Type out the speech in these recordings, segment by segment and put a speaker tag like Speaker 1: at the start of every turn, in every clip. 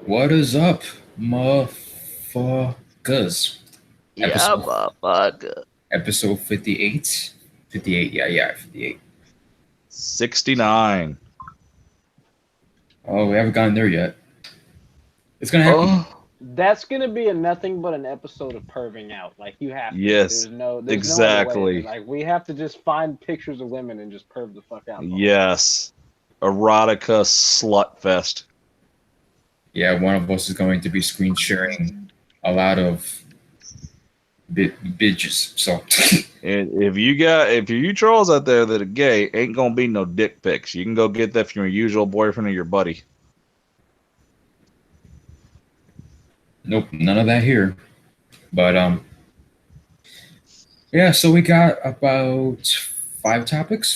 Speaker 1: What is up, motherfuckers?
Speaker 2: Yeah,
Speaker 1: Episode
Speaker 2: motherfucker.
Speaker 1: episode 58. 58, yeah, 58.
Speaker 3: 69.
Speaker 1: Oh, we haven't gotten there yet. It's gonna happen.
Speaker 3: Oh,
Speaker 2: That's gonna be a nothing but an episode of perving out. Like you have to.
Speaker 3: yes,
Speaker 2: There's no other way.
Speaker 3: exactly.
Speaker 2: Like we have to just find pictures of women and just perv the fuck out.
Speaker 3: Yes. Erotica slut fest.
Speaker 1: Yeah, one of us is going to be screen sharing a lot of bitches. So
Speaker 3: And if you trolls out there that are gay, ain't gonna be no dick pics. You can go get that from your usual boyfriend or your buddy.
Speaker 1: nope, none of that here. But yeah, so we got about five topics.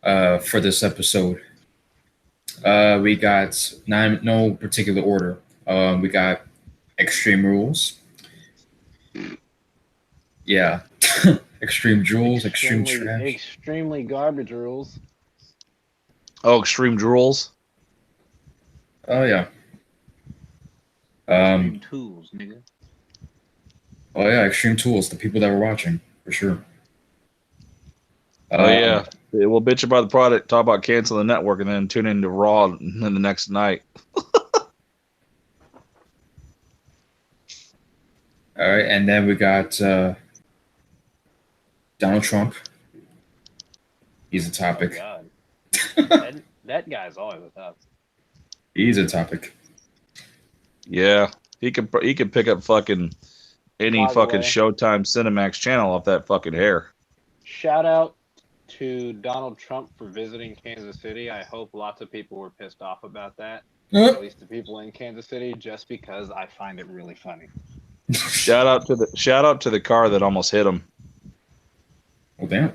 Speaker 1: For this episode. We got no particular order. We got extreme rules. Yeah, extreme rules, extreme trash.
Speaker 2: Extremely garbage rules.
Speaker 3: Oh, extreme drools.
Speaker 1: Oh yeah.
Speaker 2: Tools, nigga.
Speaker 1: Oh yeah, extreme tools. The people that were watching for sure.
Speaker 3: Oh yeah. We'll bitch about the product, talk about canceling the network, and then tune into Raw and then the next night.
Speaker 1: All right, and then we got Donald Trump. He's a
Speaker 2: Oh
Speaker 1: topic.
Speaker 2: god. that guy's always a top.
Speaker 1: He's a topic.
Speaker 3: Yeah, he could pick up fucking any
Speaker 2: By the
Speaker 3: fucking
Speaker 2: way.
Speaker 3: Showtime Cinemax channel off that fucking hair.
Speaker 2: Shout out to Donald Trump for visiting Kansas City. I hope lots of people were pissed off about that. At least the people in Kansas City, just because I find it really funny.
Speaker 3: Shout out to the car that almost hit him.
Speaker 1: Well, damn.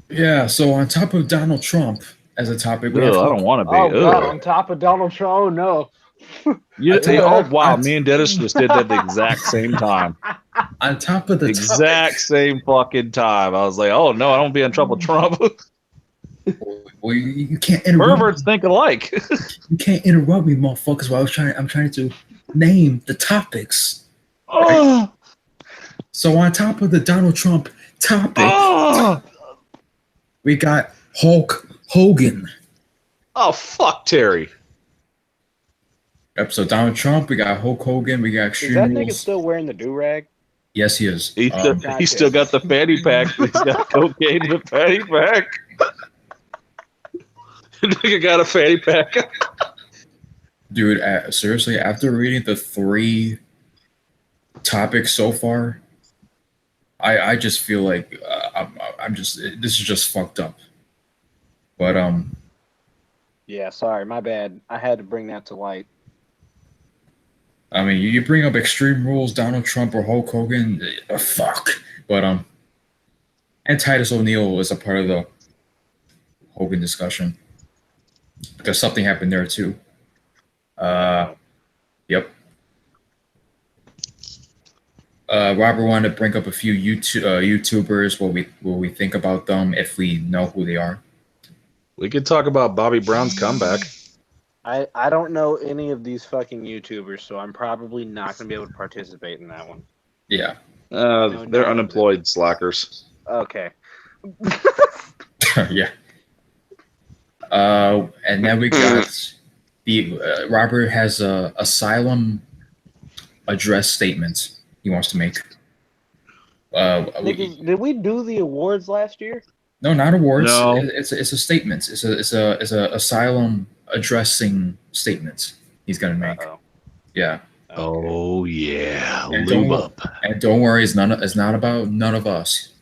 Speaker 1: Yeah. So on top of Donald Trump as a topic, we
Speaker 3: Ugh,
Speaker 1: have
Speaker 3: I don't want to be.
Speaker 2: Oh god,
Speaker 3: Ugh.
Speaker 2: on top of Donald Trump, oh no.
Speaker 3: You,
Speaker 1: tell you
Speaker 3: oh
Speaker 1: what,
Speaker 3: wow, me and Dennis just did that at the exact same time.
Speaker 1: on top of the
Speaker 3: Exact same fucking time. I was like, oh no, I don't be in trouble with Trump.
Speaker 1: Well, you can't interrupt.
Speaker 3: Perverts think alike.
Speaker 1: You can't interrupt me, motherfuckers. While I'm trying to name the topics.
Speaker 3: Oh,
Speaker 1: So on top of the Donald Trump topic,
Speaker 3: oh,
Speaker 1: we got Hulk Hogan.
Speaker 3: oh, fuck Terry.
Speaker 1: Yep. So Donald Trump, we got Hulk Hogan, we got
Speaker 2: Is
Speaker 1: Extreme
Speaker 2: that nigga
Speaker 1: Rules.
Speaker 2: still wearing the do-rag?
Speaker 1: Yes, he is.
Speaker 3: He's still got the fanny pack. He's got cocaine in the fanny pack. Nigga got a fanny pack.
Speaker 1: Dude, seriously, after reading the three topics so far, I just feel like I'm just this is just fucked up. But
Speaker 2: Yeah, sorry, my bad. I had to bring that to light.
Speaker 1: I mean, you bring up Extreme Rules, Donald Trump or Hulk Hogan, fuck. But and Titus O'Neil is a part of the Hogan discussion because something happened there too. Yep. Robert wanted to bring up a few YouTubers. What we think about them if we know who they are.
Speaker 3: We could talk about Bobby Brown's comeback.
Speaker 2: I don't know any of these fucking YouTubers, so I'm probably not going to be able to participate in that one.
Speaker 1: Yeah.
Speaker 3: They're unemployed slackers.
Speaker 2: Okay.
Speaker 1: Yeah. And then we got the Robert has a Asylum address statement he wants to make.
Speaker 2: Did we do the awards last year?
Speaker 1: No, not awards.
Speaker 3: No.
Speaker 1: It's a statement. It's a Asylum addressing statement he's gonna make.
Speaker 2: Uh-oh.
Speaker 1: Yeah.
Speaker 2: Okay.
Speaker 3: Oh yeah,
Speaker 1: And
Speaker 3: lube
Speaker 1: don't-
Speaker 3: up.
Speaker 1: And don't worry, it's not about none of us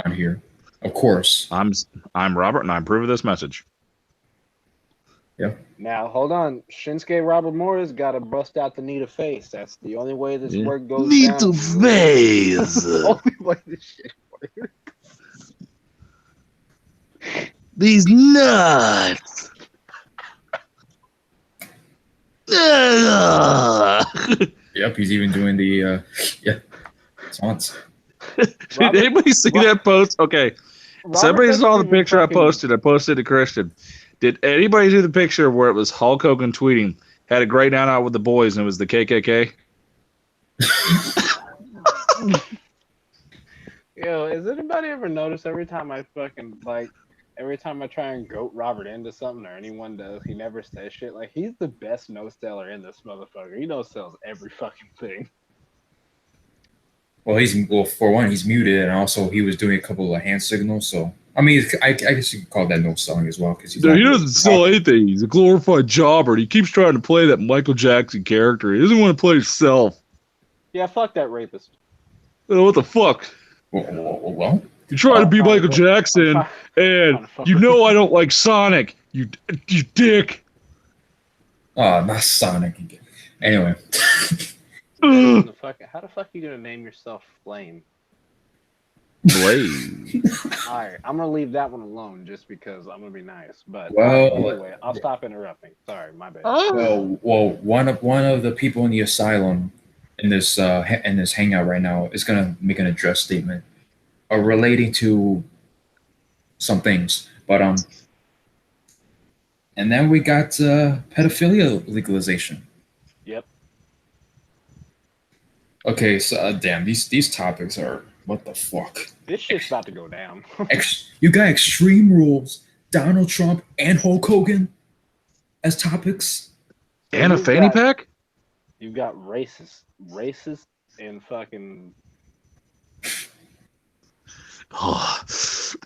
Speaker 1: on here. Of course.
Speaker 3: I'm Robert, and I approve of this message.
Speaker 2: Now, hold on. Shinsuke Robert Morris got to bust out the need of face. That's the only way this
Speaker 3: Yeah.
Speaker 2: work goes
Speaker 3: Need
Speaker 2: down.
Speaker 3: to face.
Speaker 2: Only way this shit works.
Speaker 3: These nuts.
Speaker 1: Yep, he's even doing the taunts.
Speaker 3: Did anybody see that post? Okay, So everybody
Speaker 2: doesn't
Speaker 3: saw the
Speaker 2: even
Speaker 3: picture
Speaker 2: fucking-
Speaker 3: I posted. I posted to Christian. Did anybody see the picture where it was Hulk Hogan tweeting, had a great night out with the boys, and it was the KKK?
Speaker 2: Yo, has anybody ever noticed every time I try and goat Robert into something or anyone does, he never says shit. Like, he's the best no seller in this motherfucker. He no sells every fucking thing.
Speaker 1: Well, for one, he's muted, and also he was doing a couple of hand signals. So I mean, I guess you could call that no selling as well, because
Speaker 3: He doesn't sell anything. He's a glorified jobber. He keeps trying to play that Michael Jackson character. He doesn't want to play himself.
Speaker 2: Yeah, fuck that rapist.
Speaker 3: Oh, what the fuck?
Speaker 1: Well,
Speaker 3: You're trying to be Michael Jackson, and you know I don't like Sonic. You dick.
Speaker 1: not Sonic again. Anyway.
Speaker 2: How the fuck are you gonna name yourself Flame?
Speaker 3: Blade.
Speaker 2: Alright, I'm gonna leave that one alone just because I'm gonna be nice. But
Speaker 1: Well,
Speaker 2: anyway, I'll stop interrupting. Sorry, my bad.
Speaker 1: Well, one of the people in the asylum in this hangout right now is gonna make an address statement relating to some things, but and then we got pedophilia legalization.
Speaker 2: Yep.
Speaker 1: Okay, so damn, these topics are what the fuck.
Speaker 2: This shit's about to go down.
Speaker 1: You got Extreme Rules, Donald Trump, and Hulk Hogan as topics,
Speaker 3: and a fanny pack.
Speaker 2: You've got racist, and fucking.
Speaker 3: Oh,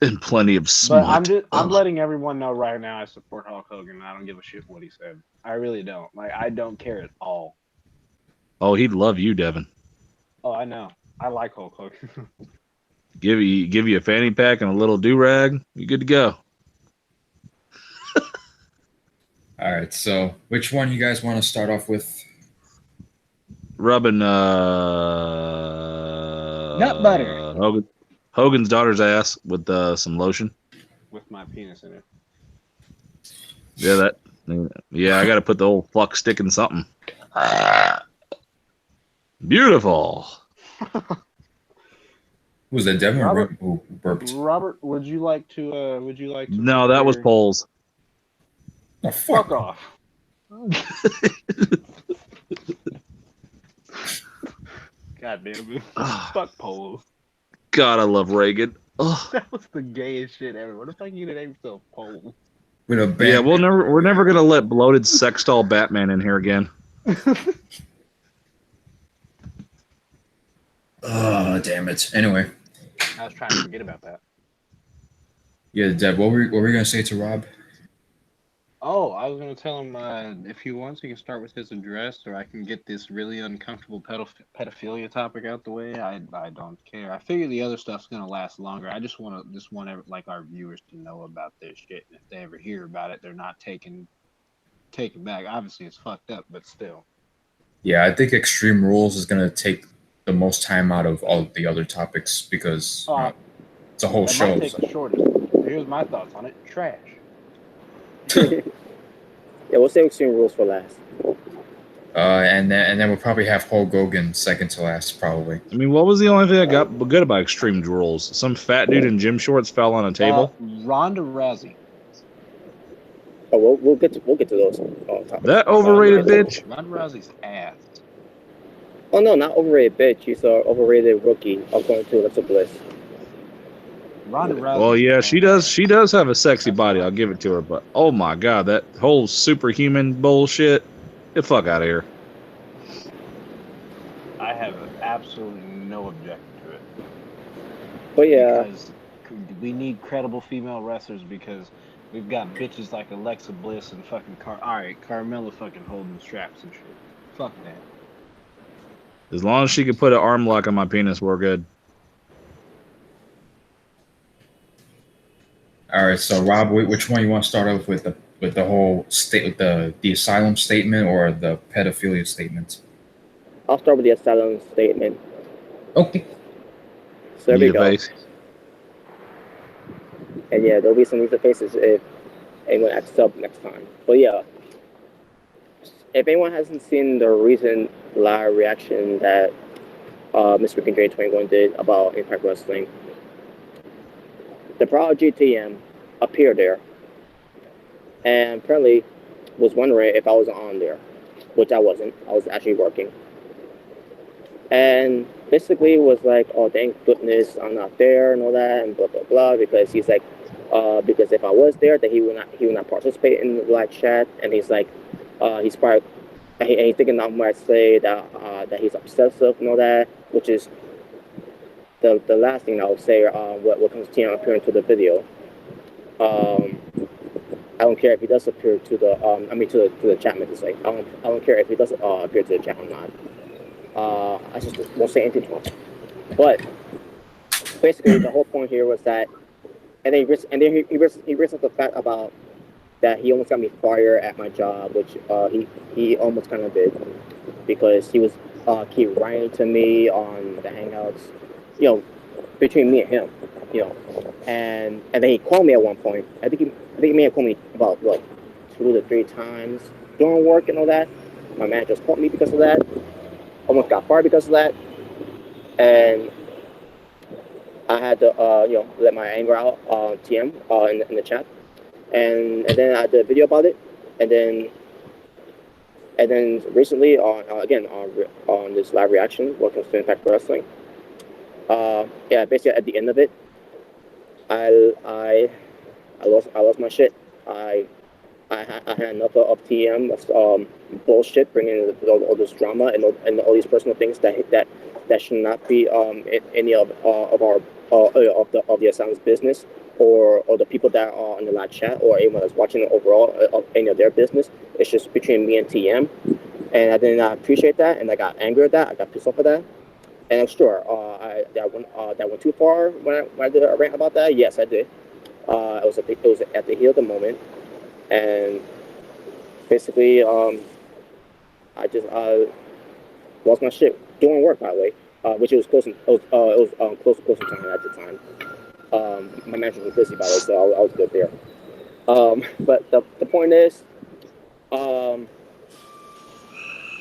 Speaker 3: and plenty of smut.
Speaker 2: But I'm letting everyone know right now I support Hulk Hogan. And I don't give a shit what he said. I really don't. Like, I don't care at all.
Speaker 3: Oh, he'd love you, Devin.
Speaker 2: Oh, I know. I like Hulk Hogan.
Speaker 3: Give you a fanny pack and a little do-rag. You good to go.
Speaker 1: All right, so which one you guys want to start off with?
Speaker 3: Rubbing
Speaker 2: Nut butter.
Speaker 3: Hogan's daughter's ass with some lotion.
Speaker 2: With my penis in it.
Speaker 3: Yeah, I got to put the old fuck stick in something. Beautiful.
Speaker 1: Was that Devin
Speaker 2: Robert,
Speaker 1: or burped?
Speaker 2: Robert, would you like to?
Speaker 3: No, that was polls.
Speaker 1: Oh,
Speaker 2: Fuck off. God damn it. Fuck polls.
Speaker 3: God, I love Reagan. Oh.
Speaker 2: That was the gayest shit ever. What the fuck you gonna name yourself Pole?
Speaker 1: With a
Speaker 3: Yeah, we're never gonna let bloated sex doll Batman in here again.
Speaker 1: Oh, damn it. Anyway.
Speaker 2: I was trying to forget about that.
Speaker 1: Yeah, Deb, what were you going to say to Rob?
Speaker 2: Oh, I was going to tell him if he wants, he can start with his address, or I can get this really uncomfortable pedophilia topic out the way. I don't care. I figure the other stuff's going to last longer. I just want like our viewers to know about this shit. And if they ever hear about it, they're not taken back. Obviously, it's fucked up, but still.
Speaker 1: Yeah, I think Extreme Rules is going to take the most time out of all the other topics because it's a whole show.
Speaker 2: Might take the shortest. Here's my thoughts on it. Trash.
Speaker 4: Yeah, we'll save Extreme Rules for last.
Speaker 1: And then we'll probably have Hulk Hogan second to last, probably.
Speaker 3: I mean, what was the only thing I got good about Extreme Rules? Some fat dude in gym shorts fell on a table.
Speaker 2: Ronda Rousey.
Speaker 4: Oh, we'll get to those.
Speaker 3: That overrated bitch.
Speaker 2: Ronda Rousey's ass.
Speaker 4: Oh no, not overrated bitch. She's an overrated rookie according to Alexa Bliss.
Speaker 2: Ronda Rousey.
Speaker 3: Well, yeah, she does have a sexy body. I'll give it to her. But oh my god, that whole superhuman bullshit. Get the fuck out of here.
Speaker 2: I have absolutely no objection to it.
Speaker 4: But yeah,
Speaker 2: because we need credible female wrestlers because we've got bitches like Alexa Bliss and fucking Carmella fucking holding straps and shit. Fuck that.
Speaker 3: As long as she could put an arm lock on my penis, we're good.
Speaker 1: All right, so Rob, which one you want to start off with the whole state, the asylum statement or the pedophilia statement?
Speaker 4: I'll start with the asylum statement.
Speaker 1: Okay.
Speaker 4: So there we go.
Speaker 3: Face.
Speaker 4: And yeah, there'll be some user faces if anyone acts up next time. But yeah, if anyone hasn't seen the recent live reaction that Mr. Rick and J 21 did about Impact Wrestling, the Prodigy TM appeared there, and apparently was wondering if I was on there, which I wasn't. I was actually working. And basically was like, oh, thank goodness I'm not there and all that and blah blah blah, because he's like, because if I was there, then he would not participate in the live chat, and he's like, he's probably, and he's thinking I might say that he's obsessive and all that, which is the last thing I would say. What comes to TM appearing to the video. I don't care if he does appear to the to the chat, meant to say. I don't care if he does appear to the chat or not. I just won't say anything to him. But basically, the whole point here was that, and then he raised up the fact about that he almost got me fired at my job, which he almost kind of did, because he was keep writing to me on the Hangouts, between me and him, and then he called me at one point. I think he may have called me about 2 to 3 times during work and all that. My manager called me because of that. Almost got fired because of that, and I had to let my anger out on TM in the chat, and then I did a video about it, and then recently on this live reaction, welcome to Impact Wrestling. Basically at the end of it, I lost my shit. I had enough of TM bullshit, bringing all this drama and all these personal things that should not be any of our of the Asylum's business, or the people that are on the live chat, or anyone that's watching it overall of any of their business. It's just between me and TM, and I did not appreciate that, and I got angry at that. I got pissed off at that, and I'm sure that went too far when I did a rant about that. Yes, I did. It was at the heat of the moment. And basically, I just lost my shit doing work, by the way, which it was close to closing time at the time. My manager was busy, by the way, so I was good there. But the point is,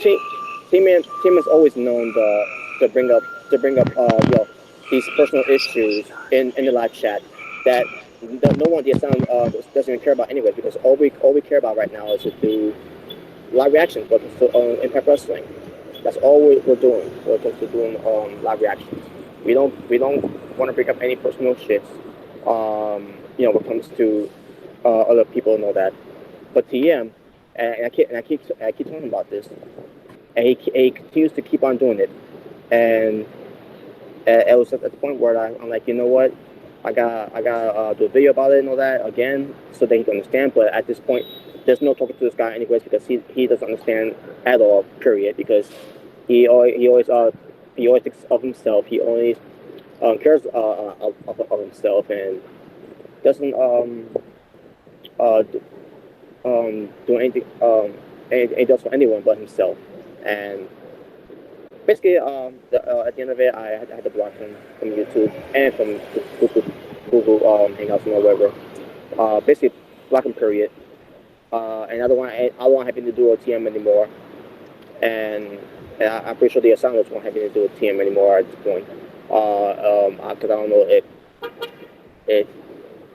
Speaker 4: team has always known to bring up these personal issues in the live chat that no one at the Asylum doesn't even care about anyway, because all we care about right now is to do live reactions, but on Impact Wrestling. That's all we're doing when it comes to doing live reactions. We don't want to bring up any personal shits. When it comes to other people and all that. But TM, and I keep talking about this, and he continues to keep on doing it, and it was at the point where I'm like, you know what? I got do a video about it and all that again, so that he can understand. But at this point, there's no talking to this guy anyways, because he doesn't understand at all. Period. Because he always thinks of himself. He always cares of himself, and doesn't do anything else for anyone but himself. And basically, at the end of it, I had to block him from YouTube and from Google Hangouts and whatever. Basically, block him, period. And I don't want having to do a TM anymore. And I'm pretty sure the Asylum won't have anything to do with TM anymore at this point. Because I don't know if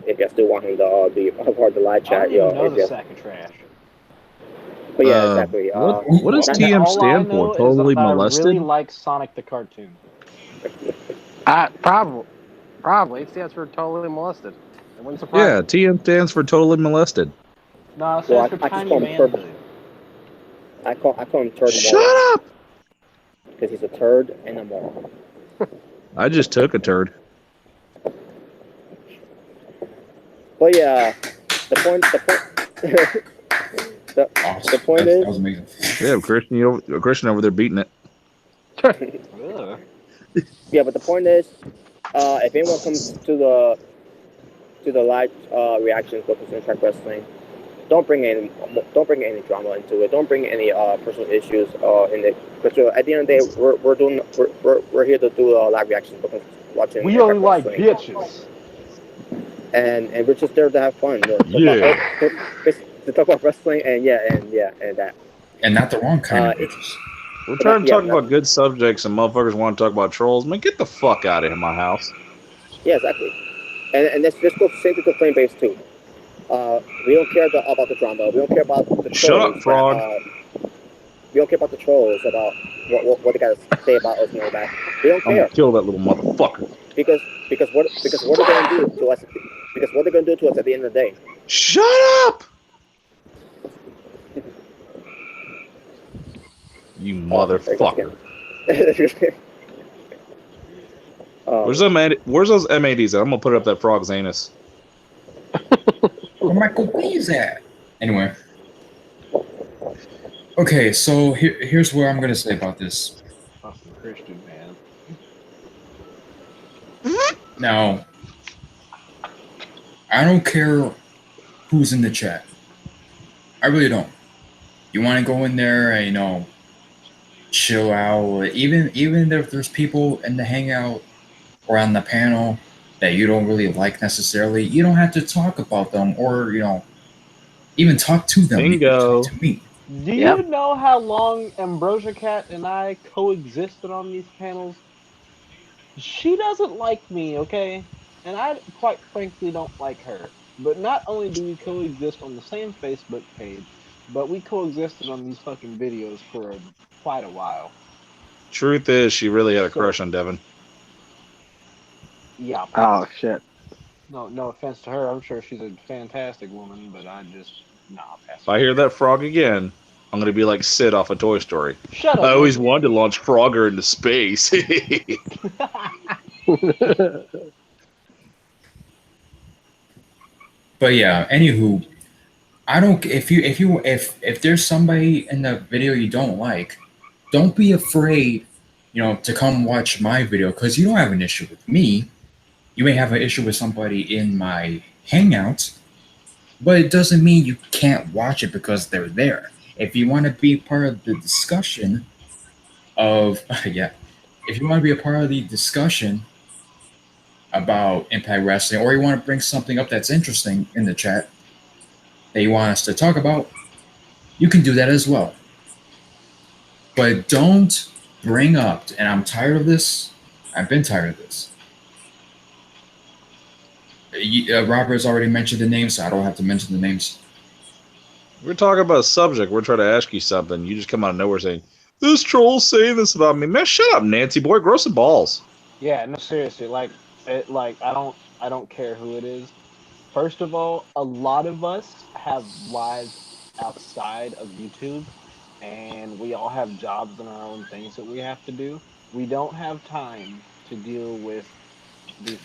Speaker 4: I still want him to be part of the live chat.
Speaker 2: I don't even know the sack of trash.
Speaker 4: But yeah, exactly.
Speaker 3: What does TM stand for? Totally molested?
Speaker 2: I really like Sonic the Cartoon.
Speaker 5: Probably. It stands for totally molested. It wouldn't surprise
Speaker 3: Yeah, TM stands for totally molested.
Speaker 2: No, it stands for Tiny Man.
Speaker 4: I call him Turd.
Speaker 3: Shut up!
Speaker 4: Because he's a turd and a moron.
Speaker 3: I just took a turd.
Speaker 4: But yeah, the point is,
Speaker 1: that was amazing.
Speaker 3: Yeah, Christian over there beating it.
Speaker 4: Yeah, but the point is, if anyone comes to the live reactions focused on Impact Wrestling, don't bring any drama into it. Don't bring any personal issues in it. Because at the end of the day, we're here to do live reactions because watching.
Speaker 5: We only like bitches.
Speaker 4: And we're just there to have fun. To talk about wrestling and that.
Speaker 1: And not the wrong kind of bitches.
Speaker 3: We're trying to talk about good subjects, and motherfuckers want to talk about trolls. Man, get the fuck out of my house.
Speaker 4: Yeah, exactly. and this goes same to flame base too. We don't care about the drama. We don't care about the trolls.
Speaker 3: Shut up, fraud.
Speaker 4: We don't care about the trolls about what they gotta say about us and all that. We don't
Speaker 3: I'm
Speaker 4: care
Speaker 3: gonna kill that little motherfucker.
Speaker 4: because what they're gonna do to us, because what they're gonna do to us at the end of the day.
Speaker 3: Shut up! You motherfucker. Where's those MADs at? I'm gonna put up that frog's anus.
Speaker 1: Where Michael B's at? Anyway. Okay, so here's what I'm gonna say about this.
Speaker 2: Fucking Christian, man.
Speaker 1: Now, I don't care who's in the chat. I really don't. You want to go in there and, you know, chill out. Even if there's people in the hangout or on the panel that you don't really like necessarily, you don't have to talk about them or, you know, even talk to them.
Speaker 3: Bingo.
Speaker 1: You can talk to me.
Speaker 2: Do you know how long Ambrosia Cat and I coexisted on these panels? She doesn't like me, okay? And I quite frankly don't like her. But not only do we coexist on the same Facebook page, but we coexisted on these fucking videos for quite a while.
Speaker 3: Truth is, she really had a crush on Devin.
Speaker 2: Yeah.
Speaker 5: Oh shit.
Speaker 2: No offense to her. I'm sure she's a fantastic woman, but I just pass.
Speaker 3: If I hear that frog again, I'm gonna be like Sid off of Toy Story.
Speaker 2: Shut up.
Speaker 3: I always wanted to launch Frogger into space.
Speaker 1: But yeah, anywho, I don't. If there's somebody in the video you don't like, don't be afraid, you know, to come watch my video because you don't have an issue with me. You may have an issue with somebody in my Hangouts, but it doesn't mean you can't watch it because they're there. If you want to be part of the discussion of if you want to be a part of the discussion about Impact Wrestling, or you want to bring something up that's interesting in the chat that you want us to talk about, you can do that as well. But don't bring up, and I'm tired of this, I've been tired of this. Robert's already mentioned the names, so I don't have to mention the names.
Speaker 3: We're talking about a subject. We're trying to ask you something. You just come out of nowhere saying, "This troll's saying this about me." Man, shut up, Nancy boy. Grow some balls.
Speaker 2: Yeah, no, seriously. Like I don't care who it is. First of all, a lot of us have lives outside of YouTube, and we all have jobs and our own things that we have to do. We don't have time to deal with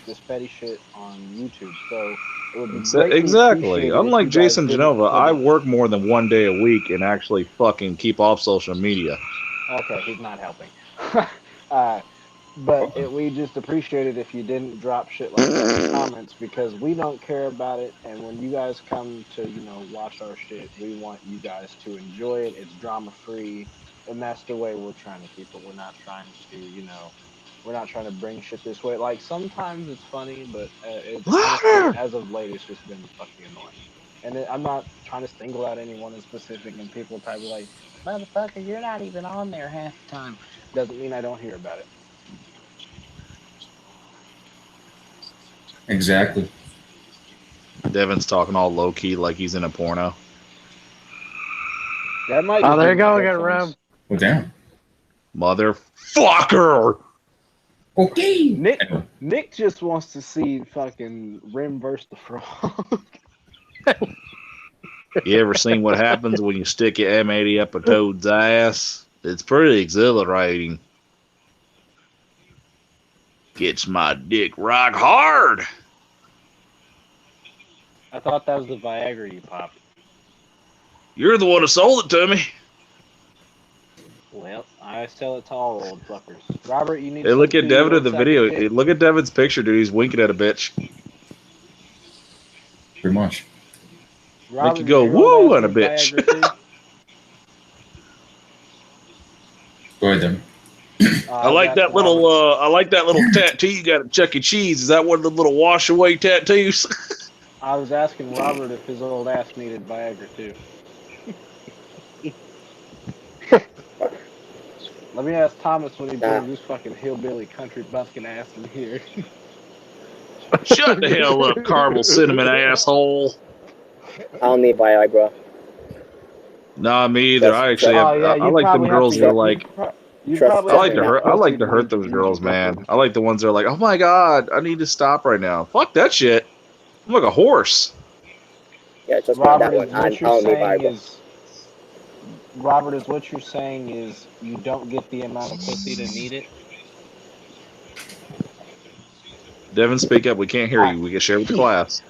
Speaker 2: this petty shit on YouTube. So it would be greatly
Speaker 3: Exactly.
Speaker 2: appreciated
Speaker 3: Unlike
Speaker 2: if you guys
Speaker 3: Jason
Speaker 2: didn't
Speaker 3: Genova,
Speaker 2: put
Speaker 3: I
Speaker 2: it.
Speaker 3: work more than 1 day a week and actually fucking keep off social media.
Speaker 2: Okay, he's not helping. But we just appreciate it if you didn't drop shit like that in the comments, because we don't care about it. And when you guys come to, you know, watch our shit, we want you guys to enjoy it. It's drama free, and that's the way we're trying to keep it. We're not trying to, you know, we're not trying to bring shit this way. Like sometimes it's funny, but it's honestly, as of late, it's just been fucking annoying. And I'm not trying to single out anyone in specific, and people probably like, "Motherfucker, you're not even on there half the time." Doesn't mean I don't hear about it.
Speaker 1: Exactly.
Speaker 3: Devin's talking all low key like he's in a porno.
Speaker 2: That might.
Speaker 5: Oh, there you go again, Rev.
Speaker 1: Well, damn.
Speaker 3: Motherfucker!
Speaker 1: Okay.
Speaker 2: Nick just wants to see fucking Rim versus the Frog.
Speaker 3: You ever seen what happens when you stick your M80 up a toad's ass? It's pretty exhilarating. Gets my dick rock hard.
Speaker 2: I thought that was the Viagra you popped.
Speaker 3: You're the one who sold it to me.
Speaker 2: Well, I sell it to all old fuckers. Robert, you need.
Speaker 3: Hey, look at Devin in the
Speaker 2: 2-year-old
Speaker 3: video.
Speaker 2: second
Speaker 3: Hey, look at Devin's picture, dude. He's winking at a bitch.
Speaker 1: Pretty much.
Speaker 2: Robert,
Speaker 3: Make you go,
Speaker 2: does your old
Speaker 3: woo,
Speaker 2: ass
Speaker 3: on a
Speaker 2: need
Speaker 3: bitch.
Speaker 2: Viagra too?
Speaker 1: Go ahead, then.
Speaker 3: I like that little tattoo you got at Chuck E. Cheese. Is that one of the little wash away tattoos?
Speaker 2: I was asking Robert if his old ass needed Viagra too. Let me ask Thomas when he brings this fucking hillbilly country bumpkin ass in here.
Speaker 3: Shut the hell up, caramel cinnamon asshole.
Speaker 4: I don't need Viagra.
Speaker 3: Nah, me either. I actually have.
Speaker 5: Oh yeah,
Speaker 3: I
Speaker 5: you
Speaker 3: like them
Speaker 5: probably have
Speaker 3: girls
Speaker 5: to
Speaker 3: that are
Speaker 5: get.
Speaker 3: like.
Speaker 5: You
Speaker 4: Trust-
Speaker 5: probably
Speaker 3: I
Speaker 5: have
Speaker 3: like to
Speaker 5: get
Speaker 3: hurt. I like to
Speaker 5: pussy
Speaker 3: hurt those
Speaker 5: need
Speaker 3: girls,
Speaker 5: you
Speaker 3: man.
Speaker 5: go.
Speaker 3: I like the ones that are like, oh my god, I need to stop right now. Fuck that shit. I'm like a horse.
Speaker 4: Yeah, just not that
Speaker 5: Robert,
Speaker 4: one. I
Speaker 5: is what
Speaker 4: don't
Speaker 5: you're
Speaker 4: need
Speaker 5: saying
Speaker 4: Viagra.
Speaker 5: is. Robert, is what you're saying is you don't get the amount of pussy to need it.
Speaker 3: Devin, speak up. We can't hear you. We can share with the class.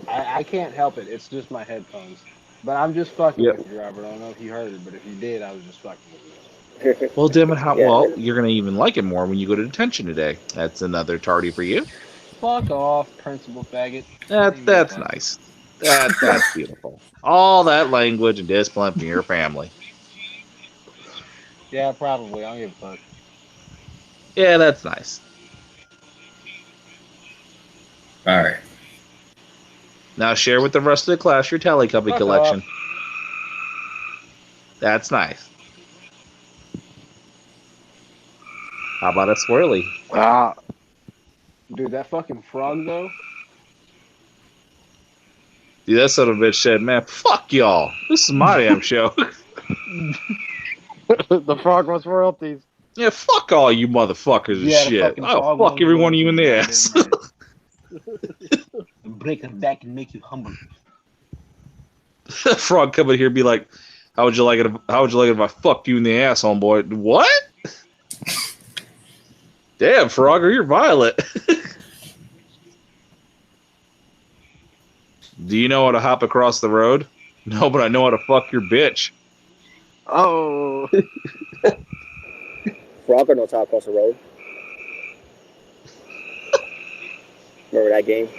Speaker 5: I can't help it. It's just my headphones. But I'm just fucking
Speaker 3: Yep.
Speaker 5: with you, Robert. I don't know if you heard it, but if you did, I was just fucking with you.
Speaker 3: Well, Devin, how?
Speaker 4: Yeah.
Speaker 3: Well, you're gonna even like it more when you go to detention today. That's another tardy for you.
Speaker 5: Fuck off, principal faggot.
Speaker 3: That's nice. That's beautiful. All that language and discipline from your family.
Speaker 5: Yeah, probably. I don't give a fuck.
Speaker 3: Yeah, that's nice.
Speaker 1: All right.
Speaker 3: Now share with the rest of the class your Teletubby
Speaker 5: Fuck
Speaker 3: collection.
Speaker 5: off.
Speaker 3: That's nice. How about a swirly?
Speaker 5: Ah. Dude, that fucking frog, though.
Speaker 3: Dude, that son of a bitch said, man, fuck y'all. This is my damn show.
Speaker 5: The frog wants royalties.
Speaker 3: Yeah, fuck all you motherfuckers and
Speaker 5: Yeah, the
Speaker 3: shit.
Speaker 5: fucking
Speaker 3: I'll
Speaker 5: frog
Speaker 3: fuck
Speaker 5: wants
Speaker 3: every one of you in the
Speaker 5: royalties,
Speaker 3: ass.
Speaker 5: Break it back and make you humble.
Speaker 3: Frog come in here and be like, how would you like it if I fucked you in the ass, homeboy? What? Damn, Frogger, you're violent. Do you know how to hop across the road? No, but I know how to fuck your bitch.
Speaker 5: Oh.
Speaker 4: Frogger knows how to cross the road. Remember that game?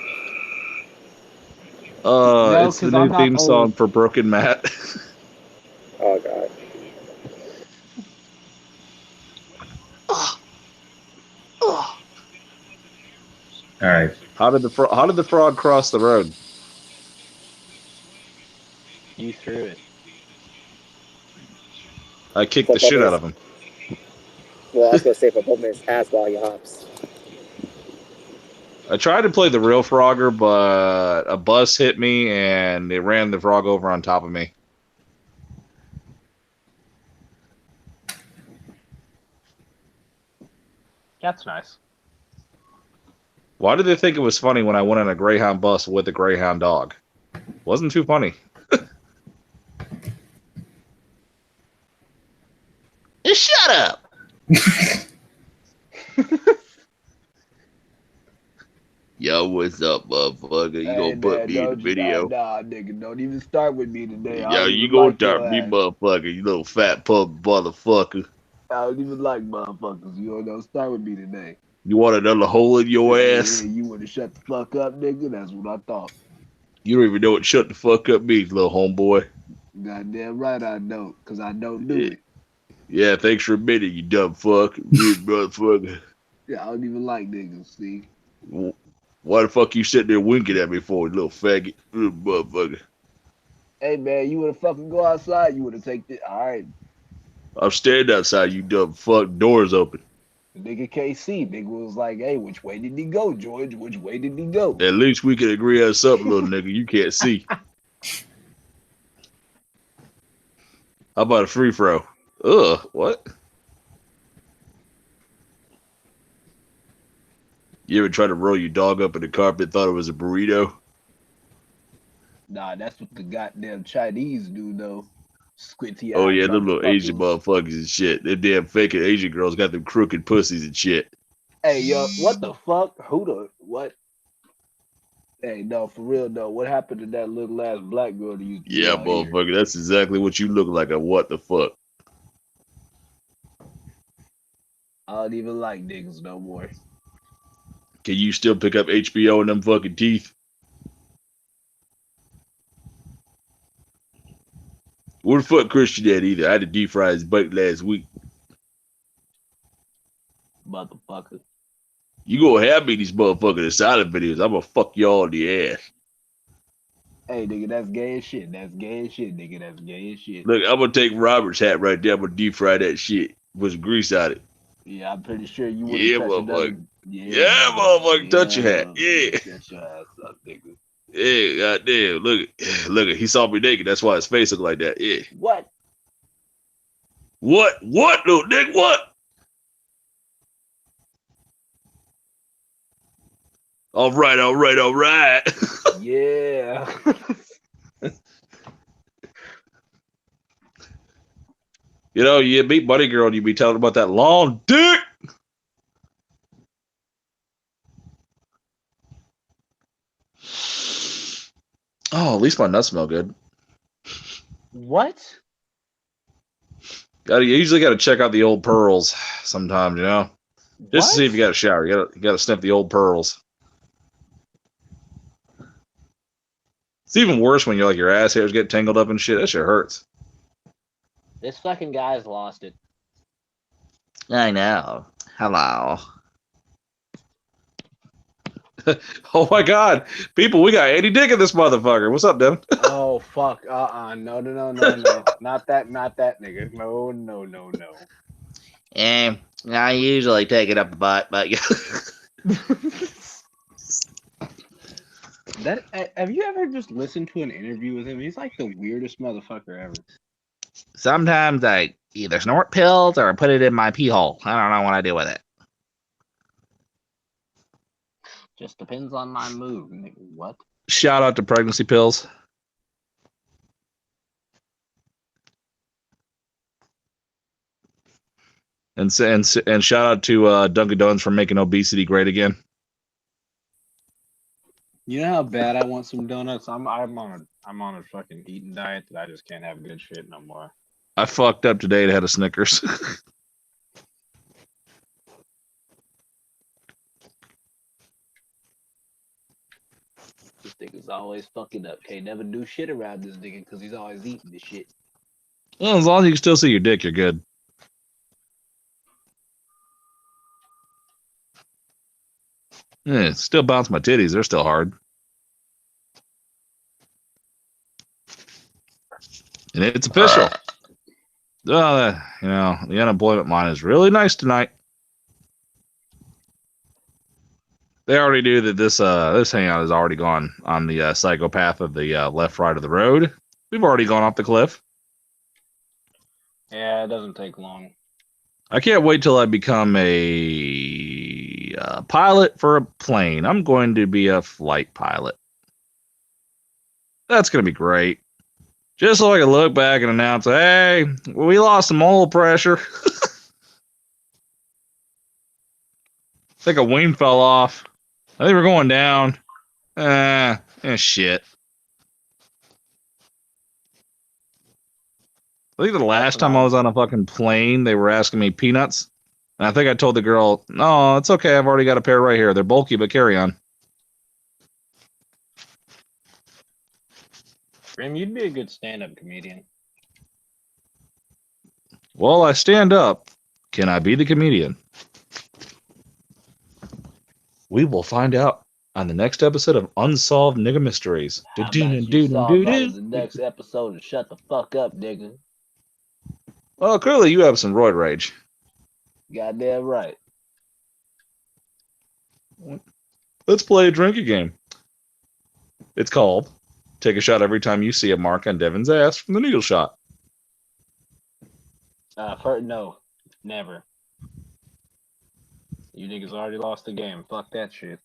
Speaker 5: No,
Speaker 3: It's the
Speaker 5: 'cause
Speaker 3: new
Speaker 5: I'm not
Speaker 3: theme song
Speaker 5: old.
Speaker 3: for Broken Matt.
Speaker 4: Oh god.
Speaker 1: All right.
Speaker 3: How did the frog cross the road?
Speaker 5: You threw it.
Speaker 3: I kicked the shit out of him.
Speaker 4: Well, I was gonna say for both his ass while he hops.
Speaker 3: I tried to play the real Frogger, but a bus hit me and it ran the frog over on top of me.
Speaker 5: That's nice.
Speaker 3: Why did they think it was funny when I went on a Greyhound bus with a Greyhound dog? Wasn't too funny. Shut up! Yo, what's up, motherfucker? You gonna put me in the video?
Speaker 5: Nah, nigga, don't even start with me today.
Speaker 3: Yo, you gonna start me, motherfucker? You little fat pump motherfucker.
Speaker 5: I don't even like motherfuckers. You don't start with me today.
Speaker 3: You want another hole in your ass?
Speaker 5: Yeah, you want to shut the fuck up, nigga? That's what I thought.
Speaker 3: You don't even know what shut the fuck up means, little homeboy.
Speaker 5: Goddamn right I don't, because I don't do it.
Speaker 3: Yeah, thanks for admitting, you dumb fuck. Weird motherfucker.
Speaker 5: Yeah, I don't even like niggas, see?
Speaker 3: Why the fuck you sitting there winking at me for, you little faggot? Little motherfucker.
Speaker 5: Hey, man, you want to fucking go outside? You want to take this? All right.
Speaker 3: I'm standing outside, you dumb fuck. Doors open.
Speaker 5: The nigga can't see. Nigga was like, hey, which way did he go, George? Which way did he go?
Speaker 3: At least we can agree on something, little nigga. You can't see. How about a free throw? Ugh, what? You ever try to roll your dog up in the carpet and thought it was a burrito?
Speaker 5: Nah, that's what the goddamn Chinese do, though. Squinty
Speaker 3: Oh
Speaker 5: eyes
Speaker 3: yeah, them little
Speaker 5: motherfuckers.
Speaker 3: Asian motherfuckers and shit. Them damn fake Asian girls got them crooked pussies and shit.
Speaker 5: Hey, yo, what the fuck? Who the what? Hey, no, for real though. What happened to that little ass black girl that used to be
Speaker 3: Yeah,
Speaker 5: out here?
Speaker 3: motherfucker, that's exactly what you look like. A what the fuck?
Speaker 5: I don't even like niggas no more.
Speaker 3: Can you still pick up HBO in them fucking teeth? Where the fuck Christian at either? I had to deep fry his butt last week.
Speaker 5: Motherfucker.
Speaker 3: You gonna have me these motherfucking Asylum videos. I'm gonna fuck y'all in the ass.
Speaker 5: Hey, nigga, that's gay as shit. That's gay as shit, nigga. That's gay as shit.
Speaker 3: Look, I'm gonna take Robert's hat right there. I'm gonna deep fry that shit with some grease on it.
Speaker 5: Yeah, I'm pretty sure you wouldn't
Speaker 3: Yeah,
Speaker 5: touch
Speaker 3: motherfucker.
Speaker 5: another.
Speaker 3: Yeah, motherfucker, touch your hat. Yeah.
Speaker 5: Get your ass up, nigga.
Speaker 3: Yeah, goddamn. Look, he saw me naked. That's why his face looked like that. Yeah.
Speaker 5: What?
Speaker 3: What, little dick, what? All right.
Speaker 5: Yeah.
Speaker 3: You know, you meet Buddy Girl and you be telling about that long dick. Oh, at least my nuts smell good.
Speaker 5: What?
Speaker 3: You usually got to check out the old pearls sometimes, you know? Just to see if you got a shower. You got to sniff the old pearls. It's even worse when you're like your ass hairs get tangled up and shit. That shit hurts.
Speaker 5: This fucking guy's lost it.
Speaker 3: I know. Hello. Oh my God, people, we got 80 dick in this motherfucker. What's up, Devin?
Speaker 5: Oh fuck. No. Not that nigga. No.
Speaker 3: I usually take it up the butt, but
Speaker 2: Have you ever just listened to an interview with him? He's like the weirdest motherfucker ever.
Speaker 3: sometimes I either snort pills or put it in my pee hole. I don't know what I do with it.
Speaker 2: Just depends on my mood. Nigga, what?
Speaker 3: Shout out to pregnancy pills. And shout out to Dunkin' Donuts for making obesity great again.
Speaker 2: You know how bad I want some donuts? I'm on a fucking eating diet that I just can't have good shit no more.
Speaker 3: I fucked up today and had a Snickers.
Speaker 5: This nigga's always fucking up. Can't never do shit around this nigga because he's always eating this shit.
Speaker 3: Well, as long as you can still see your dick, you're good. Yeah, still bounce my titties. They're still hard. And it's official. You know, the unemployment line is really nice tonight. They already knew that this hangout has already gone on the psychopath of the left right of the road. We've already gone off the cliff.
Speaker 2: Yeah, it doesn't take long.
Speaker 3: I can't wait till I become a pilot for a plane. I'm going to be a flight pilot. That's going to be great. Just so I can look back and announce, hey, we lost some oil pressure. I think a wing fell off. I think we're going down. Shit. I think the last time I was on a fucking plane, they were asking me peanuts. And I think I told the girl, no, it's okay. I've already got a pair right here. They're bulky, but carry on.
Speaker 2: Grim, you'd be a good stand-up comedian.
Speaker 3: Well, I stand up. Can I be the comedian? We will find out on the next episode of Unsolved Nigga Mysteries.
Speaker 5: How about you solve those in the next episode and shut the fuck up, nigga.
Speaker 3: Well, clearly you have some roid rage.
Speaker 5: Goddamn right.
Speaker 3: Let's play a drinking game. It's called Take a Shot Every Time You See a Mark on Devin's Ass from the Needle Shot.
Speaker 2: No, never. You niggas already lost the game. Fuck that shit.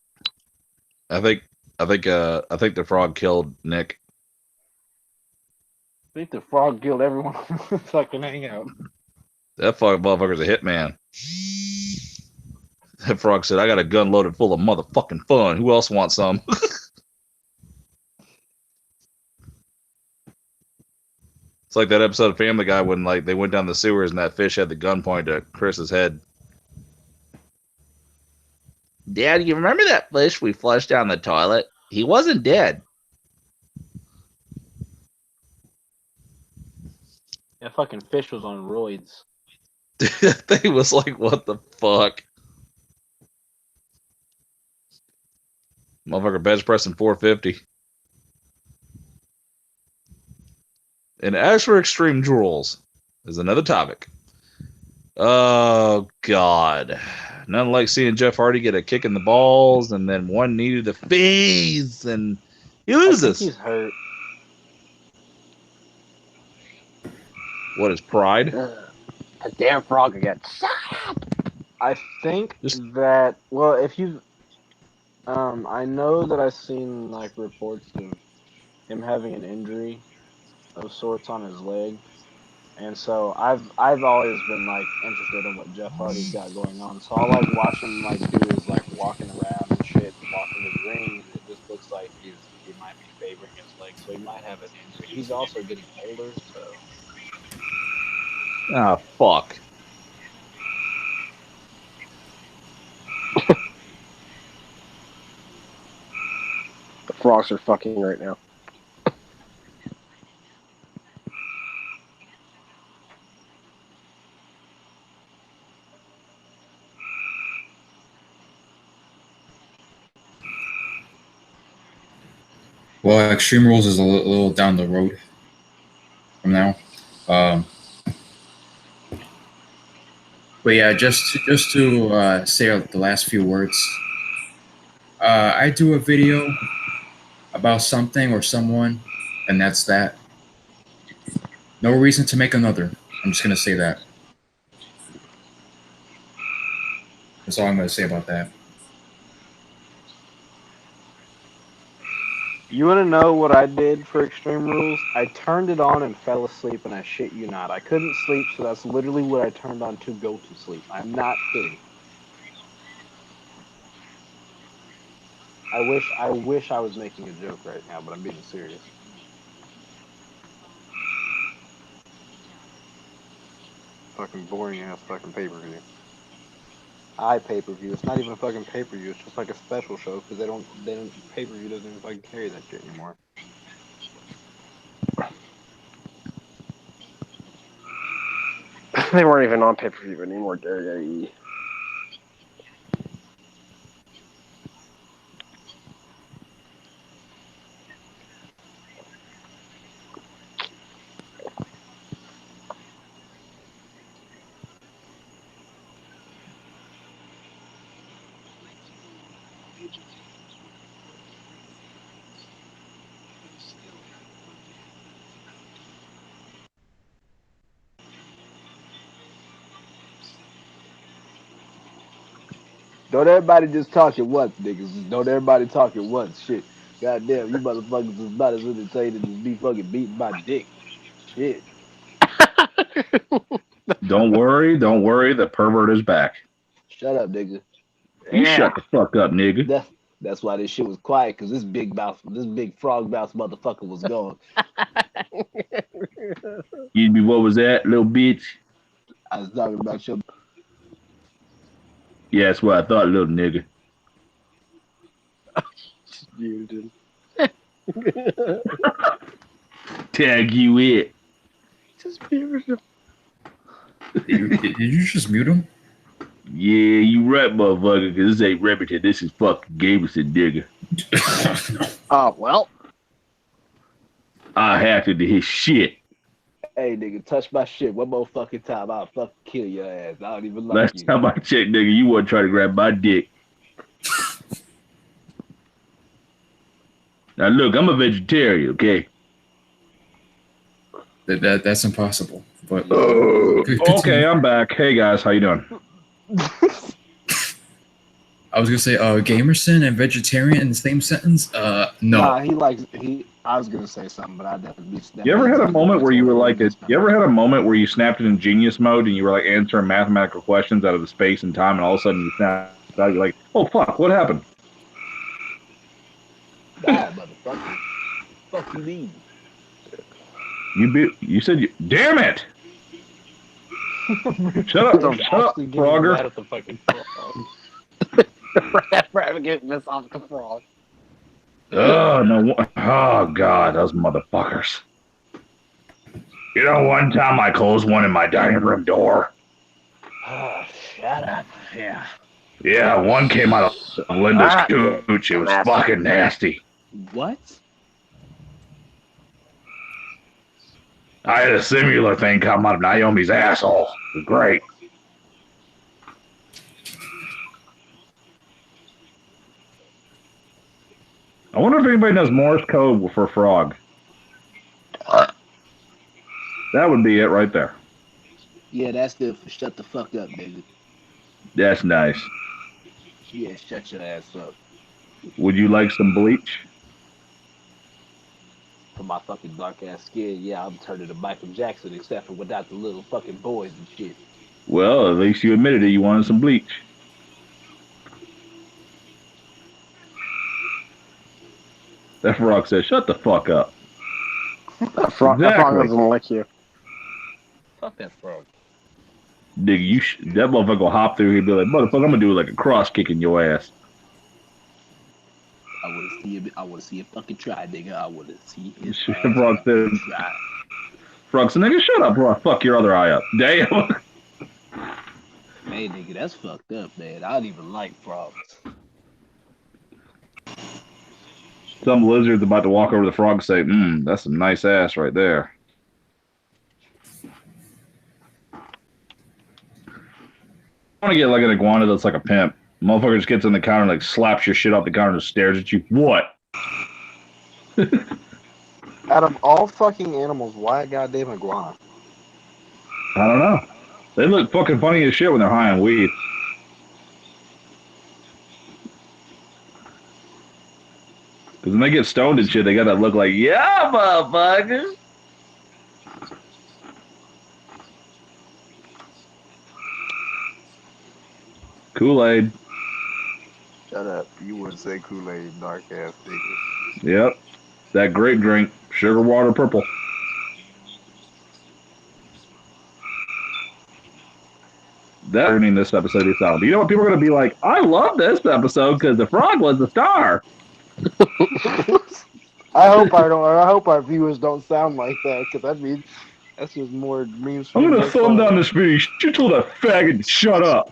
Speaker 3: I think the frog killed Nick.
Speaker 2: I think the frog killed everyone on the fucking hangout.
Speaker 3: That fucking motherfucker's a hitman. That frog said, I got a gun loaded full of motherfucking fun. Who else wants some? It's like that episode of Family Guy when like they went down the sewers and that fish had the gun pointed at Chris's head. Dad, you remember that fish we flushed down the toilet? He wasn't dead.
Speaker 2: That fucking fish was on roids.
Speaker 3: That thing was like, what the fuck? Motherfucker bench pressing 450. And as for extreme drools, is another topic. Oh, God. nothing like seeing Jeff Hardy get a kick in the balls and then one knee to the face and he
Speaker 2: I think
Speaker 3: loses.
Speaker 2: he's hurt.
Speaker 3: What is pride?
Speaker 4: A damn frog again.
Speaker 2: I think
Speaker 3: Just-
Speaker 2: that if you, I know that I've seen like reports of him having an injury of sorts on his leg, and so I've always been like interested in what Jeff Hardy's got going on. So I'll like watch him like do his like walking around and shit, and walk into the ring, and it just looks like he might be favoring his leg, so he might have an injury. He's also getting older, so.
Speaker 3: Ah, fuck.
Speaker 4: The frogs are fucking right now.
Speaker 1: Well, Extreme Rules is a little down the road from now. But yeah, just to say the last few words. I do a video about something or someone, and that's that. No reason to make another. I'm just gonna say that. That's all I'm gonna say about that.
Speaker 2: You want to know what I did for Extreme Rules? I turned it on and fell asleep, and I shit you not. I couldn't sleep, so that's literally what I turned on to go to sleep. I'm not kidding. I wish I was making a joke right now, but I'm being serious. Fucking boring ass fucking pay-per-view. Pay-per-view. It's not even a fucking pay-per-view. It's just like a special show because they don't pay-per-view doesn't even fucking carry that shit anymore.
Speaker 4: They weren't even on pay-per-view anymore, Gary.
Speaker 5: Don't everybody just talk at once, niggas. Don't everybody talk at once. Shit. Goddamn, you motherfuckers is about as entertaining as me fucking beating my dick. Shit.
Speaker 3: Don't worry, the pervert is back.
Speaker 5: Shut up, nigga.
Speaker 3: You shut the fuck up, nigga.
Speaker 5: That's why this shit was quiet, because this big frog mouth motherfucker was gone.
Speaker 3: What was that, little bitch?
Speaker 5: I was talking about your
Speaker 3: Yeah, that's what I thought, little nigga.
Speaker 4: Muted.
Speaker 3: Tag you it.
Speaker 4: Just muted.
Speaker 1: Did you just mute him?
Speaker 3: Yeah, you right, motherfucker, because this ain't Remington. This is fucking Gamerson, nigga.
Speaker 4: Well.
Speaker 3: I hacked into his shit.
Speaker 5: Hey, nigga, touch my shit one more fucking time. I'll fucking kill your ass. I don't even like
Speaker 3: Last
Speaker 5: you.
Speaker 3: time I checked, nigga, you wasn't trying to grab my dick. Now, look, I'm a vegetarian, okay?
Speaker 1: That's impossible. But
Speaker 3: Okay, I'm back. Hey, guys, how you doing?
Speaker 1: I was gonna say, Gamerson and vegetarian in the same sentence. No.
Speaker 2: Nah, I was gonna say something, but I definitely.
Speaker 3: You ever had a moment where you were like, you ever had a moment where you snapped it in genius mode and you were like answering mathematical questions out of the space and time, and all of a sudden you snapped out, you're like, oh fuck, what happened?
Speaker 5: Die, motherfucker. Fuck you mean?
Speaker 3: You said, damn it! Shut up, Frogger.
Speaker 2: Right at the fucking frog.
Speaker 4: Rather get this off the frog.
Speaker 3: Oh, no. Oh, God, those motherfuckers. You know, one time I closed one in my dining room door.
Speaker 4: Oh, shut up. Yeah.
Speaker 3: Yeah, one came out of Linda's cooch. It was fucking nasty.
Speaker 2: What?
Speaker 3: I had a similar thing come out of Naomi's asshole. It was great. I wonder if anybody knows Morse code for frog. That would be it right there.
Speaker 5: Yeah, that's the shut the fuck up, nigga.
Speaker 3: That's nice.
Speaker 5: Yeah, shut your ass up.
Speaker 3: Would you like some bleach?
Speaker 5: For my fucking dark ass skin, yeah, I'm turning to Michael Jackson, except for without the little fucking boys and shit.
Speaker 3: Well, at least you admitted it. You wanted some bleach. That frog said, "Shut the fuck up."
Speaker 6: That frog
Speaker 3: Exactly.
Speaker 6: doesn't like you.
Speaker 5: Fuck that frog.
Speaker 3: Nigga, that motherfucker will hop through. He'd be like, "Motherfucker, I'm gonna do like a cross kick in your ass."
Speaker 5: I wanna see him fucking try, nigga. I wanna see his
Speaker 3: Shit,
Speaker 5: ass
Speaker 3: frog said-
Speaker 5: fucking try.
Speaker 3: Frog said, "Nigga, shut up, bro. Fuck your other eye up." Damn.
Speaker 5: Hey, nigga, that's fucked up, man. I don't even like frogs.
Speaker 3: Some lizard's about to walk over to the frog and say, that's some nice ass right there. I want to get like an iguana that's like a pimp. Motherfucker just gets on the counter and like slaps your shit off the counter and just stares at you. What?
Speaker 6: Out of all fucking animals, why a goddamn iguana?
Speaker 3: I don't know. They look fucking funny as shit when they're high on weed. Because when they get stoned and shit, they got that look like, yeah, motherfucker. Kool-Aid.
Speaker 6: Shut up. You wouldn't say Kool-Aid, dark ass nigga.
Speaker 3: Yep. That grape drink. Sugar water purple. That ruining this episode of Asylum. You know what? People are going to be like, I love this episode because the frog was the star.
Speaker 6: I hope our viewers don't sound like that, because that means that's just more memes.
Speaker 3: I'm going to thumb down the speech. You told that faggot to shut up.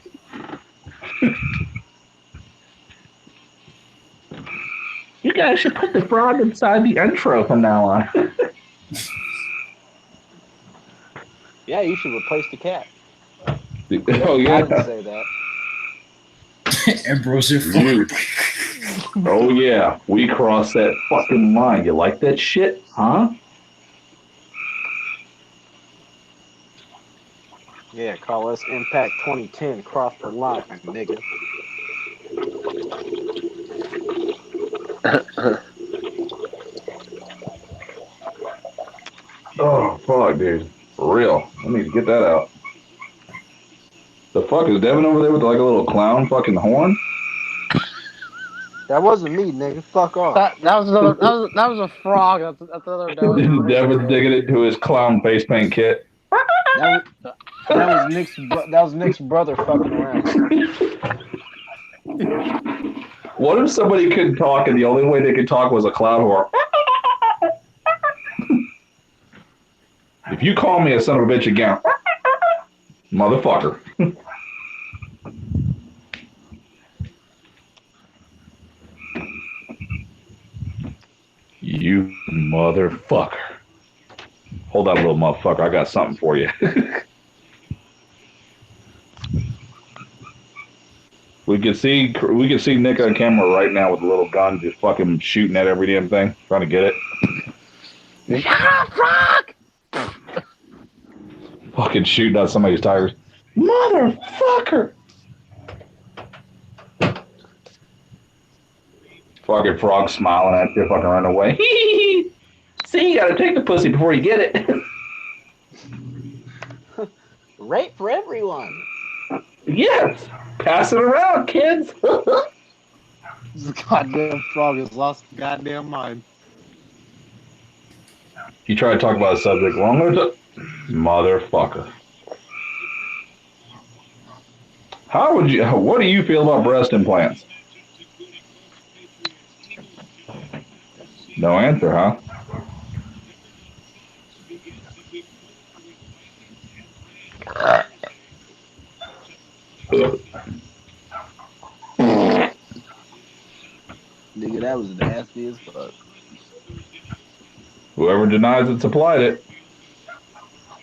Speaker 3: You guys should put the frog inside the intro from now on.
Speaker 5: Yeah, you should replace the cat.
Speaker 3: Oh,
Speaker 5: I
Speaker 3: yeah.
Speaker 5: didn't say that.
Speaker 1: Ambrosia.
Speaker 3: Oh, yeah. We crossed that fucking line. You like that shit? Huh?
Speaker 6: Yeah, call us Impact 2010, cross the line, nigga.
Speaker 3: Oh, fuck, dude. For real. I need to get that out. The fuck is Devin over there with like a little clown fucking horn?
Speaker 6: That wasn't me, nigga. Fuck off.
Speaker 7: That was a frog. That's another dog.
Speaker 3: Devin's digging into his clown face paint kit.
Speaker 6: That was Nick's brother fucking around.
Speaker 3: What if somebody couldn't talk and the only way they could talk was a clown horn? If you call me a son of a bitch again, motherfucker. You motherfucker. Hold on, little motherfucker. I got something for you. We can see Nick on camera right now with a little gun just fucking shooting at every damn thing, trying to get it.
Speaker 7: Shut up, frog!
Speaker 3: Fucking shooting at somebody's tires. Motherfucker! Fucking frog smiling at you, fucking run away. See, you gotta take the pussy before you get it.
Speaker 5: Rape for everyone.
Speaker 3: Yes! Pass it around, kids!
Speaker 6: This goddamn frog has lost his goddamn mind.
Speaker 3: You try to talk about a subject longer than motherfucker. What do you feel about breast implants? No answer, huh?
Speaker 5: Nigga, that was nasty as fuck.
Speaker 3: Whoever denies it supplied it.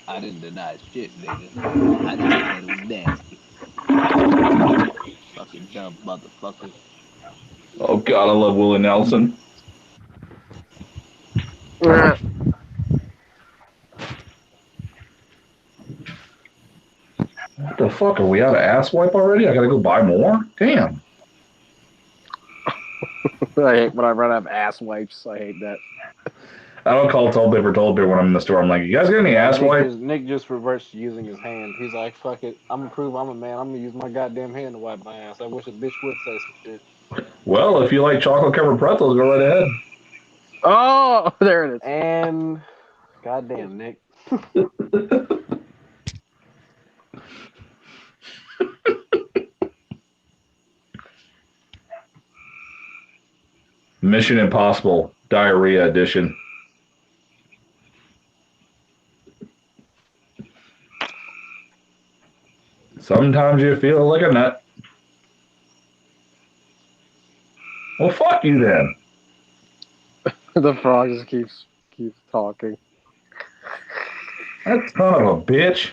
Speaker 5: I didn't deny shit, nigga. I just said it was nasty. Fucking dumb motherfucker.
Speaker 3: Oh God, I love Willie Nelson. What the fuck? Are we out of ass wipe already? I gotta go buy more? Damn.
Speaker 7: I hate when I run out of ass wipes. I hate that.
Speaker 3: I don't call Toll Beer when I'm in the store. I'm like, you guys got any ass wipe?
Speaker 2: Nick just reverts to using his hand. He's like, fuck it. I'm gonna prove I'm a man. I'm gonna use my goddamn hand to wipe my ass. I wish a bitch would say some shit.
Speaker 3: Well, if you like chocolate covered pretzels, go right ahead.
Speaker 7: Oh, there it is.
Speaker 2: And goddamn, Nick.
Speaker 3: Mission Impossible Diarrhea Edition. Sometimes you feel like a nut. Well, fuck you then.
Speaker 7: The frog just keeps talking.
Speaker 3: That son of a bitch.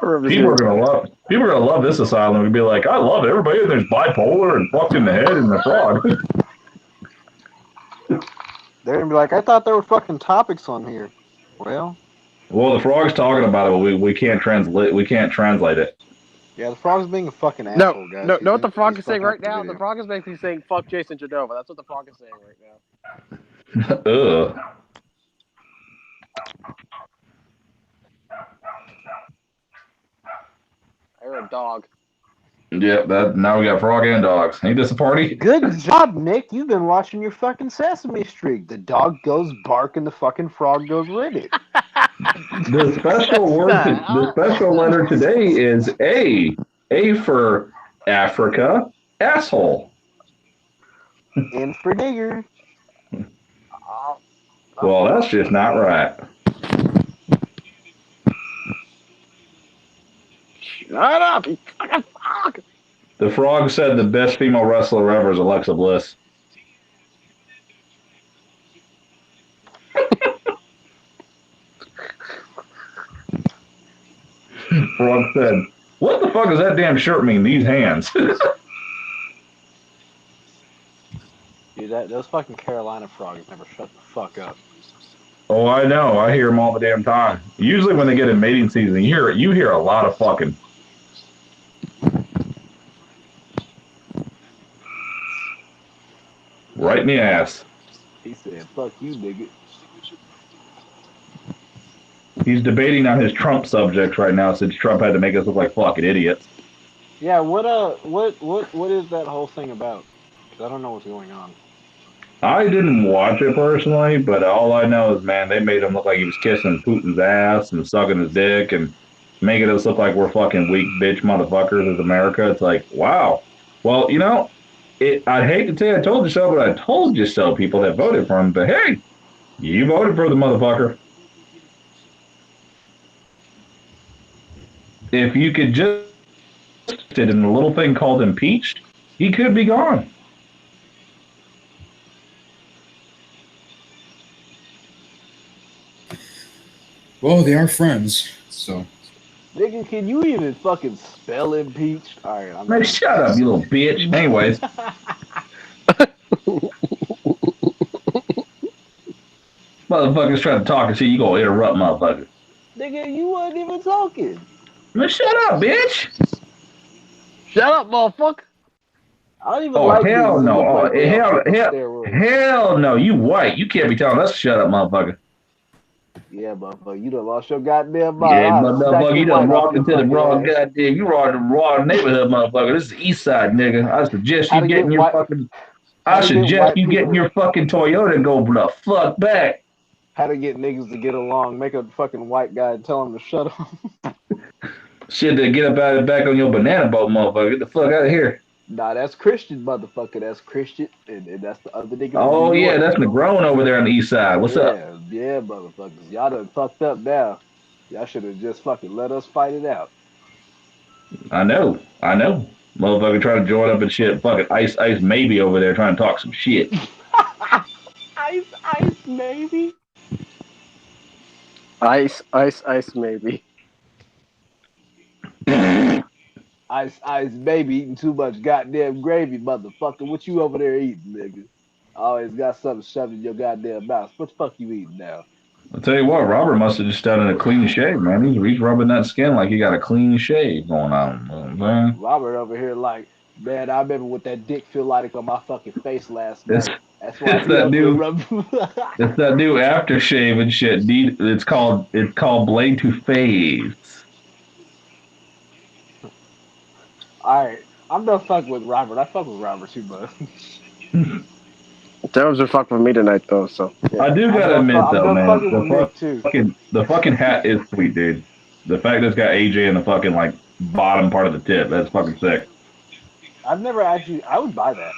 Speaker 3: People are gonna love this asylum and be like, I love everybody. There's bipolar and fucked in the head and the frog.
Speaker 2: They're gonna be like, I thought there were fucking topics on here. Well,
Speaker 3: the frog's talking about it, but we can't translate. We can't translate it.
Speaker 2: yeah, the frog's being a fucking asshole, guys.
Speaker 7: No, what the frog is saying right now? The frog is basically saying, fuck Jason Genova. That's what the frog is saying right now.
Speaker 3: Ugh.
Speaker 7: I heard a dog.
Speaker 3: Yep, now we got frog and dogs. Ain't this a party?
Speaker 2: Good job, Nick. You've been watching your fucking Sesame Street. The dog goes bark and the fucking frog goes with it.
Speaker 3: The special letter today is A. A for Africa, asshole.
Speaker 2: And for nigger.
Speaker 3: Well, that's just not right.
Speaker 7: Shut up, you fucking frog!
Speaker 3: The frog said the best female wrestler ever is Alexa Bliss. Frog said, what the fuck does that damn shirt mean? These hands.
Speaker 2: Dude, those fucking Carolina frogs never shut the fuck up.
Speaker 3: Oh, I know. I hear them all the damn time. Usually when they get in mating season, you hear a lot of fucking. Right in the ass.
Speaker 5: He said, fuck you, nigga.
Speaker 3: He's debating on his Trump subjects right now since Trump had to make us look like fucking idiots.
Speaker 2: Yeah, what is that whole thing about? Because I don't know what's going on.
Speaker 3: I didn't watch it personally, but all I know is, man, they made him look like he was kissing Putin's ass and sucking his dick and making us look like we're fucking weak bitch motherfuckers as America. It's like, wow. Well, you know, I hate to say I told you so, but I told you so, people that voted for him. But hey, you voted for the motherfucker. If you could just did in a little thing called impeached, he could be gone.
Speaker 1: Well, they are friends, so.
Speaker 5: Nigga, can you even fucking spell impeached? All right,
Speaker 3: Man, shut up, you little bitch. Anyways. Motherfuckers trying to talk and shit, you gonna interrupt motherfuckers.
Speaker 5: Nigga, you wasn't even talking.
Speaker 3: Man, shut up, bitch.
Speaker 7: Shut up, motherfucker!
Speaker 5: I don't even
Speaker 3: Oh,
Speaker 5: like
Speaker 3: hell
Speaker 5: niggas
Speaker 3: no.
Speaker 5: that look like
Speaker 3: Hell no. You white. You can't be telling us to shut up, motherfucker.
Speaker 5: Yeah, motherfucker, you done lost your goddamn mind.
Speaker 3: Yeah, motherfucker, you done walked into the wrong
Speaker 5: ass.
Speaker 3: goddamn, you are in the wrong neighborhood, motherfucker. This is the east side, nigga. I suggest you getting your fucking, I suggest you getting your fucking Toyota and go the fuck back.
Speaker 2: How to get niggas to get along, make a fucking white guy and tell him to shut up.
Speaker 3: Shit, to get up out of the back on your banana boat, motherfucker. Get the fuck out of here.
Speaker 5: Nah, that's Christian, motherfucker. That's Christian, and that's the other nigga.
Speaker 3: Oh, yeah, that's Negrone over there on the east side. What's up?
Speaker 5: Yeah, motherfuckers. Y'all done fucked up now. Y'all should have just fucking let us fight it out.
Speaker 3: I know. Motherfucker trying to join up and shit. Fucking Ice maybe over there trying to talk some shit.
Speaker 5: Ice, maybe.
Speaker 7: Ice, maybe.
Speaker 5: Ice, baby, eating too much goddamn gravy, motherfucker. What you over there eating, nigga? Always got something shoved in your goddamn mouth. What the fuck you eating now?
Speaker 3: I'll tell you what, Robert must have just done a clean shave, man. He's rubbing that skin like he got a clean shave going on. You know what I'm saying?
Speaker 5: Robert over here like, man, I remember what that dick feel like on my fucking face last
Speaker 3: It's
Speaker 5: night. That's why
Speaker 3: it's
Speaker 5: he
Speaker 3: that
Speaker 5: over here
Speaker 3: new
Speaker 5: rubbing.
Speaker 3: it's that new aftershave and shit. It's called Blade to Phase.
Speaker 5: All right, I'm done fucking with Robert. I fuck with Robert too much.
Speaker 7: Terms are fucked with me tonight, though. So
Speaker 3: I do
Speaker 5: I'm
Speaker 3: gotta
Speaker 5: done,
Speaker 3: admit
Speaker 5: I'm
Speaker 3: though,
Speaker 5: done
Speaker 3: man,
Speaker 5: fucking with Nick too.
Speaker 3: the fucking hat is sweet, dude. The fact that it's got AJ in the fucking like bottom part of the tip, that's fucking sick.
Speaker 5: I've never actually. I would buy that,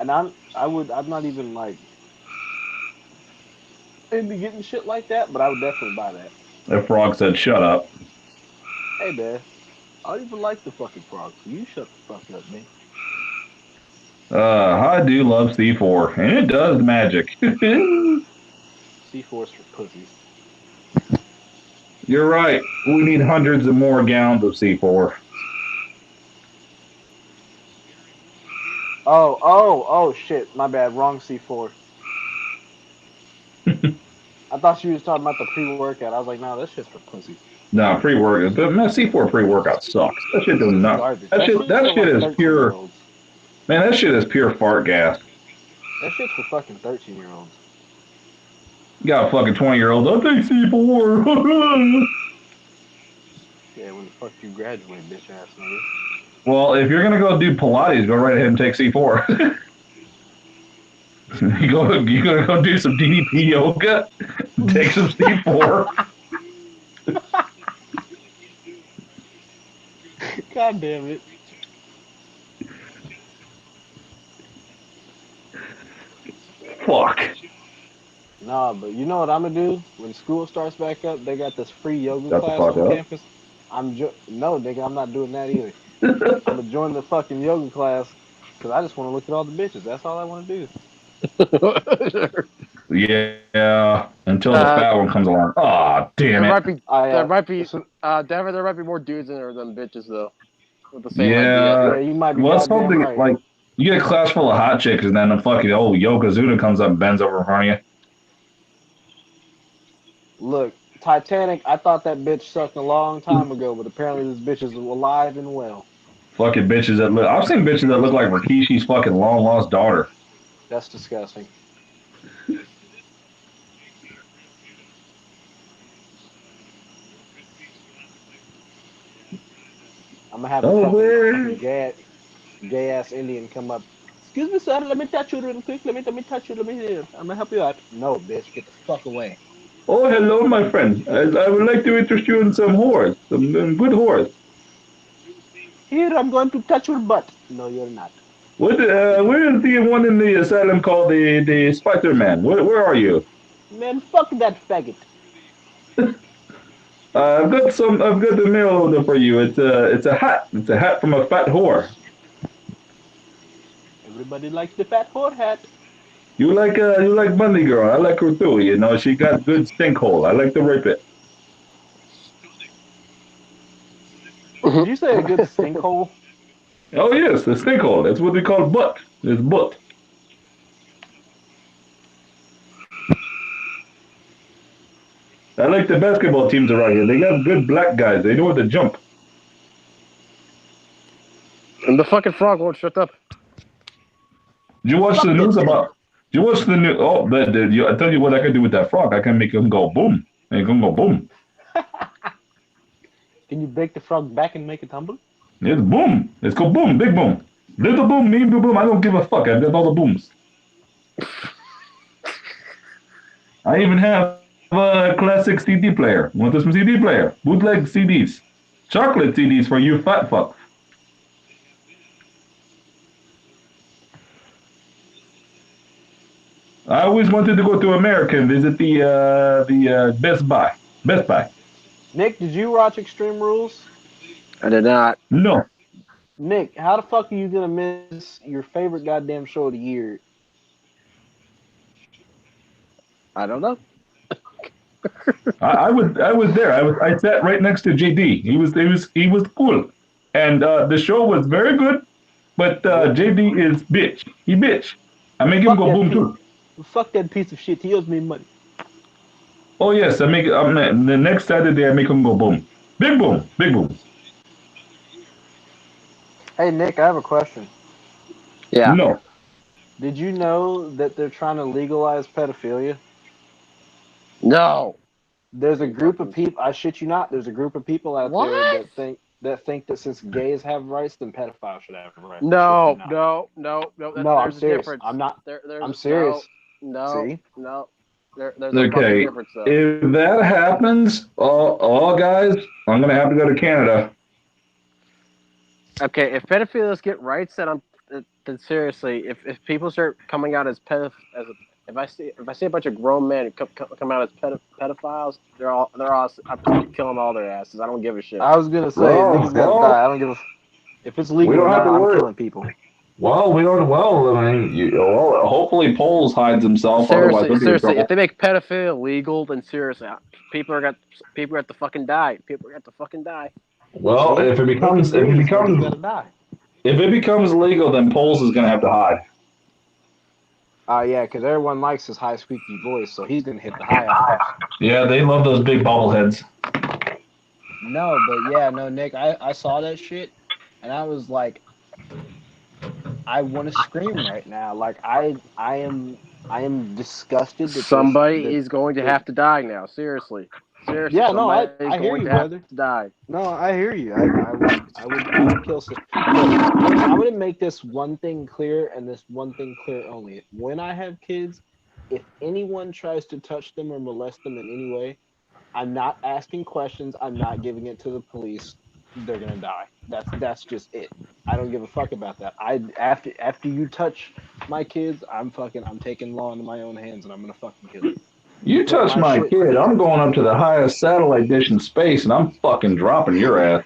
Speaker 5: and I'm not even like into getting shit like that, but I would definitely buy that.
Speaker 3: That frog said, "Shut up."
Speaker 5: Hey man, I don't even like the fucking frog, so you shut the fuck up, man.
Speaker 3: I do love C4, and it does magic.
Speaker 5: C4's for pussies.
Speaker 3: You're right. We need hundreds of more gallons of C4.
Speaker 5: Oh shit, my bad, wrong C4. I thought you was talking about the pre-workout. I was like, no, this shit's for pussies.
Speaker 3: No, pre-workout. The C4 pre-workout sucks. That shit does not.
Speaker 5: Garbage.
Speaker 3: That shit
Speaker 5: for
Speaker 3: is
Speaker 5: like
Speaker 3: pure.
Speaker 5: 13-year-olds.
Speaker 3: Man, that shit is pure fart gas.
Speaker 5: That shit's for fucking 13-year-olds.
Speaker 3: You got a fucking 20-year-old. I'll take C4.
Speaker 5: Yeah, when the fuck you graduate, bitch ass nigga.
Speaker 3: Well, if you're gonna go do Pilates, go right ahead and take C4. you gonna go do some DDP yoga? Take some C4.
Speaker 5: God damn it.
Speaker 3: Fuck.
Speaker 5: Nah, but you know what I'm gonna do? When school starts back up, they got this free yoga
Speaker 3: Shut the
Speaker 5: class
Speaker 3: fuck
Speaker 5: on
Speaker 3: up.
Speaker 5: campus. No, nigga, I'm not doing that either. I'm gonna join the fucking yoga class because I just want to look at all the bitches. That's all I want to do.
Speaker 3: Yeah, until the fat one comes along. Aw, damn
Speaker 7: there
Speaker 3: it.
Speaker 7: might be Denver. There might be more dudes in there than bitches, though. With the same idea.
Speaker 5: Yeah, you might be
Speaker 3: well, it's
Speaker 5: goddamn
Speaker 3: something
Speaker 5: right.
Speaker 3: like you get a class full of hot chicks, and then the fucking Yokozuna comes up and bends over in front of you.
Speaker 5: Look, Titanic, I thought that bitch sucked a long time ago, but apparently this bitch is alive and well.
Speaker 3: Fucking bitches that look. I've seen bitches that look like Rikishi's fucking long lost daughter.
Speaker 5: That's disgusting. I'm gonna have a fucking gay ass Indian come up. Excuse me, sir. Let me touch you real quick. Let me touch you. Let me here. I'm gonna help you out. No, bitch, get the fuck away.
Speaker 3: Oh, hello, my friend. I would like to interest you in some whores, some good whores.
Speaker 5: Here, I'm going to touch your butt. No, you're not.
Speaker 3: Where is the one in the asylum called the Spider Man? Where are you?
Speaker 5: Man, fuck that faggot.
Speaker 3: I've got the mail order for you. It's a hat. It's a hat from a fat whore.
Speaker 5: Everybody likes the fat whore hat.
Speaker 3: You like Bundy girl. I like her too. You know, she got good stinkhole. I like to rape it.
Speaker 5: Did you say a good stinkhole?
Speaker 3: Oh yes, the stinkhole. That's what we call butt. It's butt. I like the basketball teams around here. They got good black guys. They know where to jump.
Speaker 7: And the fucking frog won't shut up.
Speaker 3: Did you watch the news about? Did you watch the news? Oh, I tell you what I can do with that frog. I can make him go boom. And he can go boom.
Speaker 5: Can you break the frog back and make it tumble?
Speaker 3: It's boom. It's called boom. Big boom. Little boom, medium boom. I don't give a fuck. I've got all the booms. I even have a classic CD player. Want some CD player? Bootleg CDs. Chocolate CDs for you fat fucks. I always wanted to go to America and visit the Best Buy. Best Buy.
Speaker 5: Nick, did you watch Extreme Rules?
Speaker 7: I did not.
Speaker 3: No.
Speaker 5: Nick, how the fuck are you gonna miss your favorite goddamn show of the year?
Speaker 7: I don't know.
Speaker 3: I was there. I sat right next to JD. He was cool, and the show was very good. But JD is bitch. He bitch. I make him go boom too.
Speaker 5: Fuck that piece of shit. He owes me money.
Speaker 3: Oh yes, I make the next Saturday I make him go boom. Big boom, big boom.
Speaker 6: Hey Nick, I have a question.
Speaker 7: Yeah.
Speaker 3: No.
Speaker 6: Did you know that they're trying to legalize pedophilia?
Speaker 7: No.
Speaker 6: There's a group of people. I shit you not. There's a group of people out there
Speaker 7: What?
Speaker 6: that think that since gays have rights, then pedophiles should have rights.
Speaker 7: No.
Speaker 6: I shit you not.
Speaker 7: No.
Speaker 6: No, I'm
Speaker 7: There's a
Speaker 6: serious.
Speaker 7: difference.
Speaker 6: I'm not.
Speaker 7: There's
Speaker 6: I'm serious.
Speaker 7: No.
Speaker 6: See?
Speaker 7: No. There's a fucking
Speaker 3: Okay,
Speaker 7: difference though.
Speaker 3: if that happens, all guys, I'm gonna have to go to Canada.
Speaker 7: Okay, if pedophiles get rights, then seriously, if people start coming out as if I see a bunch of grown men come out as pedophiles, I'm killing all their asses. I don't give a shit.
Speaker 6: I was gonna say niggas gotta
Speaker 3: Well,
Speaker 6: die. I don't give a. If it's legal
Speaker 3: don't
Speaker 6: or
Speaker 3: have
Speaker 6: not,
Speaker 3: to
Speaker 6: I'm
Speaker 3: worry.
Speaker 6: killing people.
Speaker 3: Well, we don't. Well, I mean, hopefully Poles hides himself. Otherwise, he'll be in
Speaker 7: Seriously,
Speaker 3: trouble.
Speaker 7: if they make pedophilia legal, then seriously, people are got to fucking die. People are got to fucking die.
Speaker 3: Well,
Speaker 6: See?
Speaker 3: if it becomes
Speaker 6: Niggas gotta die.
Speaker 3: legal, then Poles is gonna have to hide.
Speaker 6: Yeah, because everyone likes his high squeaky voice, so he's gonna hit the high octaves.
Speaker 3: Yeah, they love those big bobbleheads.
Speaker 6: No, but yeah, no, Nick, I saw that shit, and I was like, I want to scream right now. Like I am disgusted that
Speaker 7: Somebody is going to have to die now. Seriously.
Speaker 6: Yeah, no, I hear you, brother.
Speaker 7: Have to die.
Speaker 6: No, I hear you. I would kill. Look, I'm gonna make this one thing clear, and this one thing clear only. When I have kids, if anyone tries to touch them or molest them in any way, I'm not asking questions. I'm not giving it to the police. They're gonna die. That's just it. I don't give a fuck about that. After you touch my kids, I'm taking law into my own hands, and I'm gonna fucking kill you.
Speaker 3: You touch my kid, I'm going up to the highest satellite dish in space, and I'm fucking dropping your ass.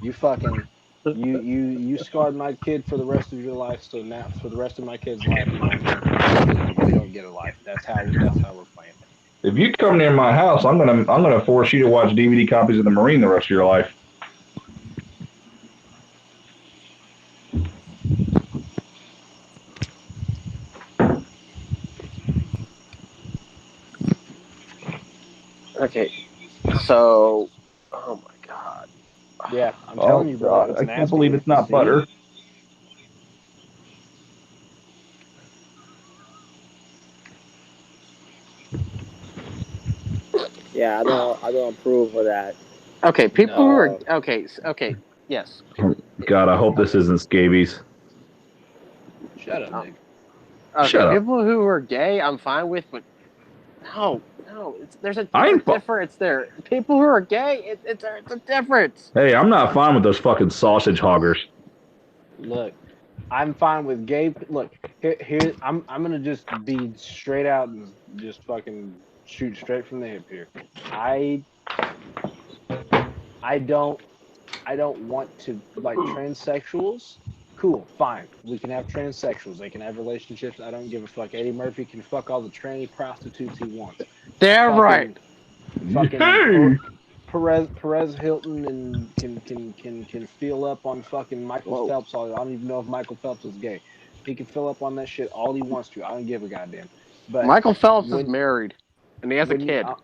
Speaker 6: You fucking you scarred my kid for the rest of your life. So now for the rest of my kid's life, now I'm gonna kill you. You don't get a life. That's how we're playing.
Speaker 3: If you come near my house, I'm gonna force you to watch DVD copies of The Marine the rest of your life.
Speaker 7: Okay, so, oh my god.
Speaker 6: Yeah, I'm telling you, bro.
Speaker 3: God, I can't believe it's not butter.
Speaker 4: Yeah, I don't approve of that.
Speaker 7: Okay, people who are yes.
Speaker 3: God, I hope this isn't scabies.
Speaker 5: Shut up, Nick.
Speaker 7: Okay,
Speaker 3: Shut up.
Speaker 7: people who are gay, I'm fine with, but no, there's a difference there. People who are gay, it's a difference.
Speaker 3: Hey, I'm not fine with those fucking sausage hoggers.
Speaker 6: Look, I'm fine with gay. Look, here I'm gonna just be straight out and just fucking shoot straight from the hip here. I don't want to like transsexuals. Cool, fine. We can have transsexuals. They can have relationships. I don't give a fuck. Eddie Murphy can fuck all the tranny prostitutes he wants.
Speaker 7: They're right.
Speaker 6: Fucking Perez Hilton and can feel up on fucking Michael Phelps. I don't even know if Michael Phelps is gay. He can fill up on that shit all he wants to. I don't give a goddamn. But
Speaker 7: Michael Phelps is married, and he has a kid.
Speaker 6: I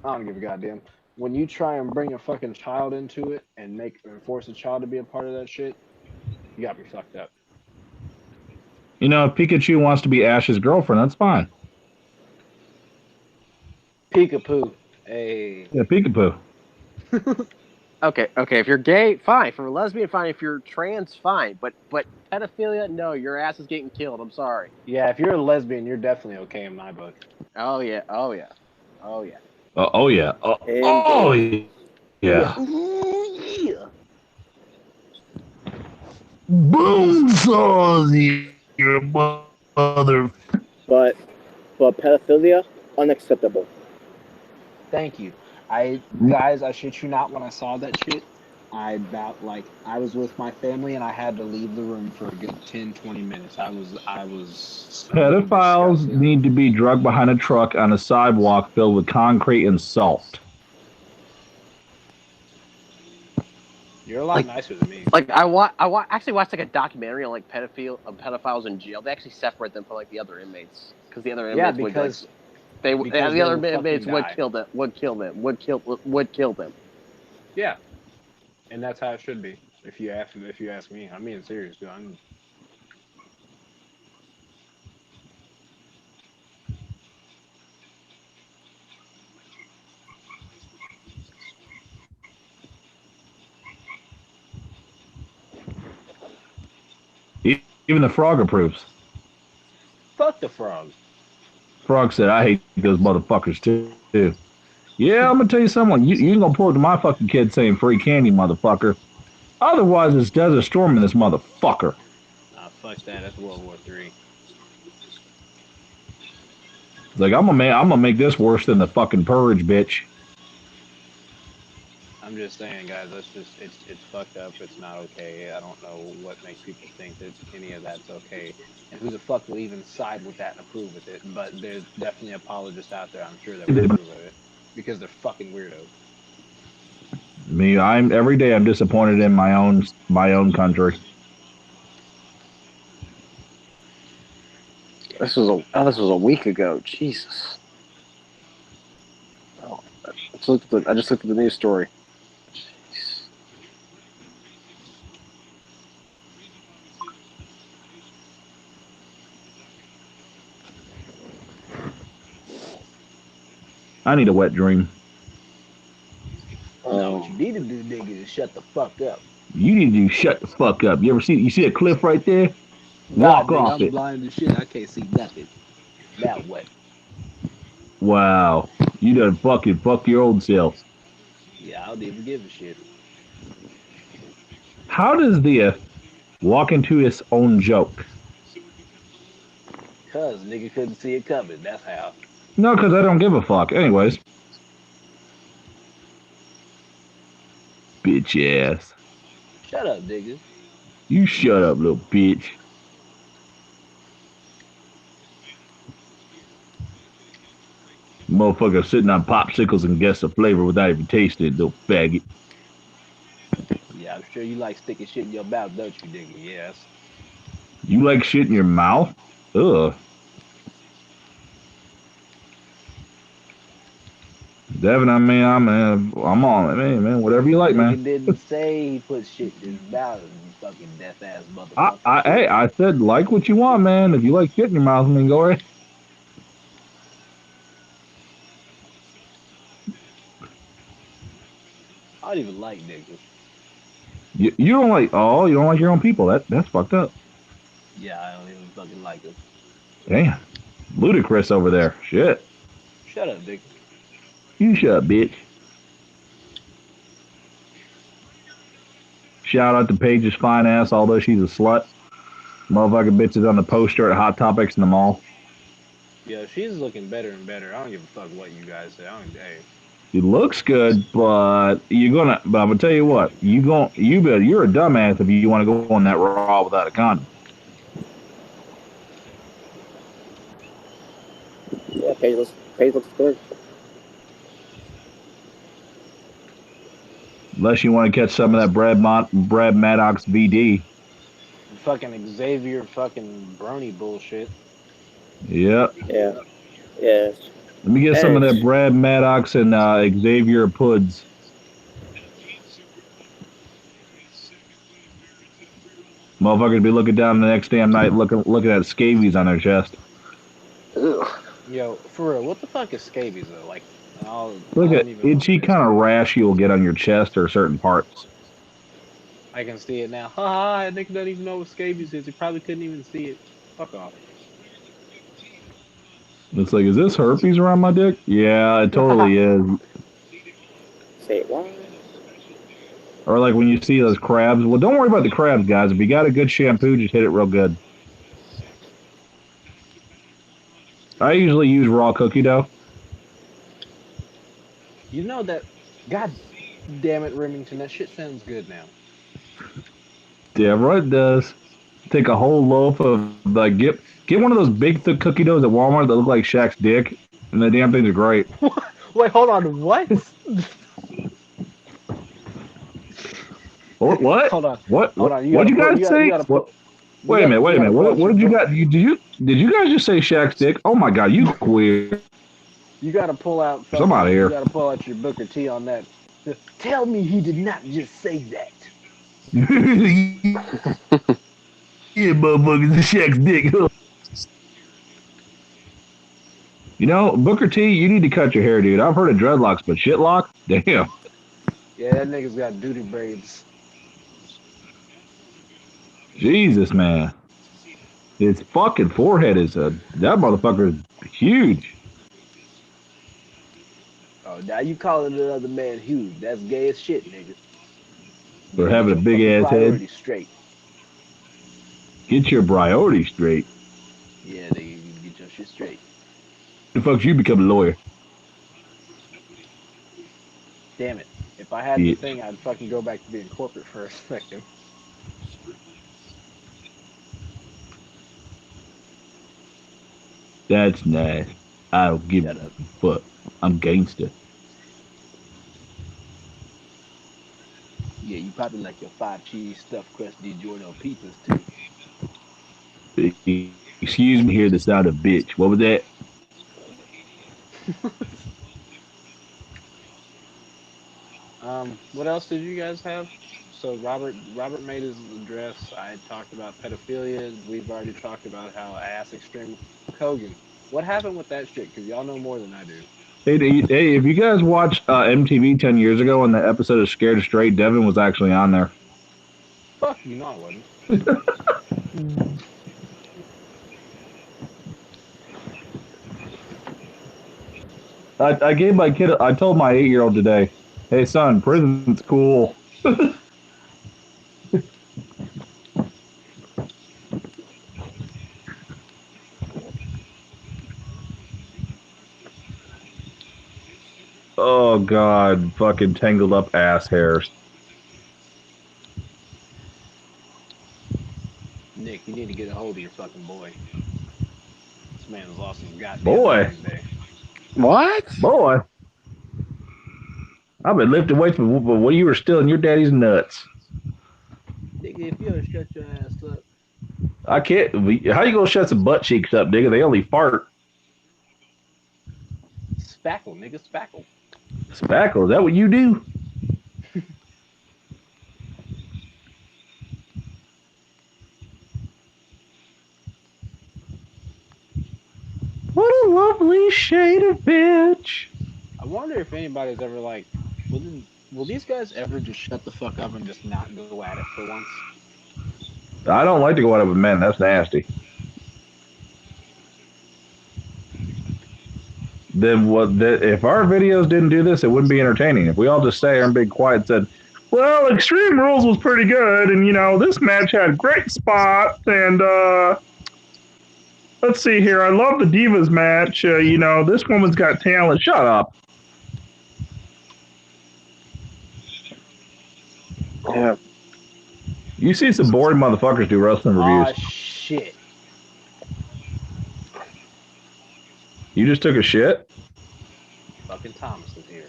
Speaker 6: don't give a goddamn. When you try and bring a fucking child into it and force a child to be a part of that shit, you got me fucked up.
Speaker 3: You know, if Pikachu wants to be Ash's girlfriend, that's fine.
Speaker 6: Peekapoo. Hey.
Speaker 3: Yeah, Peekapoo.
Speaker 7: Okay. If you're gay, fine. If you're lesbian, fine. If you're trans, fine. But pedophilia, no. Your ass is getting killed. I'm sorry.
Speaker 6: Yeah, if you're a lesbian, you're definitely okay in my book.
Speaker 7: Oh yeah.
Speaker 3: Oh yeah. Boom saucy, your mother.
Speaker 4: But pedophilia, unacceptable.
Speaker 6: Thank you. I shit you not, when I saw that shit, I was with my family and I had to leave the room for a good 10-20 minutes. I was
Speaker 3: Pedophiles
Speaker 6: disgusted.
Speaker 3: need to be drugged behind a truck on a sidewalk filled with concrete and salt.
Speaker 2: You're a lot nicer than me.
Speaker 7: Like actually watched like a documentary on like pedophiles in jail. They actually separate them from like the other inmates because the other inmates would like, the other inmates would kill them. Would kill them.
Speaker 2: Yeah, and that's how it should be. If you ask me, I'm being serious, dude.
Speaker 3: Even the frog approves.
Speaker 2: Fuck the frog.
Speaker 3: Frog said, "I hate those motherfuckers too." Yeah, I'm gonna tell you something. You ain't gonna pull it to my fucking kid saying free candy, motherfucker. Otherwise, it's Desert Storm in this motherfucker.
Speaker 2: Nah, fuck that. That's World War III.
Speaker 3: It's like I'm gonna make this worse than the fucking purge, bitch.
Speaker 2: I'm just saying, guys. It's fucked up. It's not okay. I don't know what makes people think that any of that's okay, and who the fuck will even side with that and approve with it. But there's definitely apologists out there, I'm sure, that will approve of it because they're fucking weirdos.
Speaker 3: Me, every day I'm disappointed in my own country.
Speaker 7: This was a week ago. Jesus. Oh, I just looked at the news story. Jeez.
Speaker 3: I need a wet dream.
Speaker 5: No, what you need to do, nigga, is shut the fuck up.
Speaker 3: You need to shut the fuck up. You see a cliff right there?
Speaker 5: Walk
Speaker 3: Walk off
Speaker 5: I'm
Speaker 3: it.
Speaker 5: blind as shit. I can't see nothing. Now what?
Speaker 3: Wow. You done fuck your old self.
Speaker 5: Yeah, I don't even give a shit.
Speaker 3: How does the walk into his own joke?
Speaker 5: Cause nigga couldn't see it coming. That's how.
Speaker 3: No, because I don't give a fuck. Anyways. Bitch ass.
Speaker 5: Shut up, nigga.
Speaker 3: You shut up, little bitch. Motherfucker sitting on popsicles and guess the flavor without even tasting it, little faggot.
Speaker 5: Yeah, I'm sure you like sticking shit in your mouth, don't you, nigga?
Speaker 2: Yes.
Speaker 3: You like shit in your mouth? Ugh. Devin, I mean, I'm on it, man. Whatever you like,
Speaker 5: Nigga
Speaker 3: man.
Speaker 5: didn't say he put shit in his mouth, you fucking death ass motherfucker.
Speaker 3: I said like what you want, man. If you like shit in your mouth, I mean, go ahead.
Speaker 5: I don't even like niggas.
Speaker 3: You don't like your own people. That's fucked up.
Speaker 5: Yeah, I don't even fucking like them.
Speaker 3: Damn. Ludicrous over there. Shit.
Speaker 5: Shut up, nigga.
Speaker 3: You shut up, bitch. Shout out to Paige's fine ass, although she's a slut. Motherfucking bitches on the poster at Hot Topics in the mall.
Speaker 2: Yeah, she's looking better and better. I don't give a fuck what you guys say. Hey.
Speaker 3: She looks good, but I'm gonna tell you what, you're a dumbass if you want to go on that raw without a condom.
Speaker 4: Yeah, Paige looks good.
Speaker 3: Unless you want to catch some of that Brad Maddox VD.
Speaker 2: Fucking Xavier fucking brony bullshit.
Speaker 3: Yep.
Speaker 4: Yeah. Yes.
Speaker 3: Let me get some of that Brad Maddox and Xavier Puds. Motherfuckers be looking down the next damn night looking at scabies on their chest.
Speaker 7: Ugh.
Speaker 2: Yo, for real, what the fuck is scabies though? Like,
Speaker 3: Look at itchy kind of rash you'll get on your chest or certain parts.
Speaker 2: I can see it now. Ha! Nick doesn't even know what scabies is. He probably couldn't even see it. Fuck off.
Speaker 3: It's like, is this herpes around my dick? Yeah, it totally is.
Speaker 4: Say what?
Speaker 3: Or like when you see those crabs. Well, don't worry about the crabs, guys. If you got a good shampoo, just hit it real good. I usually use raw cookie dough.
Speaker 2: You know that? God damn it, Remington. That shit sounds good now.
Speaker 3: Yeah, right, it does. Take a whole loaf of get one of those big thick cookie doughs at Walmart that look like Shaq's dick, and the damn things are great.
Speaker 2: Wait, hold on. What?
Speaker 3: What?
Speaker 6: Hold on.
Speaker 3: What?
Speaker 6: Hold on.
Speaker 3: What you guys say?
Speaker 6: You gotta
Speaker 3: What?
Speaker 6: put.
Speaker 3: Wait a minute. Wait a minute. What did you got? Did you guys just say Shaq's dick? Oh my God, you queer.
Speaker 6: You gotta pull out.
Speaker 3: I'm out of
Speaker 6: You
Speaker 3: here.
Speaker 6: gotta pull out your Booker T on that. Tell me he did not just say that.
Speaker 3: Yeah, motherfuckers, it's Shaq's dick. You know, Booker T, you need to cut your hair, dude. I've heard of dreadlocks, but shitlock? Damn.
Speaker 6: Yeah, that nigga's got duty braids.
Speaker 3: Jesus, man. His fucking forehead is that motherfucker is huge.
Speaker 6: Oh, now you calling another man huge? That's gay as shit, nigga. You
Speaker 3: For
Speaker 6: gotta get
Speaker 3: having a
Speaker 6: your
Speaker 3: big
Speaker 6: fucking
Speaker 3: ass head.
Speaker 6: priorities straight.
Speaker 3: Get your priorities straight.
Speaker 6: Yeah, nigga, you get your shit straight.
Speaker 3: The fuck you become a lawyer?
Speaker 6: Damn it. If I had the
Speaker 3: Bitch.
Speaker 6: thing, I'd fucking go back to being corporate for a second.
Speaker 3: That's nice. I don't give
Speaker 6: Shut
Speaker 3: a
Speaker 6: up.
Speaker 3: fuck. I'm gangster.
Speaker 6: Yeah, you probably like your 5 cheese stuffed crust DiGiorno pizzas too.
Speaker 3: Excuse me, hear the sound of bitch. What was that?
Speaker 6: What else did you guys have? So Robert made his address. I talked about pedophilia. We've already talked about how ass extreme. Hogan. What happened with that shit? Because y'all know more than I do.
Speaker 3: Hey, if you guys watched MTV 10 years ago on the episode of Scared Straight, Devin was actually on there.
Speaker 6: Fuck you, no, I wasn't.
Speaker 3: I gave my kid, I told my 8-year-old today, hey son, prison's cool. Oh God, fucking tangled up ass hairs.
Speaker 6: Nick, you need to get a hold of your fucking boy. This man has lost his goddamn
Speaker 3: Boy,
Speaker 6: mind today.
Speaker 7: What?
Speaker 3: boy. I've been lifting weights, but when you were still in your daddy's nuts.
Speaker 6: Nigga, if you don't shut your ass up.
Speaker 3: I can't. How you gonna shut some butt cheeks up, nigga? They only fart.
Speaker 6: Spackle, nigga, spackle.
Speaker 3: Spackle, is that what you do? What a lovely shade of bitch.
Speaker 6: I wonder if anybody's ever like, will these guys ever just shut the fuck up and just not go at it for once?
Speaker 3: I don't like to go out with men. That's nasty. Then what? If our videos didn't do this, it wouldn't be entertaining. If we all just sat here and be quiet and said, "Well, Extreme Rules was pretty good, and this match had great spots, and let's see here, I love the Divas match. This woman's got talent." Shut up.
Speaker 7: Yeah.
Speaker 3: You see some boring motherfuckers do wrestling reviews.
Speaker 6: Ah, shit.
Speaker 3: You just took a shit?
Speaker 6: Fucking Thomas is here.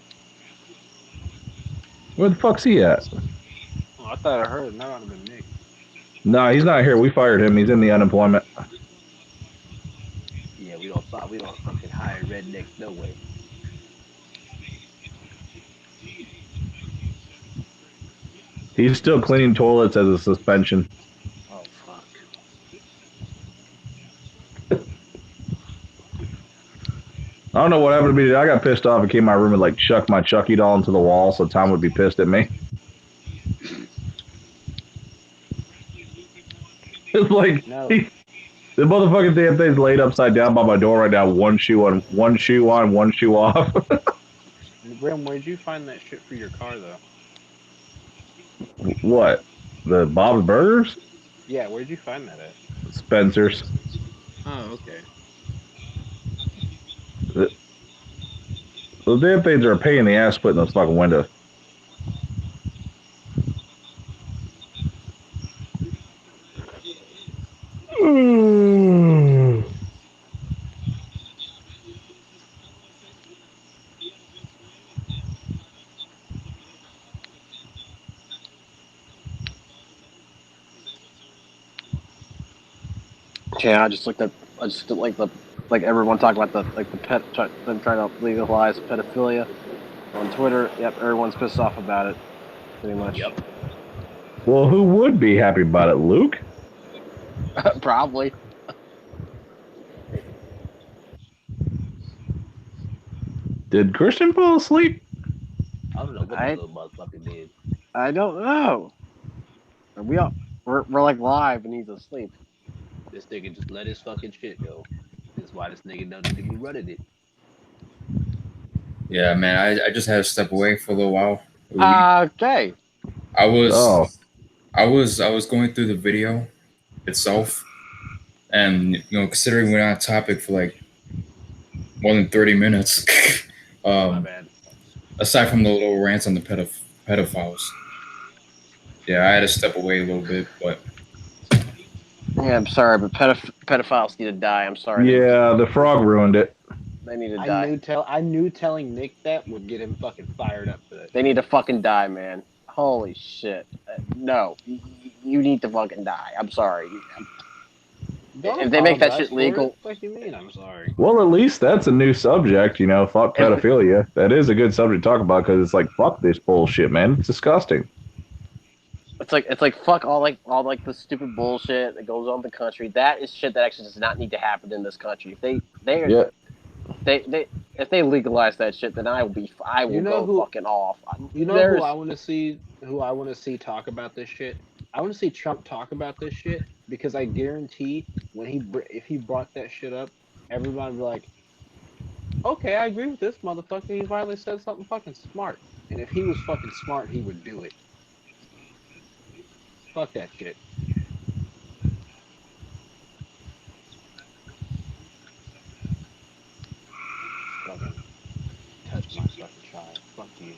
Speaker 3: Where the fuck's he at?
Speaker 6: Oh, I thought I heard him. That ought to have been Nick.
Speaker 3: No, he's not here. We fired him. He's in the unemployment.
Speaker 6: Yeah, we don't fucking hire rednecks no way.
Speaker 3: He's still cleaning toilets as a suspension.
Speaker 6: Oh fuck.
Speaker 3: I don't know what happened to me today. I got pissed off and came in my room and like chucked my Chucky doll into the wall so Tom would be pissed at me. It's like
Speaker 6: No.
Speaker 3: the motherfucking damn thing's laid upside down by my door right now. One shoe on, one shoe off.
Speaker 6: Graham, where'd you find that shit for your car though?
Speaker 3: What? The Bob's Burgers?
Speaker 6: Yeah, where'd you find that at?
Speaker 3: Spencer's.
Speaker 6: Oh, okay.
Speaker 3: Those damn things are a pain in the ass putting those fucking windows.
Speaker 7: Okay, I just looked like everyone talking about them trying to legalize pedophilia on Twitter. Yep, everyone's pissed off about it, pretty much.
Speaker 4: Yep.
Speaker 3: Well, who would be happy about it, Luke?
Speaker 7: Probably.
Speaker 3: Did Christian fall asleep?
Speaker 5: I don't know what
Speaker 7: I-
Speaker 5: the little motherfucker did.
Speaker 7: I don't know. We're like live and he's asleep.
Speaker 5: This nigga just let his fucking shit go. That's why this nigga don't need to be running it.
Speaker 1: Yeah, man, I just had to step away for a little while.
Speaker 7: Okay.
Speaker 1: I was
Speaker 3: Oh.
Speaker 1: I was going through the video itself, and considering we're on topic for like more than 30 minutes,
Speaker 5: My bad.
Speaker 1: aside from the little rants on the pedophiles, yeah, I had to step away a little bit, but
Speaker 7: Yeah, I'm sorry, but pedophiles need to die. I'm sorry.
Speaker 3: Yeah, the frog ruined it.
Speaker 7: They need to
Speaker 5: I
Speaker 7: die.
Speaker 5: knew telling Nick that would get him fucking fired up for that.
Speaker 7: They need to fucking die, man. Holy shit. No. You need to fucking die. I'm sorry. If they make that shit legal.
Speaker 5: What do you mean? I'm sorry.
Speaker 3: Well, at least that's a new subject, fuck pedophilia. That is a good subject to talk about because it's like, fuck this bullshit, man. It's disgusting.
Speaker 7: It's like fuck all the stupid bullshit that goes on in the country. That is shit that actually does not need to happen in this country. If they legalize that shit, then I will go fucking off.
Speaker 5: You know who I want to see? Who I want to see talk about this shit? I want to see Trump talk about this shit because I guarantee if he brought that shit up, everybody would be like, "Okay, I agree with this motherfucker. He finally said something fucking smart." And if he was fucking smart, he would do it. Fuck that shit. Fucking touch my fucking child. Fuck you.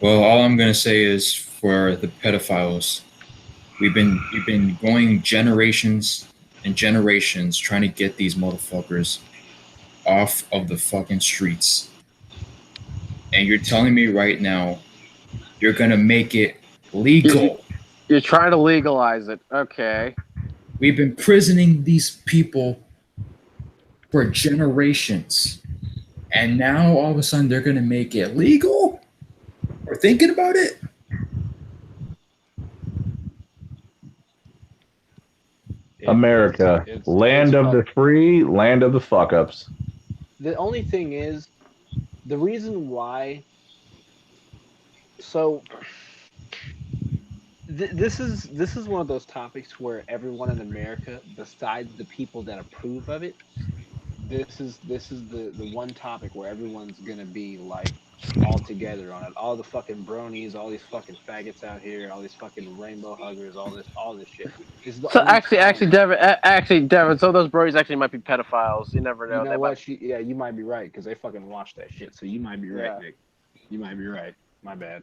Speaker 1: well, all I'm gonna say is for the pedophiles, we've been going generations and generations trying to get these motherfuckers off of the fucking streets. And you're telling me right now you're gonna make it legal.
Speaker 7: You're trying to legalize it. Okay.
Speaker 1: We've been prisoning these people for generations. And now all of a sudden they're gonna make it legal? We're thinking about it?
Speaker 3: America, land of the free, land of the fuck ups.
Speaker 5: The only thing is, the reason why. So, this is one of those topics where everyone in America, besides the people that approve of it, this is the one topic where everyone's gonna be like all together on it. All the fucking bronies, all these fucking faggots out here, all these fucking rainbow huggers, all this shit. This is the
Speaker 7: So
Speaker 5: only
Speaker 7: actually, Devin, some of those bros actually might be pedophiles. You never know.
Speaker 5: You know what? You might be right because they fucking watch that shit. So you might be right,
Speaker 7: Yeah.
Speaker 5: Nick. You might be right. My bad.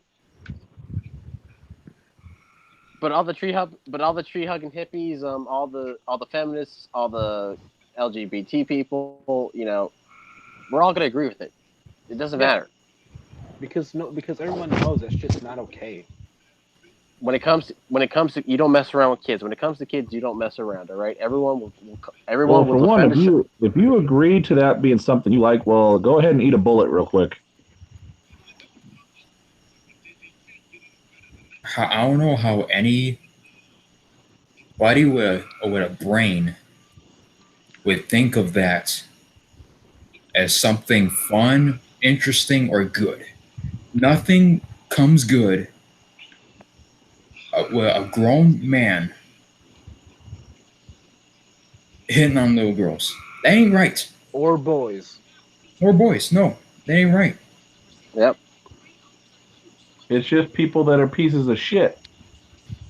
Speaker 7: But all the tree hugging hippies, all the feminists, all the LGBT people, we're all gonna agree with it. It doesn't matter.
Speaker 5: Because everyone knows that shit's not okay.
Speaker 7: When it comes to you don't mess around with kids. When it comes to kids, you don't mess around. All right, everyone will
Speaker 3: Well, for one, if you agree to that being something you like, well, go ahead and eat a bullet real quick.
Speaker 1: I don't know how anybody with a brain would think of that as something fun, interesting, or good. Nothing comes good with a grown man hitting on little girls. That ain't right.
Speaker 5: Or boys.
Speaker 1: Or boys. No, that ain't right.
Speaker 7: Yep.
Speaker 3: It's just people that are pieces of shit.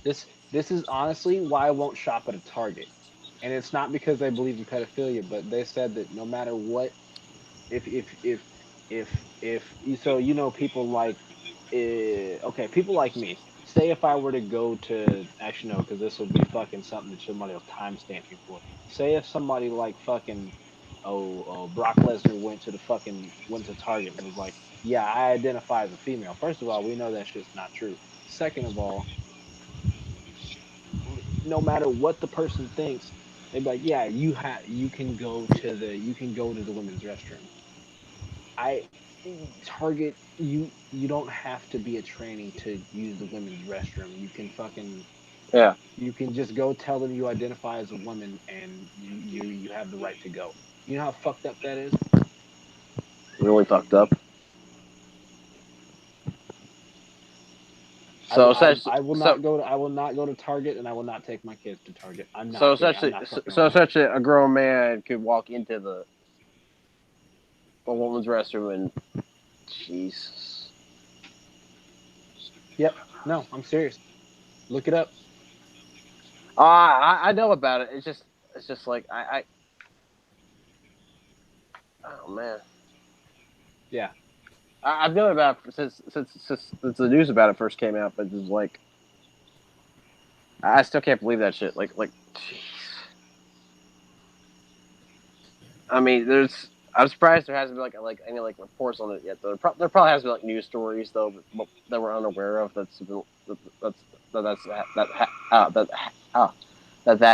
Speaker 5: This is honestly why I won't shop at a Target. And it's not because they believe in pedophilia, but they said that no matter what, if people like people like me. Say if I were to go to actually no, because this will be fucking something that somebody will timestamp you for. Say if somebody like fucking Brock Lesnar went to Target and was like, yeah, I identify as a female. First of all, we know that shit's not true. Second of all,
Speaker 6: no matter what the person thinks, they'd be like, yeah, you can go to the women's restroom. I Target, you don't have to be a tranny to use the women's restroom. You can fucking
Speaker 7: Yeah.
Speaker 6: you can just go tell them you identify as a woman and you have the right to go. You know how fucked up that is?
Speaker 7: Really fucked up. So
Speaker 6: I will not go to Target, and I will not take my kids to Target. I'm not kidding. I'm not fucking around.
Speaker 7: essentially, a grown man could walk into a woman's restroom and Jesus.
Speaker 6: Yep. No, I'm serious. Look it up.
Speaker 7: I know about it. It's just like oh man.
Speaker 6: Yeah.
Speaker 7: I've known about it since the news about it first came out, but it's like I still can't believe that shit. Like, jeez. I mean, I'm surprised there hasn't been like any like reports on it yet. Though there probably has been like news stories though that we're unaware of. That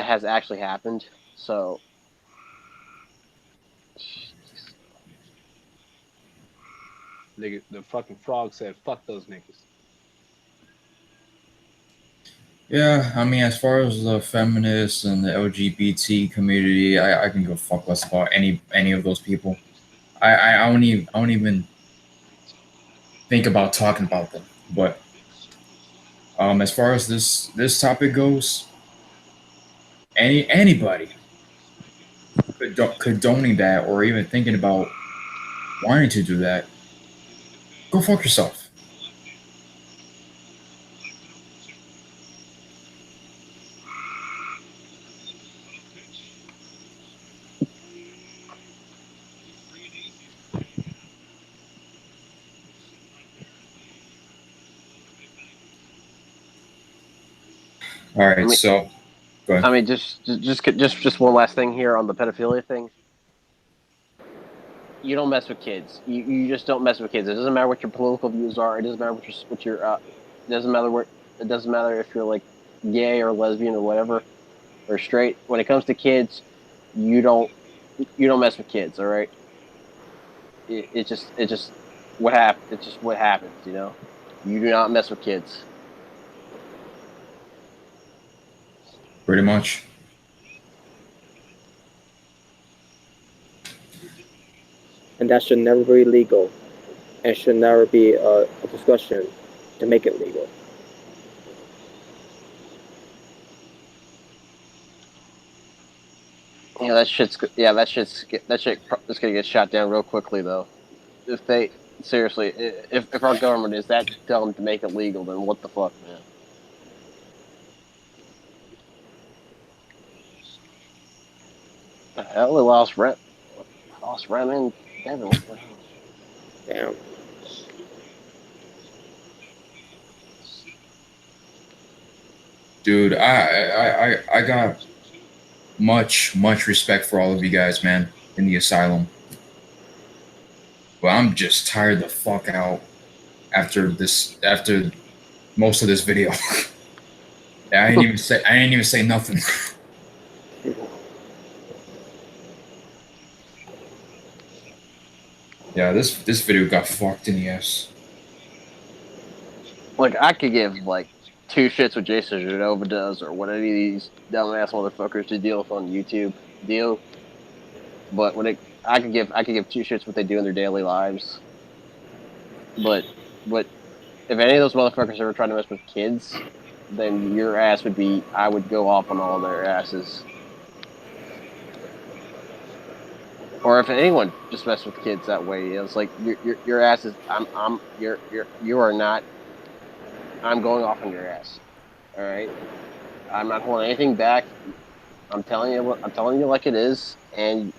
Speaker 7: has actually happened. So.
Speaker 6: Nigga, the fucking frog said, "Fuck those niggas."
Speaker 1: Yeah, I mean, as far as the feminists and the LGBT community, I can go fuck less about any of those people. I don't even think about talking about them. But as far as this topic goes, anybody condoning that or even thinking about wanting to do that, go fuck yourself. All right, so go ahead.
Speaker 7: I mean, just one last thing here on the pedophilia thing. You don't mess with kids. You just don't mess with kids. It doesn't matter what your political views are. It doesn't matter what your it doesn't matter what it doesn't matter if you're like gay or lesbian or whatever or straight. When it comes to kids, you don't mess with kids. All right. It's just what happens. It's just what happens. You know. You do not mess with kids.
Speaker 1: Pretty much.
Speaker 4: And that should never be legal, and should never be a discussion to make it legal.
Speaker 7: Yeah, that shit is gonna get shot down real quickly though. If they seriously, if our government is that dumb to make it legal, then what the fuck, man? The hell, they lost rent in Devin. What the hell?
Speaker 4: Damn.
Speaker 1: Dude, I got much respect for all of you guys, man, in the asylum. But I'm just tired the fuck out after most of this video. I didn't even say nothing. Yeah, this video got fucked in the ass.
Speaker 7: Like, I could give like two shits what Jason Genova does or what any of these dumbass motherfuckers to deal with on YouTube deal. But I could give two shits what they do in their daily lives. But if any of those motherfuckers ever try to mess with kids, then your ass I would go off on all their asses. Or if anyone just mess with kids that way, it's like your ass is you are not. I'm going off on your ass. All right, I'm not holding anything back. I'm telling you like it is, and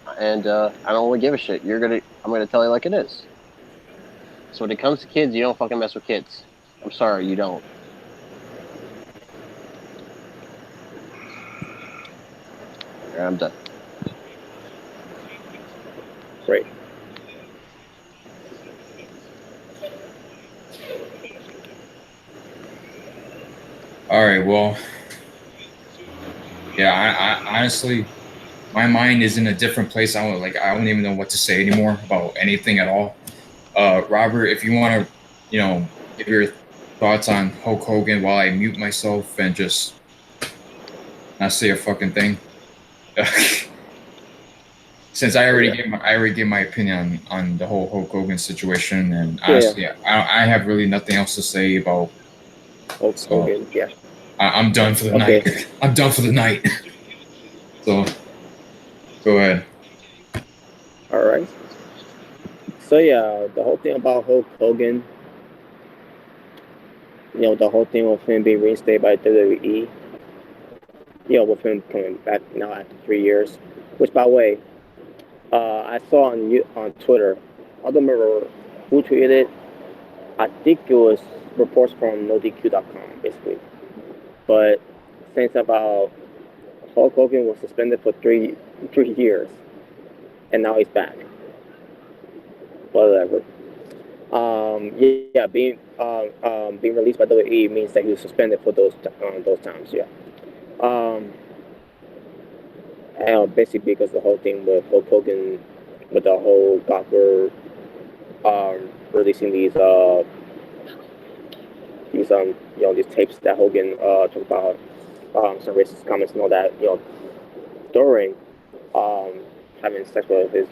Speaker 7: I don't really give a shit. I'm gonna tell you like it is. So when it comes to kids, you don't fucking mess with kids. I'm sorry, you don't. All right, I'm done.
Speaker 4: Great.
Speaker 1: All right, well, Yeah, I honestly, my mind is in a different place. I don't even know what to say anymore about anything at all. Robert, if you want to, give your thoughts on Hulk Hogan while I mute myself and just not say a fucking thing. Since I already gave my opinion on the whole Hulk Hogan situation, and honestly, I have really nothing else to say about.
Speaker 4: Hulk Hogan, yeah.
Speaker 1: I'm done for the
Speaker 4: Okay.
Speaker 1: night. I'm done for the night. So, go ahead.
Speaker 4: All right. So yeah, the whole thing about Hulk Hogan, the whole thing with him being reinstated by WWE, with him coming back now after 3 years, which by the way, I saw on Twitter. I don't remember who tweeted it. I think it was reports from NoDQ.com, basically. But saying about Hulk Hogan was suspended for 3 years, and now he's back. Whatever. Being released by WWE means that he was suspended for those times. Yeah. And basically because the whole thing with Hulk Hogan, with the whole Gawker, releasing these tapes that Hogan talked about, some racist comments and all that, during having sex with his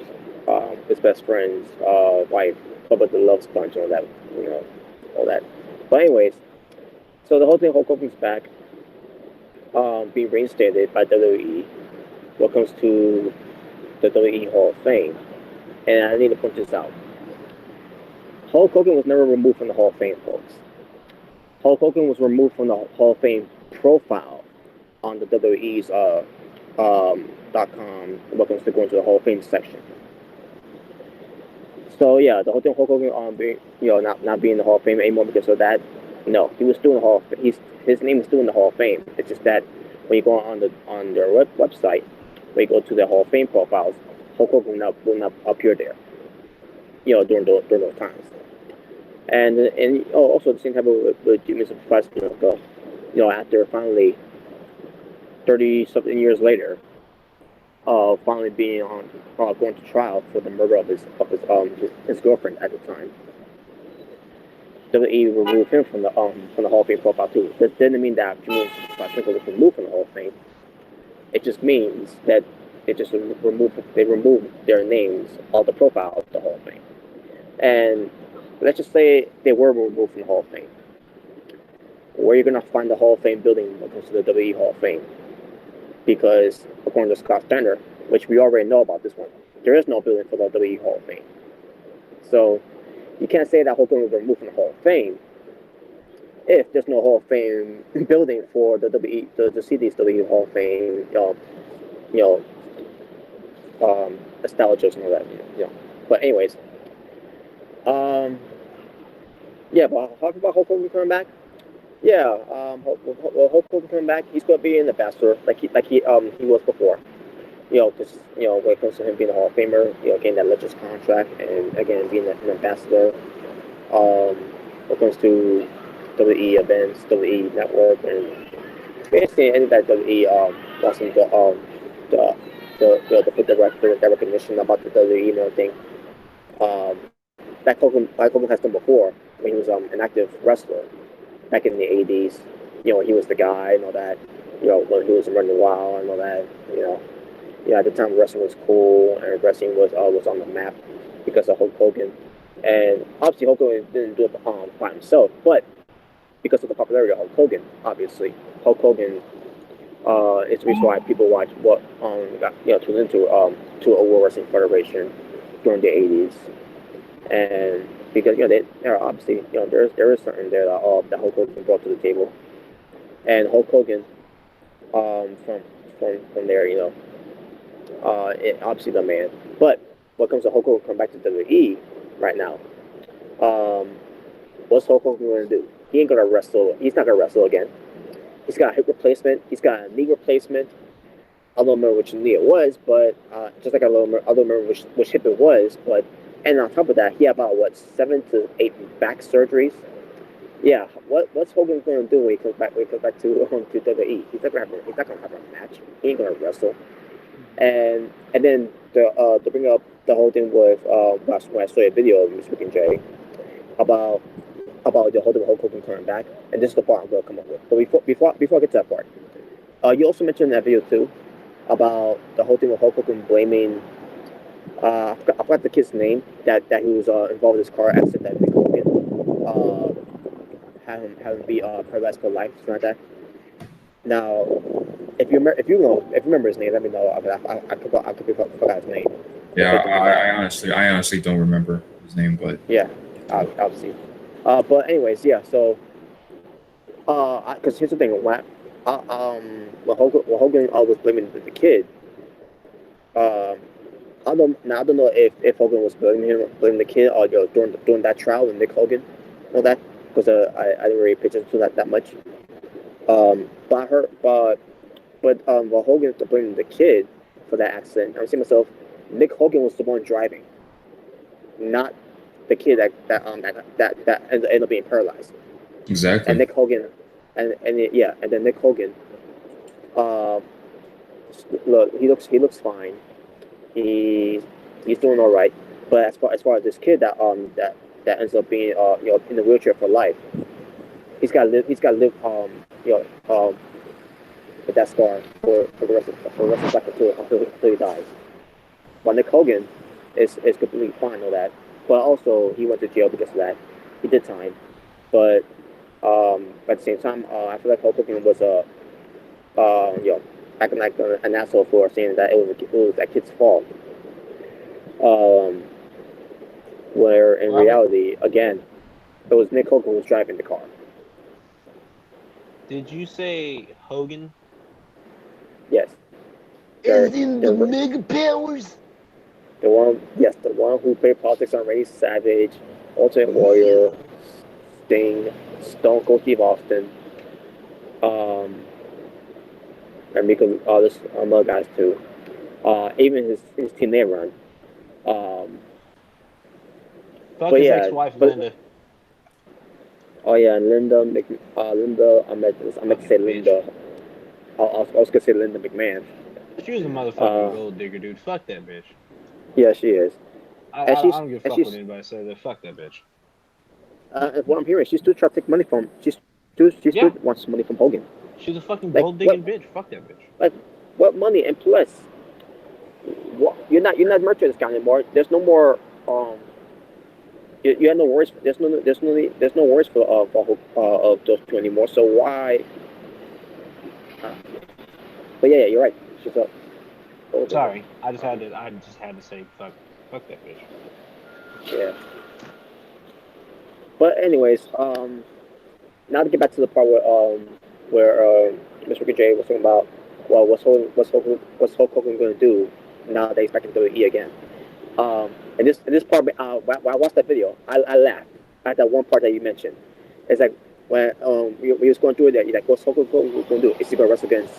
Speaker 4: best friend's wife, about the love sponge and all that, all that. But anyways, so the whole thing, Hulk Hogan's back, being reinstated by WWE. What comes to the WWE Hall of Fame, and I need to point this out. Hulk Hogan was never removed from the Hall of Fame, folks. Hulk Hogan was removed from the Hall of Fame profile on the WWE's .com when it comes to going to the Hall of Fame section. So yeah, the whole thing Hulk Hogan being not being in the Hall of Fame anymore because of that. No, he was still in the Hall of Fame. His name is still in the Hall of Fame. It's just that when you go on their website, when you go to their Hall of Fame profiles, Hulk Hogan will not appear there. During those times. And also the same type with Jimmy Surprise, after finally 30-something years later, finally being going to trial for the murder of his girlfriend at the time. WWE removed him from the Hall of Fame profile too. That didn't mean that Jimmy Surprise was removed from the Hall of Fame. It just means that they removed their names off the profile of the Hall of Fame. And let's just say they were removed from the Hall of Fame. Where are you going to find the Hall of Fame building when it comes to the WWE Hall of Fame? Because according to Scott Steiner, which we already know about this one, there is no building for the WWE Hall of Fame. So you can't say that Hulk Hogan was removed from the Hall of Fame if there's no Hall of Fame building for the WWE to see these WWE Hall of Fame, established and all that. But anyways. But talking about Hulk Hogan coming back, Hulk Hogan coming back, he's going to be an ambassador like he was before. Just when it comes to him being a Hall of Famer, getting that Legends contract, and again being an ambassador. When it comes to WWE events, WWE Network, and basically anything that WWE wants him to put the recognition about the WWE and everything. That Hogan has done before when he was an active wrestler back in the 80s. He was the guy and all that. When he was running wild and all that. At the time wrestling was cool and wrestling was on the map because of Hulk Hogan. And obviously Hulk Hogan didn't do it by himself, but because of the popularity of Hulk Hogan, obviously Hulk Hogan is the reason why people watch tuned into to a World Wrestling Federation during the 80s. And because there are obviously there is something there that Hulk Hogan brought to the table, and Hulk Hogan from there obviously the man. But when it comes to Hulk Hogan coming back to WWE right now, what's Hulk Hogan going to do? He ain't gonna wrestle. He's not gonna wrestle again. He's got a hip replacement. He's got a knee replacement. I don't remember which knee it was, but just like I don't remember which hip it was, but. And on top of that, he had about 7 to 8 back surgeries. What's Hogan going to do when he comes back to WWE? He's not going to have a match. he ain't gonna wrestle. And then to bring up the whole thing with when I saw a video of Mr. and Jay about the whole thing with Hulk Hogan coming back, and this is the part I'm gonna come up with. But before I get to that part, you also mentioned in that video too about the whole thing with Hulk Hogan blaming I forgot the kid's name that he was involved in this car accident that Nick Hogan had him be paralyzed for life, something like that. Now, if you remember his name, let me know. I forgot his name.
Speaker 1: Yeah, I honestly don't remember his name, but
Speaker 4: yeah, I'll see. But anyways, yeah. So, because here's the thing: when Hogan was blaming the kid, I don't know if Hogan was blaming the kid or during that trial with Nick Hogan, all that, because I didn't really pay attention to that much. But I heard, but while Hogan was blaming the kid for that accident, I see myself, Nick Hogan was the one driving, not the kid that ended up being paralyzed.
Speaker 1: exactly.
Speaker 4: And Nick Hogan, and then Nick Hogan, look, he looks fine. He's doing all right. But as far as this kid that ends up being in the wheelchair for life, he's got to live with that scar for the rest of his life until he dies. But Nick Hogan is completely fine with that. But also he went to jail because of that. He did time. But at the same time, I feel like Hulk Hogan was acting like an asshole for saying that it was that kid's fault. Where in reality, again, it was Nick Hogan who was driving the car.
Speaker 6: Did you say Hogan?
Speaker 4: Yes.
Speaker 6: Is in the Mega Powers?
Speaker 4: The one who played politics on Randy Savage, Ultimate Warrior, Sting, Stone Cold Steve Austin, and because there's other guys too. Even his TNA run.
Speaker 6: Fuck his ex-wife Linda.
Speaker 4: Oh yeah, Linda. I meant to say Linda. I was gonna say Linda McMahon.
Speaker 6: She was a motherfucking gold digger, dude. Fuck that bitch.
Speaker 4: Yeah, she is.
Speaker 6: I don't give a fuck what anybody says. Fuck that bitch.
Speaker 4: What I'm hearing, she still trying to take money from. She still wants money from Hogan.
Speaker 6: She's a fucking gold digging bitch. Fuck that bitch.
Speaker 4: Like, what money? And plus, what, you're not merchant this guy anymore. There's no more. You have no worries. There's no worries for those two anymore. So why? But yeah, you're right. She's up.
Speaker 6: Sorry, I just had to say fuck that bitch.
Speaker 4: Yeah. But anyways, now to get back to the part where Mr. J was talking about, well, what's Hulk Hogan going to do now that he's back in WWE again? And this part, when I watched that video, I laughed at that one part that you mentioned. It's like when we was going through it, like, what's Hulk Hogan going to do? Is he going to wrestle against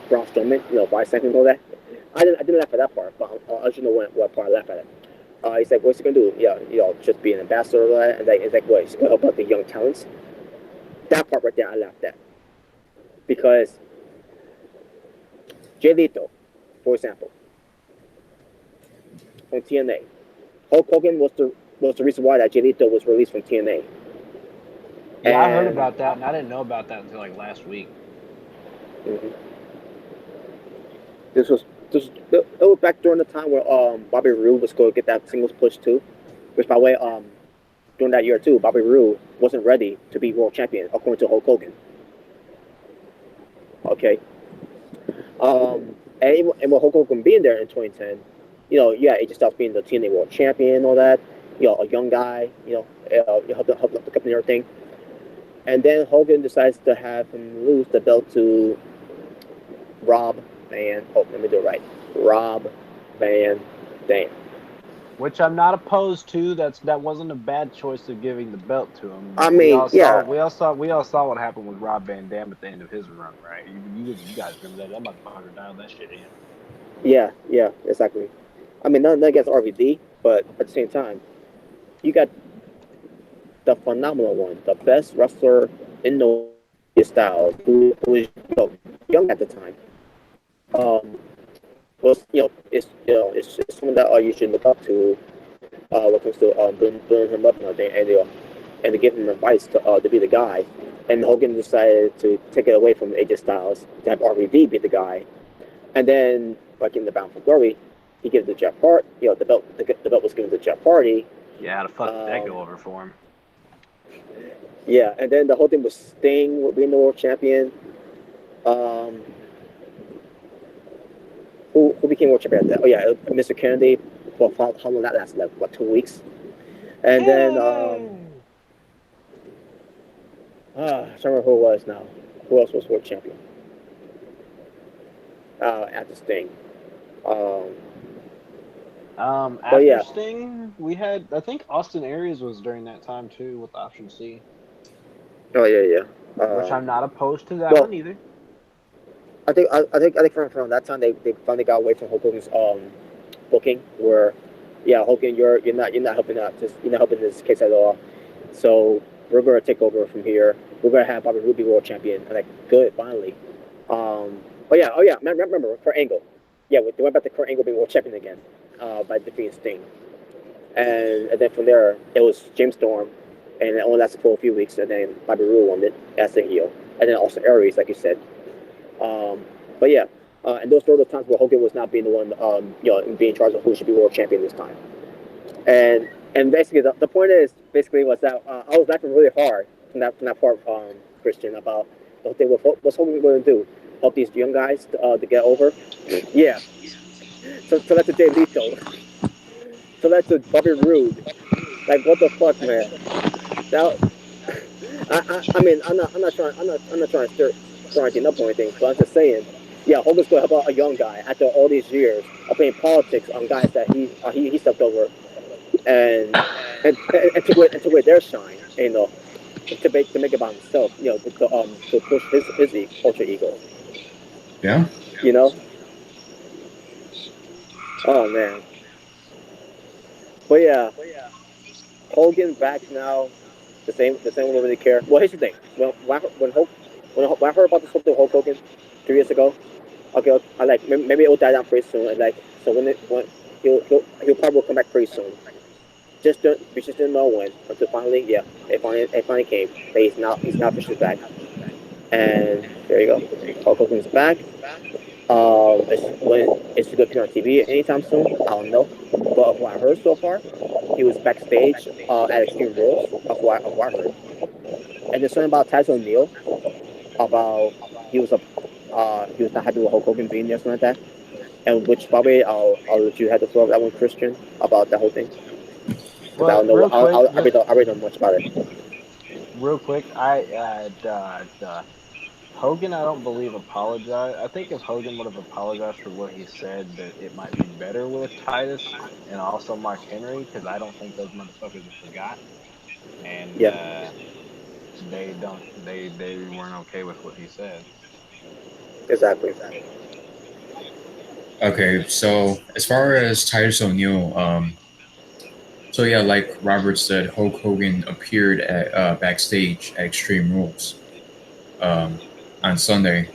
Speaker 4: Braun Strowman? 5 seconds and all that. I didn't laugh at that part, but I'll let you know what part I laughed at it. He's like, what's he gonna do? Yeah, just be an ambassador or that. And it's like, what? He's gonna help out the young talents. That part right there, I laughed at, because Jay Lethal, for example, from TNA, Hulk Hogan was the reason why that Jay Lethal was released from TNA.
Speaker 6: Yeah, I heard about that, and I didn't know about that until like last week.
Speaker 4: Mm-hmm. It was back during the time where Bobby Roode was going to get that singles push too, which, by the way, during that year too, Bobby Roode wasn't ready to be world champion according to Hulk Hogan. Okay. And with Hulk Hogan being there in 2010, he just stops being the TNA world champion and all that. A young guy, help the company and everything. And then Hogan decides to have him lose the belt to Rob Van Dam.
Speaker 6: Which I'm not opposed to. That wasn't a bad choice of giving the belt to him.
Speaker 4: I mean,
Speaker 6: we all saw what happened with Rob Van Dam at the end of his run, right? You guys remember that motherfucker dialed that shit in.
Speaker 4: Yeah, exactly. I mean, nothing against RVD, but at the same time, you got the phenomenal one, the best wrestler in the style, who was young at the time. was it's someone that you should look up to when it comes to building him up and everything, and to give him advice to be the guy. And Hogan decided to take it away from AJ Styles to have RVD be the guy, and then like in the Bound for Glory, he gave it to Jeff Hardy. The belt was given to Jeff Hardy.
Speaker 5: Yeah, how the fuck did that go over for him?
Speaker 4: Yeah, and then the whole thing was Sting being the world champion. Who became world champion at that? Oh yeah, Mr. Kennedy. Well, how long that lasted? Like what, 2 weeks? And then I don't remember who it was now. Who else was world champion? After Sting.
Speaker 5: After
Speaker 4: yeah.
Speaker 5: Sting, we had, I think Austin Aries was during that time too with Option C.
Speaker 4: Oh yeah.
Speaker 5: Which I'm not opposed to that one either.
Speaker 4: I think from that time they finally got away from Hulk Hogan's booking, where Hogan, you're not helping out, you're not helping this case at all. So we're gonna take over from here. We're gonna have Bobby Roode be world champion. And like, good, finally. Remember Kurt Angle? Yeah, they went back to Kurt Angle being world champion again, by defeating Sting. And then from there it was James Storm, and it only lasted for a few weeks, and then Bobby Roode won it as the heel, and then also Aries, like you said. And those were the times where Hogan was not being the one, being in charge of who should be world champion this time. And basically, the point is was that I was laughing really hard from that part, Christian, about the whole thing. What's Hogan going to do? Help these young guys to get over? Yeah. So that's a Jay Lethal. So that's a Bobby Roode. Like, what the fuck, man? Now, I mean, I'm not trying to stir anything up or anything, but I'm just saying, Hogan's going to help out a young guy after all these years of playing politics on guys that he stepped over, and to wear their shine, to make it about himself, to push his ultra ego.
Speaker 1: Yeah.
Speaker 4: Oh man. But yeah, Hogan back now. The same one really care. Well, here's the thing. When I heard about this whole thing, Hulk Hogan 3 years ago, okay, I like maybe it will die down pretty soon. And like, so when he'll probably come back pretty soon. We just didn't know when. Until finally, it finally came. But he's now officially back. And there you go. Hulk Hogan's back. It's going to appear on TV anytime soon? I don't know. But of what I heard so far, he was backstage at Extreme Rules. Of what I heard. And there's something about Titus O'Neil about he was not happy with Hulk Hogan being there, something like that. And which probably I'll let you have to throw up that one, Christian, about that whole thing. Because I don't know. I really don't know much about it.
Speaker 5: Real quick, Hogan, I don't believe apologized. I think if Hogan would have apologized for what he said, that it might be better with Titus and also Mark Henry, because I don't think those motherfuckers have forgot. And they weren't okay with what he said.
Speaker 4: Exactly.
Speaker 1: Okay, so as far as Titus O'Neil, like Robert said, Hulk Hogan appeared at backstage at Extreme Rules on Sunday,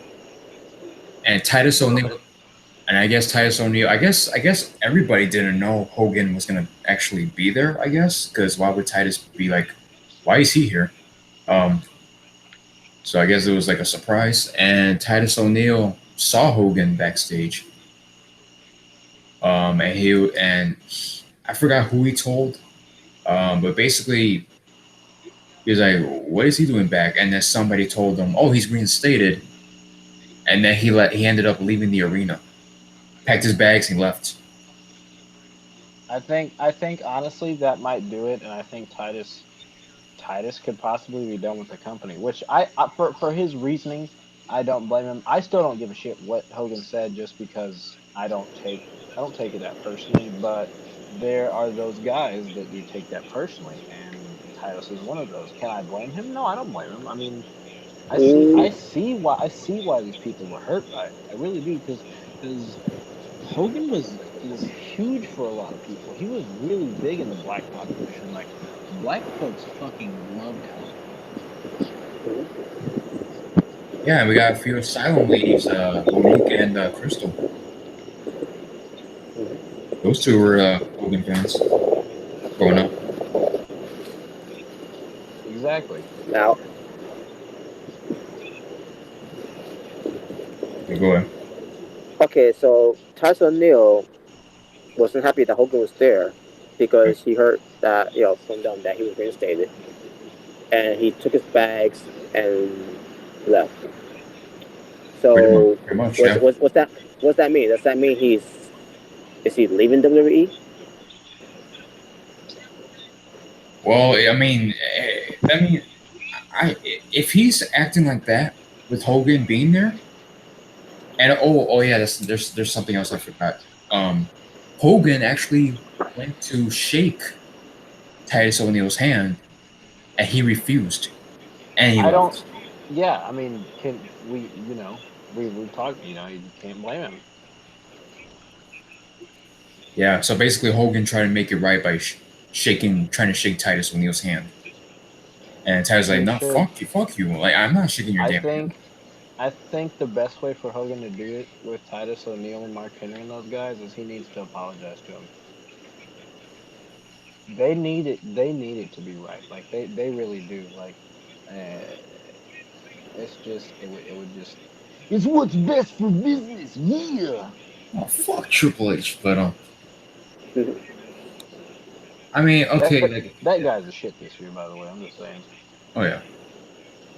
Speaker 1: and Titus O'Neil, I guess everybody didn't know Hogan was gonna actually be there. I guess because why would Titus be like, why is he here? So I guess it was like a surprise, and Titus O'Neil saw Hogan backstage. And I forgot who he told, but basically he was like, "What is he doing back?" And then somebody told him, "Oh, he's reinstated." And then he ended up leaving the arena, packed his bags, and left.
Speaker 5: I think honestly that might do it, and I think Titus could possibly be done with the company. Which for his reasoning, I don't blame him. I still don't give a shit what Hogan said, just because I don't take it that personally. But there are those guys that do take that personally, and Titus is one of those. Can I blame him? No, I don't blame him. I mean, I see why these people were hurt by it. I really do, because Hogan was huge for a lot of people. He was really big in the black population. Like, black folks fucking loved Hogan.
Speaker 1: Yeah, we got a few Asylum ladies, Monique and Crystal. Those two were Hogan fans growing up.
Speaker 6: Exactly.
Speaker 4: Now,
Speaker 1: Okay, go ahead.
Speaker 4: okay, so Titus O'Neil wasn't happy that Hogan was there because he heard that from them that he was reinstated, and he took his bags and left. So
Speaker 1: Pretty much, yeah.
Speaker 4: what's that mean? Does that mean is he leaving WWE?
Speaker 1: Well, if he's acting like that with Hogan being there, and oh yeah, there's something else I forgot. Hogan actually went to shake Titus O'Neil's hand, and he refused, and he
Speaker 6: I
Speaker 1: left.
Speaker 6: don't. Yeah, I mean, can we? We talked. You can't blame him.
Speaker 1: Yeah, so basically Hogan tried to make it right by trying to shake Titus O'Neil's hand, and Titus like,
Speaker 6: He
Speaker 1: no,
Speaker 6: should.
Speaker 1: fuck you, like I'm not shaking your
Speaker 6: I
Speaker 1: damn hand.
Speaker 6: think the best way for Hogan to do it with Titus O'Neil and Mark Henry and those guys is he needs to apologize to him. They need it. They need it to be right. Like they really do. Like, it's just it would just. It's what's best for business. Yeah.
Speaker 1: Oh fuck Triple H, but I mean, okay, like,
Speaker 6: That guy's a shit this year, by the way. I'm just saying.
Speaker 1: oh yeah.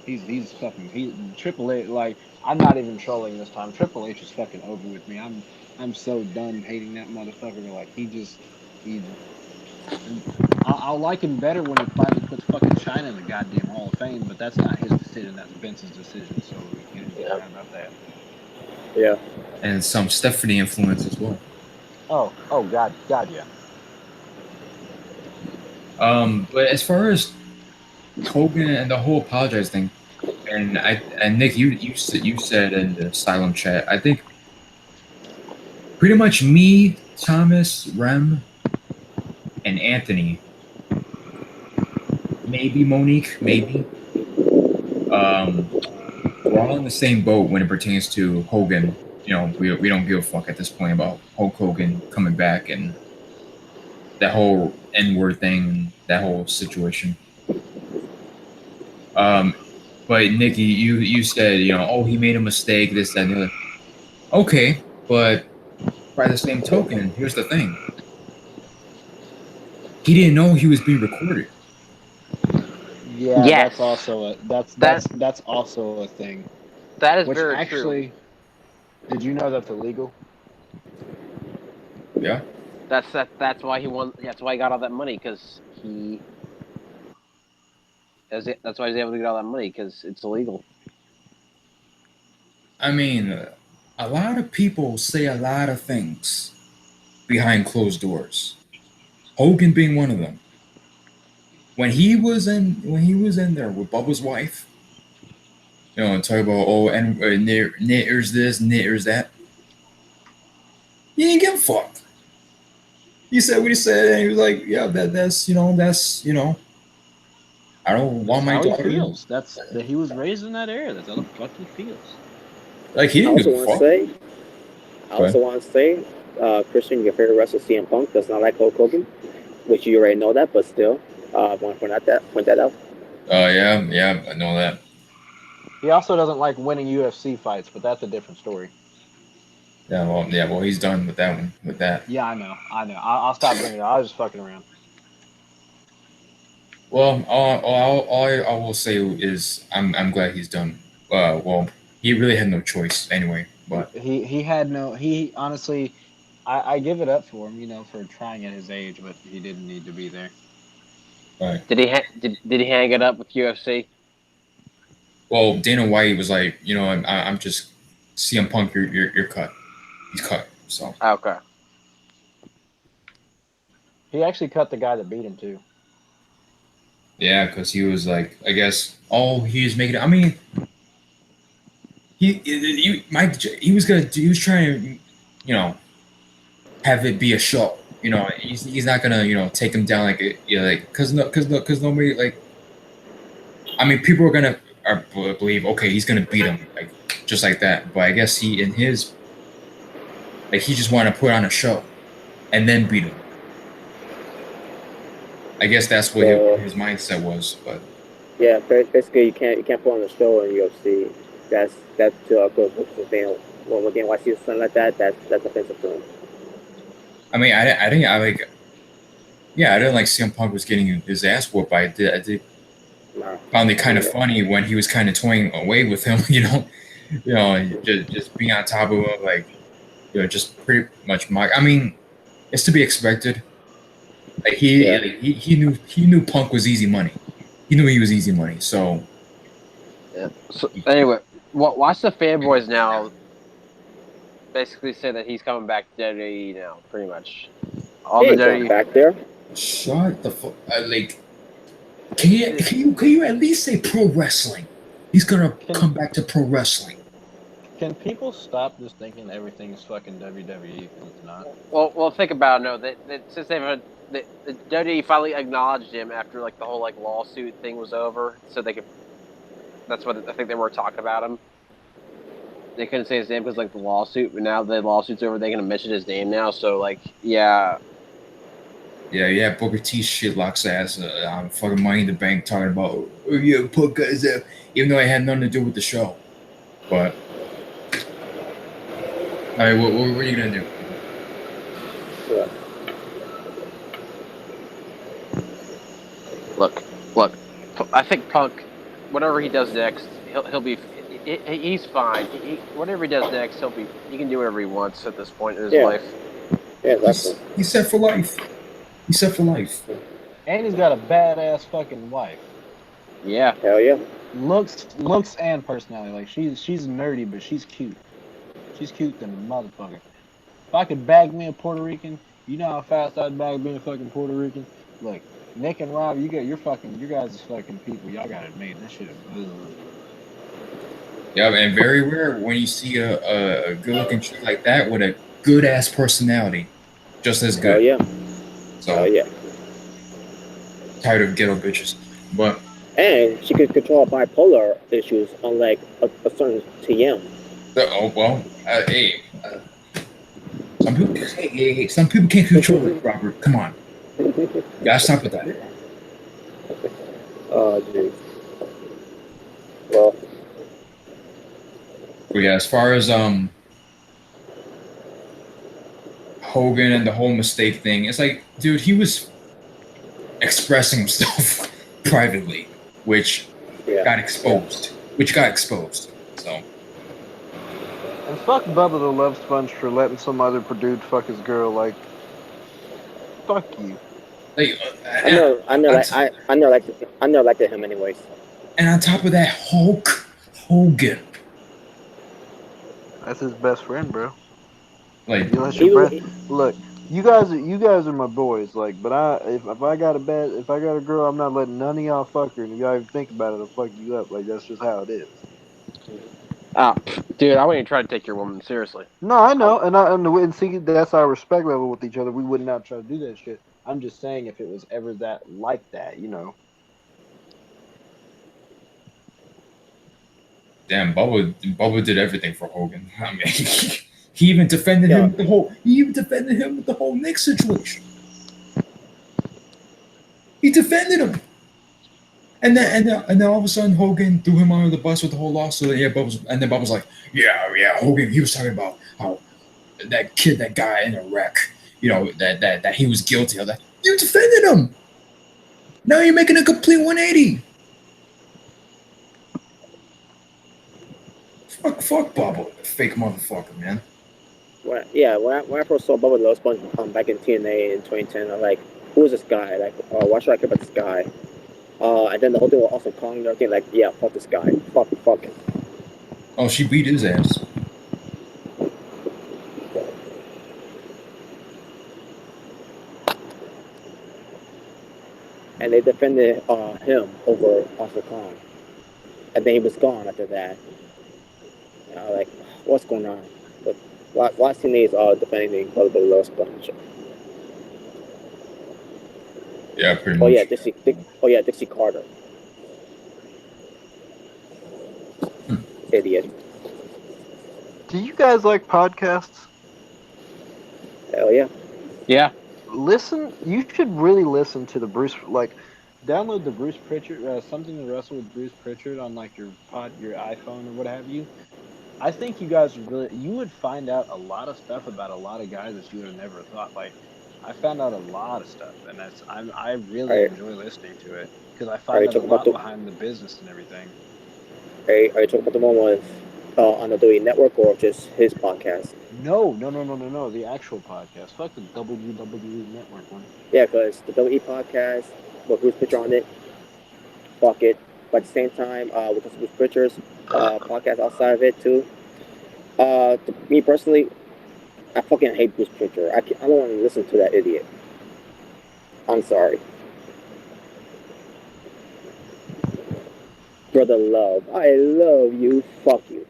Speaker 6: He's fucking Triple H. Like, I'm not even trolling this time. Triple H is fucking over with me. I'm so done hating that motherfucker. Like, he. I'll like him better when he finally puts fucking China in the goddamn Hall of Fame. But that's not his decision. That's Vince's decision. So we can't get mad about that.
Speaker 4: Yeah.
Speaker 1: And some Stephanie influence as well.
Speaker 6: Oh God, yeah.
Speaker 1: But as far as Hogan and the whole apologize thing, and Nick, you said in the Asylum chat, I think pretty much me, Thomas, Rem, and Anthony, maybe Monique, maybe, we're all in the same boat when it pertains to Hogan. We don't give a fuck at this point about Hulk Hogan coming back and that whole N-word thing and that whole situation. But Nikki, you said, oh, he made a mistake, this, that, and the other. Okay, but by the same token, here's the thing. He didn't know he was being recorded.
Speaker 6: Yeah,
Speaker 7: Yes.
Speaker 6: that's also also a thing.
Speaker 7: That is
Speaker 6: Which
Speaker 7: very
Speaker 6: actually,
Speaker 7: true.
Speaker 6: did you know that's illegal?
Speaker 1: Yeah.
Speaker 7: That's why he won. That's why he got all that money because that's why he's able to get all that money because it's illegal.
Speaker 1: I mean, a lot of people say a lot of things behind closed doors. Hogan being one of them. When he was in there with Bubba's wife, and talk about and knitters this, knitters that. He didn't give a fuck. He said what he said, and he was like, "Yeah, that's I don't want my
Speaker 6: That's how
Speaker 1: daughter."
Speaker 6: he feels. That's that he was raised in that era. That's how the fuck he feels.
Speaker 1: Like he
Speaker 4: I
Speaker 1: didn't give
Speaker 4: also
Speaker 1: a fuck.
Speaker 4: want to say, Christian, your favorite wrestler CM Punk does not like Hulk Hogan, which you already know that, but still, want to point that out.
Speaker 1: Yeah, I know that.
Speaker 6: He also doesn't like winning UFC fights, but that's a different story.
Speaker 1: Yeah, well, he's done with that one. With that.
Speaker 6: Yeah, I know. I'll stop bringing it up. I was just fucking around.
Speaker 1: Well, all I will say is I'm glad he's done. Well, he really had no choice anyway. But
Speaker 6: He had no. He honestly, I give it up for him. For trying at his age, but he didn't need to be there.
Speaker 1: right.
Speaker 7: Did he hang it up with UFC?
Speaker 1: Well, Dana White was like, I'm just CM Punk. You're cut. He's cut. So
Speaker 7: Okay.
Speaker 6: He actually cut the guy that beat him too.
Speaker 1: yeah, because he was like, I guess, he's making. I mean, he was trying to, have it be a show. He's not gonna, take him down like because nobody like. I mean, people are gonna believe, okay, he's gonna beat him, like just like that. But I guess he just wanted to put on a show and then beat him. I guess that's what his mindset was. But
Speaker 4: yeah, basically you can't put on a show in UFC. That's goes with the thing. When NYC is something like that, that's offensive to him.
Speaker 1: I mean, I didn't like CM Punk was getting his ass whooped. But I did found it kind of funny when he was kind of toying away with him. Just being on top of him, like just pretty much mock. I mean, it's to be expected. Like he knew Punk was easy money. He knew he was easy money. So
Speaker 7: yeah. So anyway, watch the fanboys now. Basically, say that he's coming back to WWE now. Pretty much, all the WWE
Speaker 4: back there.
Speaker 1: Shut the fuck. Like, can you at least say pro wrestling? He's gonna come back to pro wrestling.
Speaker 5: Can people stop just thinking everything's fucking WWE? It's not.
Speaker 7: Well, think about it. No, since the WWE finally acknowledged him after like the whole like lawsuit thing was over, so they could. That's what I think they were talking about him. They couldn't say his name because like the lawsuit, but now the lawsuit's over, they can mention his name now. So like, yeah.
Speaker 1: Yeah, Booker T shit locks ass on fucking Money in the Bank talking about put guys up, even though it had nothing to do with the show. But all right, what are you gonna do?
Speaker 4: Yeah.
Speaker 7: Look. I think Punk, whatever he does next, he'll be. He's fine. Whatever he does next, he can do whatever he wants at this point in his life.
Speaker 4: Yeah, exactly.
Speaker 1: He's set for life. He's set for life.
Speaker 5: And he's got a badass fucking wife.
Speaker 7: Yeah.
Speaker 4: Hell yeah.
Speaker 5: Looks and personality. Like she's nerdy, but she's cute. She's cute than a motherfucker. If I could bag me a Puerto Rican, you know how fast I'd bag being a fucking Puerto Rican? Look, Nick and Rob, you guys is fucking people. Y'all got it made. This shit is good.
Speaker 1: Yeah, and very rare when you see a good-looking chick like that with a good-ass personality, just as good.
Speaker 4: Oh yeah.
Speaker 1: So
Speaker 4: yeah.
Speaker 1: Tired of ghetto bitches, but
Speaker 4: and she could control bipolar issues, unlike a certain TM.
Speaker 1: Some people can't control it, Robert. Come on, you gotta stop with that.
Speaker 4: Oh jeez. Well.
Speaker 1: But yeah, as far as Hogan and the whole mistake thing, it's like, dude, he was expressing himself privately, which got exposed. So.
Speaker 6: And fuck Bubba the Love Sponge for letting some other dude fuck his girl. Like, fuck you.
Speaker 1: Like,
Speaker 4: I never liked him anyways.
Speaker 1: And on top of that, Hogan.
Speaker 6: That's his best friend, bro.
Speaker 1: Like,
Speaker 6: look, you guys are my boys. Like, but if I got a girl, I'm not letting none of y'all fuck her. And if y'all even think about it, I'll fuck you up. Like, that's just how it is.
Speaker 7: Dude, I wouldn't even try to take your woman seriously.
Speaker 6: No, I know, and see, that's our respect level with each other. We would not try to do that shit. I'm just saying, if it was ever that like that, you know.
Speaker 1: Damn, Bubba did everything for Hogan. I mean, he even defended him with the whole. He even defended him with the whole Nick situation. He defended him, and then all of a sudden Hogan threw him under the bus with the whole lawsuit. Yeah, Bubba's like, yeah, Hogan. He was talking about how that guy in a wreck, that he was guilty of that. You defended him. Now you're making a complete 180. Fuck Bubba, fake motherfucker, man.
Speaker 4: When I first saw Bubba the Love Sponge back in TNA in 2010, I'm like, who is this guy? Like, why should I care about this guy? And then the whole thing was also calling and everything, like, yeah, fuck this guy. Fuck him.
Speaker 1: Oh, she beat his ass.
Speaker 4: And they defended him over Arthur Khan. And then he was gone after that. And I was like, what's going on? But why TNA is defending Bubba the Love Sponge?
Speaker 1: Yeah, pretty much.
Speaker 4: Dixie Carter. idiot.
Speaker 6: Do you guys like podcasts?
Speaker 4: Hell yeah.
Speaker 7: Yeah.
Speaker 6: Listen, you should really listen to the Bruce, like, download the Bruce Pritchard, something to wrestle with Bruce Pritchard on like your iPhone or what have you. I think you guys you would find out a lot of stuff about a lot of guys that you would have never thought. Like, I found out a lot of stuff, and I really
Speaker 4: Are,
Speaker 6: enjoy listening to it because I
Speaker 4: are you
Speaker 6: find out a
Speaker 4: talking about
Speaker 6: lot
Speaker 4: the
Speaker 6: behind the business and everything.
Speaker 4: are you talking about the one with on the WWE Network or just his podcast?
Speaker 6: No, the actual podcast. Fuck the WWE Network one.
Speaker 4: Yeah, because the WWE podcast with Bruce Pritchard on it, fuck it. But at the same time, with Bruce Pritchard's podcast outside of it too. Me personally, I fucking hate Bruce Pritchard. I don't want to listen to that idiot. I'm sorry. Brother Love, I love you. Fuck you.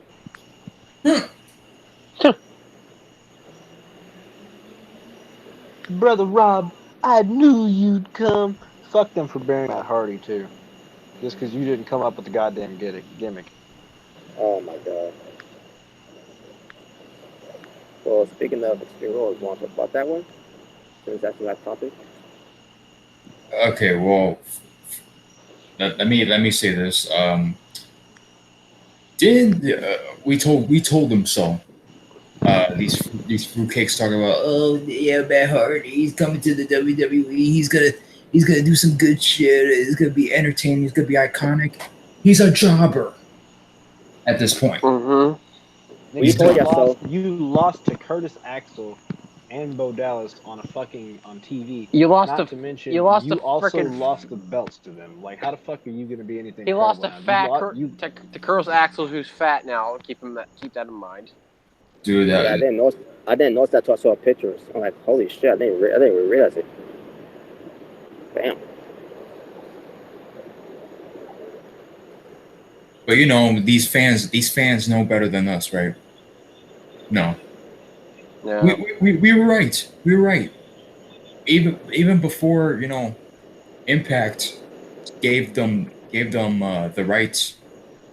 Speaker 6: Brother Rob, I knew you'd come. Fuck them for burying Matt Hardy too, just because you didn't come up with the goddamn gimmick.
Speaker 4: Oh my god. Well, speaking of extreme rules, want to talk about that one? Since that's the last topic.
Speaker 1: Okay, well, let me say this. Did we told them so? These fruitcakes talking about, oh yeah, Matt Hardy, he's coming to the WWE. He's gonna do some good shit. It's gonna be entertaining. He's gonna be iconic. He's a jobber at this point.
Speaker 7: Mm-hmm.
Speaker 4: We told ya so.
Speaker 6: You lost to Curtis Axel and Bo Dallas on TV.
Speaker 7: You lost
Speaker 6: Not
Speaker 7: to
Speaker 6: to mention,
Speaker 7: you lost
Speaker 6: you
Speaker 7: to
Speaker 6: also
Speaker 7: frickin'
Speaker 6: lost the belts to them. Like, how the fuck are you going to be anything?
Speaker 7: he lost
Speaker 6: credible
Speaker 7: to
Speaker 6: now?
Speaker 7: to Curtis Axel, who's fat now. Keep that in mind.
Speaker 1: Dude,
Speaker 4: Yeah, I didn't notice that until I saw pictures. I'm like, holy shit! I didn't even realize it. Damn.
Speaker 1: but you know, these fans know better than us, right? No,
Speaker 7: Yeah.
Speaker 1: we were right. We were right. Even before, you know, Impact gave them the rights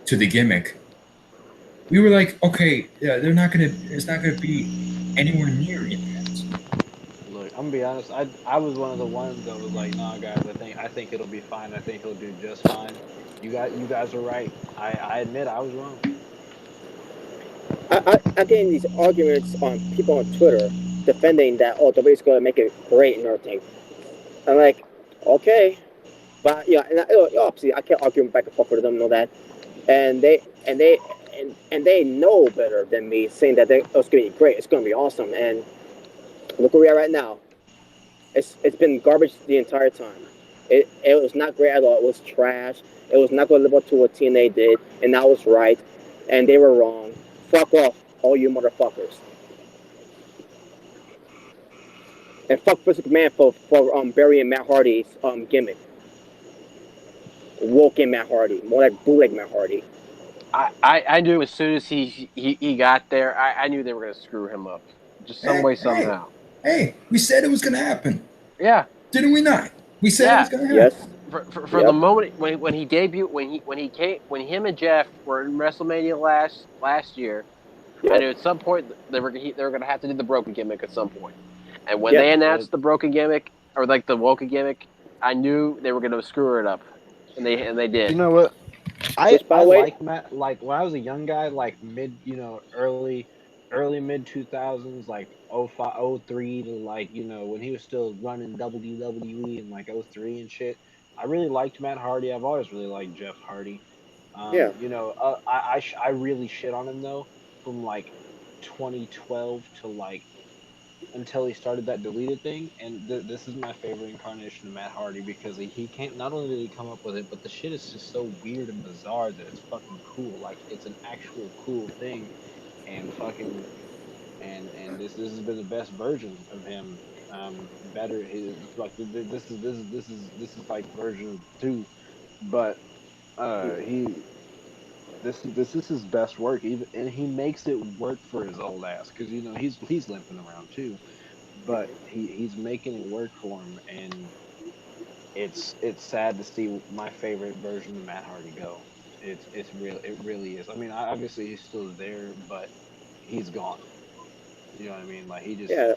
Speaker 1: to the gimmick. We were like, okay, yeah, it's not gonna be anywhere near Impact.
Speaker 6: Look, I'm gonna be honest. I was one of the ones that was like, nah, guys. I think it'll be fine. I think he'll do just fine. You guys are right. I admit I was wrong.
Speaker 4: I get in these arguments on people on Twitter defending that WWE's going to make it great and everything. I'm like, okay, but yeah, obviously I can't argue back and forth with them, know that, and they know better than me, saying that it's going to be great, it's going to be awesome, and look where we are right now. It's been garbage the entire time. It was not great at all. It was trash. It was not going to live up to what TNA did, and I was right, and they were wrong. Fuck off, all you motherfuckers. And fuck Vince McMahon for burying Matt Hardy's gimmick. Woken Matt Hardy, more like bootleg Matt Hardy.
Speaker 7: I knew as soon as he got there, I knew they were gonna screw him up, just some way somehow.
Speaker 1: Hey, we said it was gonna happen.
Speaker 7: Yeah.
Speaker 1: Didn't we not? We said it was gonna happen.
Speaker 4: Yes.
Speaker 7: For the moment when he debuted, when him and Jeff were in WrestleMania last year, I knew at some point they were gonna have to do the broken gimmick at some point. And when they announced the broken gimmick or like the Woken gimmick, I knew they were gonna screw it up, and they did.
Speaker 6: You know what? I
Speaker 4: way-
Speaker 6: like Matt. Like when I was a young guy, like early mid 2000s, like 05, 03 to like when he was still running WWE in like 03 and shit. I really liked Matt Hardy. I've always really liked Jeff Hardy.
Speaker 4: Yeah.
Speaker 6: I really shit on him though from like 2012 to like until he started that deleted thing. And this is my favorite incarnation of Matt Hardy because he can't. Not only did he come up with it, but the shit is just so weird and bizarre that it's fucking cool. Like it's an actual cool thing, and fucking and this has been the best version of him. Better. This is like version 2, but this is his best work, even, and he makes it work for his old ass because he's limping around too, but he's making it work for him, and it's sad to see my favorite version of Matt Hardy go.
Speaker 5: It's real. It really is. I mean, obviously he's still there, but he's gone. You know what I mean? Like
Speaker 4: Yeah,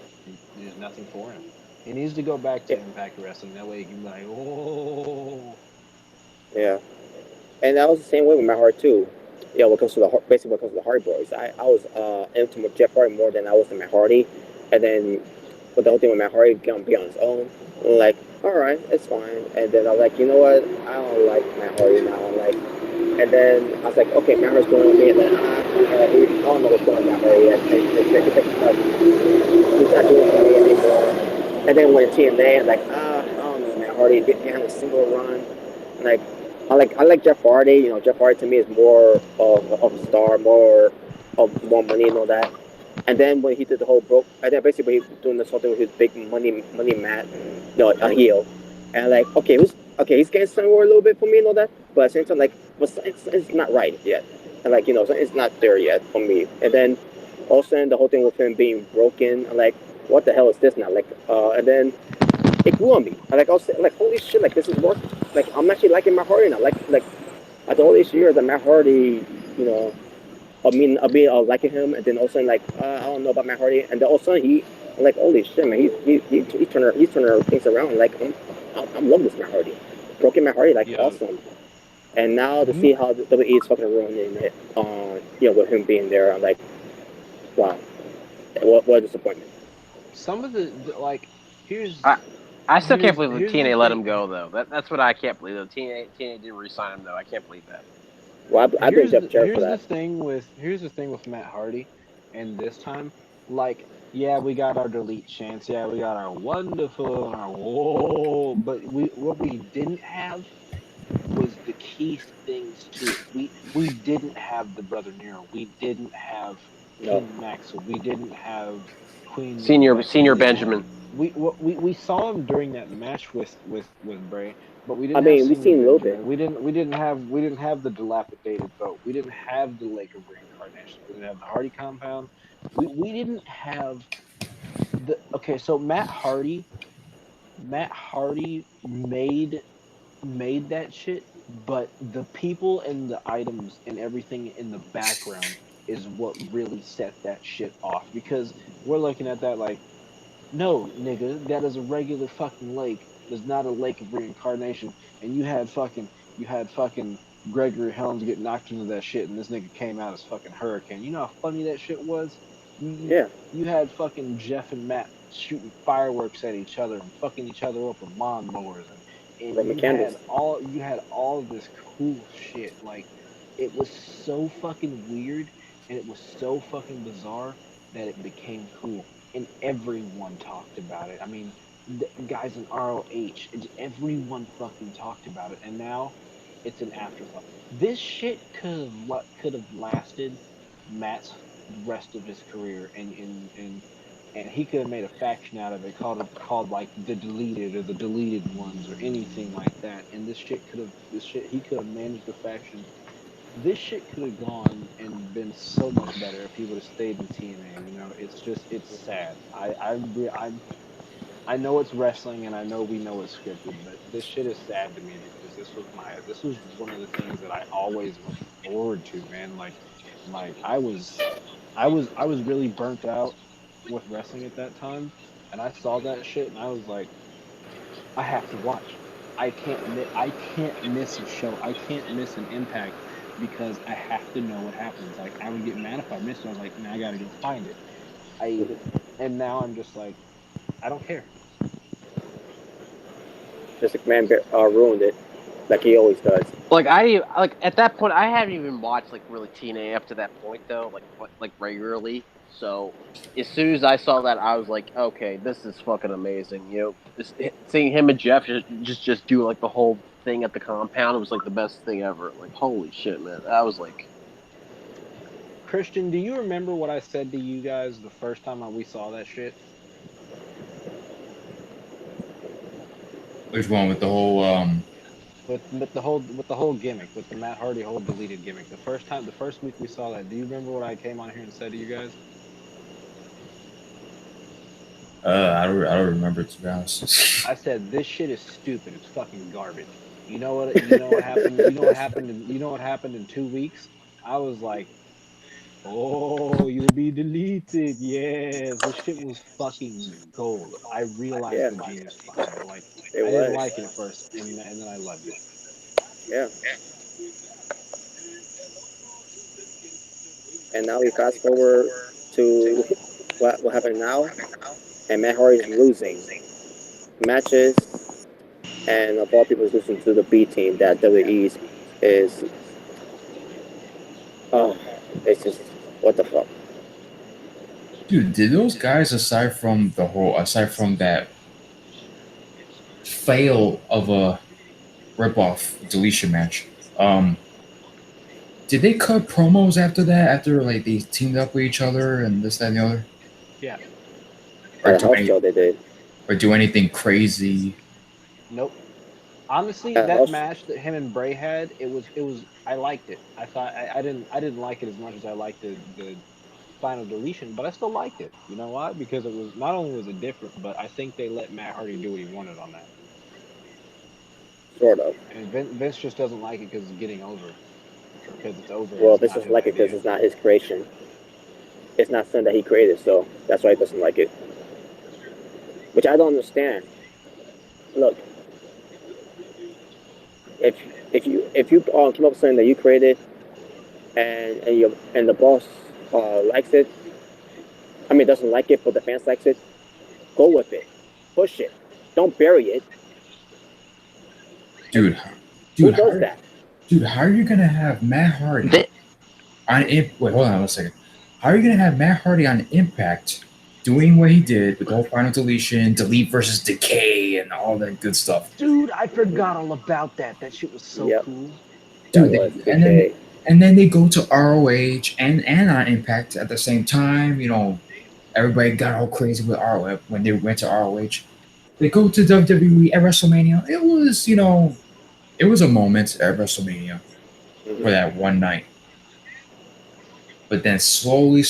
Speaker 5: there's nothing for him. He needs to go back
Speaker 4: yeah,
Speaker 5: to Impact Wrestling. That way he can be like, oh,
Speaker 4: yeah. And that was the same way with Matt Hardy too. Yeah, when it comes to basically when it comes to the Hardy Boys, I was into Jeff Hardy more than I was to Matt Hardy, and then with the whole thing with Matt Hardy gonna be on his own, I'm like, all right, it's fine. And then I'm like, you know what? I don't like Matt Hardy now. Like, and then I was like, okay, Matt Hardy's going with me, and then I don't know what's going on with Matt Hardy yet. He's not doing it for me anymore. And then when TNA, I'm like, I don't know, Matt Hardy didn't have a single run. Like, I like Jeff Hardy. You know, Jeff Hardy to me is more of a star, more money and all that. And then when he did the whole broke, and then basically when he doing this whole thing with his big money Matt, a heel, and like he's getting somewhere a little bit for me and all that, but at the same time like, it's not right yet, and like it's not there yet for me. And then all of a sudden the whole thing with him being broken, I'm like, what the hell is this now? Like, and then it grew on me. I was like, holy shit, like this is working. Like I'm actually liking Matt Hardy now. Like after all these years, that Matt Hardy, you know, I mean, liking him, and then all of a sudden, like, I don't know about Matt Hardy, and then all of a sudden I'm like, holy shit, man, he's turning things around. Like, I'm loving this Matt Hardy, broken Matt Hardy, like,
Speaker 5: yeah.
Speaker 4: awesome. And now to
Speaker 5: Mhm.
Speaker 4: see how the WWE is fucking ruining it, with him being there, I'm like, wow, what a disappointment.
Speaker 5: Some of like, here's
Speaker 7: I still can't believe that
Speaker 5: here's the
Speaker 7: TNA let him
Speaker 5: thing.
Speaker 7: go though. That's what I can't believe though. TNA didn't re-sign him though. I can't believe that.
Speaker 4: Well, I blame Jeff Jarrett for that.
Speaker 5: Here's the thing with Matt Hardy, and this time, like, yeah, we got our delete chance, yeah, we got our wonderful, our whoa, but what we didn't have was the key things to it. We didn't have the Brother Nero, we didn't have
Speaker 4: No,
Speaker 5: King Maxwell, we didn't have Queen
Speaker 7: Senior
Speaker 5: Becky.
Speaker 7: Benjamin.
Speaker 5: We saw him during that match with Bray, but we
Speaker 4: I
Speaker 5: didn't have
Speaker 4: mean, we've
Speaker 5: Senior
Speaker 4: seen a little bit.
Speaker 5: Benjamin. We didn't have the dilapidated boat. We didn't have the Lake of Reincarnation. We didn't have the Hardy compound. We didn't have the okay. So Matt Hardy made that shit, but the people and the items and everything in the background is what really set that shit off, because we're looking at that like, no, nigga, that is a regular fucking lake. It's not a lake of reincarnation. And you had fucking Gregory Helms get knocked into that shit, and this nigga came out as fucking Hurricane. You know how funny that shit was? You
Speaker 4: Yeah,
Speaker 5: you had fucking Jeff and Matt shooting fireworks at each other and fucking each other up with lawnmowers, and
Speaker 4: Roman candles.
Speaker 5: you had all of this cool shit. Like, it was so fucking weird and it was so fucking bizarre that it became cool, and everyone talked about it. I mean, the guys in ROH, everyone fucking talked about it, and now it's an afterthought. This shit could have lasted Matt's rest of his career, and he could have made a faction out of it called like the deleted or the deleted ones or anything like that. And this shit he could have managed a faction. This shit could have gone and been so much better if he would have stayed in TNA. You know, it's sad. I know it's wrestling and I know we know it's scripted, but this shit is sad to me because this was one of the things that I always looked forward to, man. Like I was really burnt out with wrestling at that time, and I saw that shit and I was like, I have to watch. I can't miss a show. I can't miss an Impact because I have to know what happens. Like, I would get mad if I missed it. I was like, man, I gotta go find it. I And now I'm just like, I don't care.
Speaker 4: Just McMahon ruined it, like he always does.
Speaker 7: Like at that point, I haven't even watched like really TNA up to that point though, like regularly. So as soon as I saw that, I was like, okay, this is fucking amazing. You know, seeing him and Jeff just do like the whole thing at the compound, it was like the best thing ever. Like, holy shit, man! I was like,
Speaker 5: Christian, do you remember what I said to you guys the first time we saw that shit?
Speaker 1: Which one with the whole
Speaker 5: With the whole gimmick, with the Matt Hardy whole deleted gimmick. The first week we saw that, do you remember what I came on here and said to you guys?
Speaker 1: I don't remember, to be honest.
Speaker 5: I said this shit is stupid. It's fucking garbage.
Speaker 6: You know what? You know what happened? You know what happened? You know what happened in 2 weeks? I was like, oh, you'll be deleted. Yes, this shit was fucking gold. I realized
Speaker 4: Yeah,
Speaker 6: the genius behind it. Like,
Speaker 4: it
Speaker 6: I didn't
Speaker 4: was.
Speaker 6: like it at first, and then I loved it.
Speaker 4: Yeah. And now we fast forward to what happened now, and Matt Hardy's losing matches, and of all people, is losing to the B team that WWE is. Oh, it's just what the fuck.
Speaker 1: Dude, did those guys, aside from that fail of a rip-off deletion match, did they cut promos after that? After like they teamed up with each other and this, that, and the other,
Speaker 6: Yeah.
Speaker 1: or
Speaker 4: At a
Speaker 1: do
Speaker 4: house show they did.
Speaker 1: anything crazy?
Speaker 6: Nope. Honestly,
Speaker 4: At a
Speaker 6: that
Speaker 4: house,
Speaker 6: match that him and Bray had, it was. I liked it. I thought I didn't like it as much as I liked the final deletion, but I still liked it. You know why? Because it was not only was it different, but I think they let Matt Hardy do what he wanted on that.
Speaker 4: sort of.
Speaker 6: And Vince just doesn't like it because it's getting over, or because it's over and
Speaker 4: Well,
Speaker 6: it's
Speaker 4: this
Speaker 6: not
Speaker 4: doesn't
Speaker 6: his
Speaker 4: like it because
Speaker 6: idea.
Speaker 4: it's not his creation. It's not something that he created, so that's why he doesn't like it. Which I don't understand. Look, if if you come up with something that you created and the boss likes it, I mean doesn't like it, but the fans likes it, go with it, push it, don't bury it.
Speaker 1: Dude,
Speaker 4: Who
Speaker 1: dude,
Speaker 4: does that?
Speaker 1: how are you gonna have Matt Hardy
Speaker 7: They-
Speaker 1: on Wait, hold on one second. How are you gonna have Matt Hardy on Impact doing what he did with the whole final deletion, delete versus decay, and all that good stuff?
Speaker 6: Dude, I forgot all about that. That shit was so
Speaker 4: Yep,
Speaker 6: cool.
Speaker 4: that
Speaker 1: Dude,
Speaker 4: was
Speaker 1: and
Speaker 4: decay.
Speaker 1: then they go to ROH and on Impact at the same time. You know, everybody got all crazy with ROH when they went to ROH. They go to WWE at WrestleMania. It was, it was a moment at WrestleMania for that one night. But then slowly,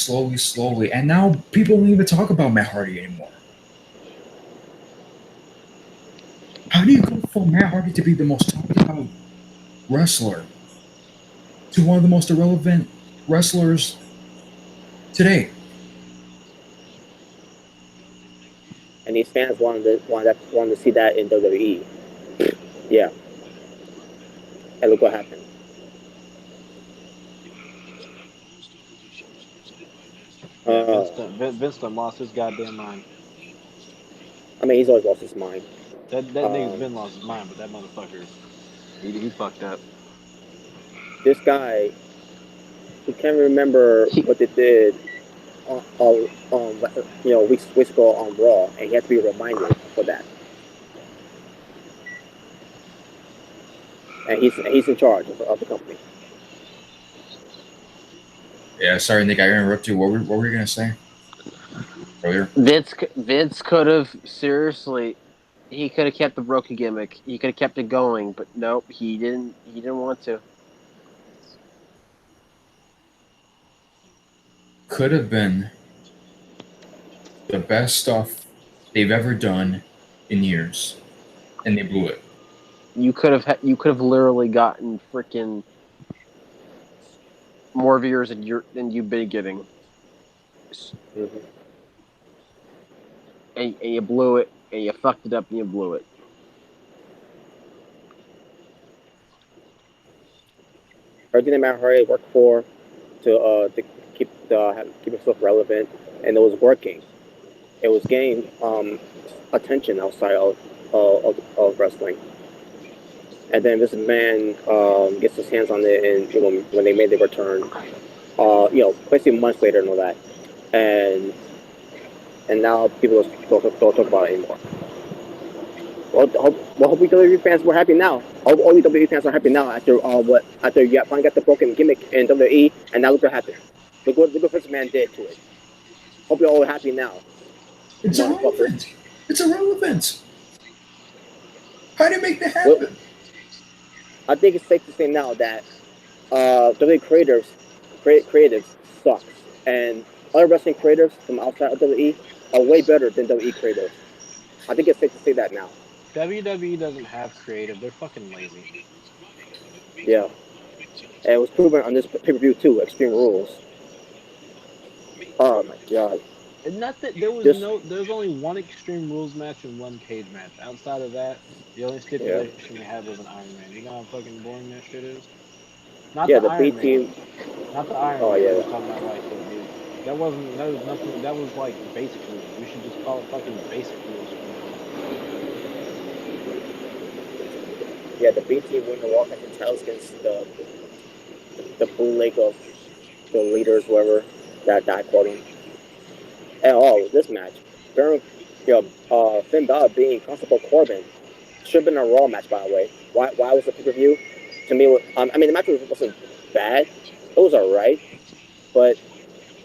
Speaker 1: and now people don't even talk about Matt Hardy anymore. How do you go from Matt Hardy to be the most talked about wrestler to one of the most irrelevant wrestlers today?
Speaker 4: And these fans wanted to see that in WWE. Yeah, and look what happened.
Speaker 6: Yeah, Vince done lost his goddamn mind.
Speaker 4: I mean, he's always lost his mind.
Speaker 6: That nigga's been lost his mind, but that motherfucker, he fucked up.
Speaker 4: This guy, who can't remember what they did weeks ago on Raw, and he has to be reminded for that. And he's in charge of the company.
Speaker 1: Yeah, sorry, Nick, I interrupted you. What were you gonna say earlier?
Speaker 7: Vince could have seriously. He could have kept the broken gimmick. He could have kept it going, but nope, he didn't. He didn't want to.
Speaker 1: Could have been the best stuff they've ever done in years, and they blew it.
Speaker 7: You could have literally gotten freaking more viewers than you've been getting,
Speaker 4: Mm-hmm.
Speaker 7: and you blew it, and you fucked it up, and you blew it.
Speaker 4: Everything that Matt Hardy worked for to keep himself relevant, and it was working. It was getting attention outside of wrestling. And then this man gets his hands on it, and when they made the return, basically months later and all that, and now people don't talk about it anymore. Well, hope we WWE fans were happy now. Hope all the WWE fans are happy now after you finally got the broken gimmick in WWE, and now look what happened. Look what this man did to it. Hope you're all happy now.
Speaker 1: It's irrelevant. It's irrelevant. How do you make that happen?
Speaker 4: Well, I think it's safe to say now that WWE creatives sucks, and other wrestling creatives from outside of WWE are way better than WWE creatives. I think it's safe to say that now.
Speaker 5: WWE doesn't have creative. They're fucking lazy.
Speaker 4: Yeah. And it was proven on this pay-per-view too, Extreme Rules. Oh my god.
Speaker 5: And not that there was
Speaker 4: This,
Speaker 5: no, there's only one Extreme Rules match and one cage match. Outside of that, the only
Speaker 4: yeah.
Speaker 5: stipulation we had was an Iron Man. You know how fucking boring that shit is. Not
Speaker 4: Yeah,
Speaker 5: the
Speaker 4: the B
Speaker 5: Iron Man.
Speaker 4: team.
Speaker 5: Not the Iron
Speaker 4: Oh
Speaker 5: Man. I'm
Speaker 4: yeah.
Speaker 5: just talking about like that wasn't, that was nothing. That was like basic rules. We should just call it fucking basic rules from now on.
Speaker 4: Yeah, the B team win the Raw Tag Team titles against the bootleg of the leaders, whoever that died quoting. And oh, this match. Baron, Finn Balor being Constable Corbin should have been a Raw match, by the way. Why was the pay-per-view? To me, I mean, the match wasn't bad. It was alright, but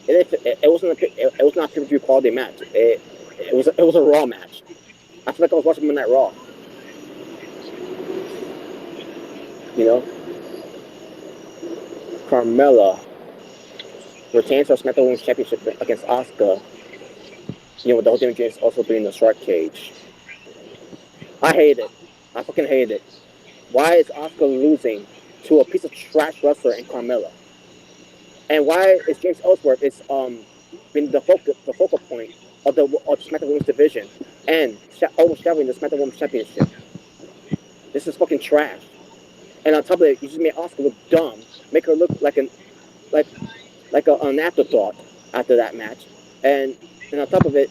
Speaker 4: it wasn't it was not a pay-per-view quality match. It was a Raw match. I feel like I was watching Monday Night Raw. You know, Carmella retains her SmackDown Women's Championship against Asuka. You know, with the whole damn James also being the shark cage. I hate it. I fucking hate it. Why is Asuka losing to a piece of trash wrestler in Carmella? And why is James Ellsworth been the focal point of the SmackDown Women's division and overshadowing the SmackDown Women's Championship? This is fucking trash. And on top of it, you just made Asuka look dumb, make her look like an afterthought after that match. And on top of it,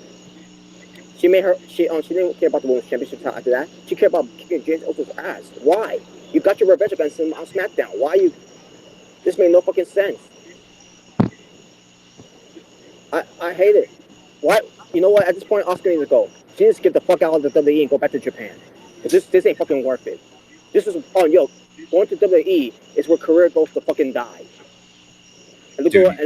Speaker 4: she didn't care about the women's championship title after that. She cared about kicking James Ellsworth's ass. Why? You got your revenge against him on SmackDown. Why you? This made no fucking sense. I hate it. Why? You know what? At this point, Asuka needs to go. She needs to get the fuck out of the WWE and go back to Japan. Cause this ain't fucking worth it. This is going to WWE is where career goes to fucking die. And look
Speaker 1: Dude.
Speaker 4: at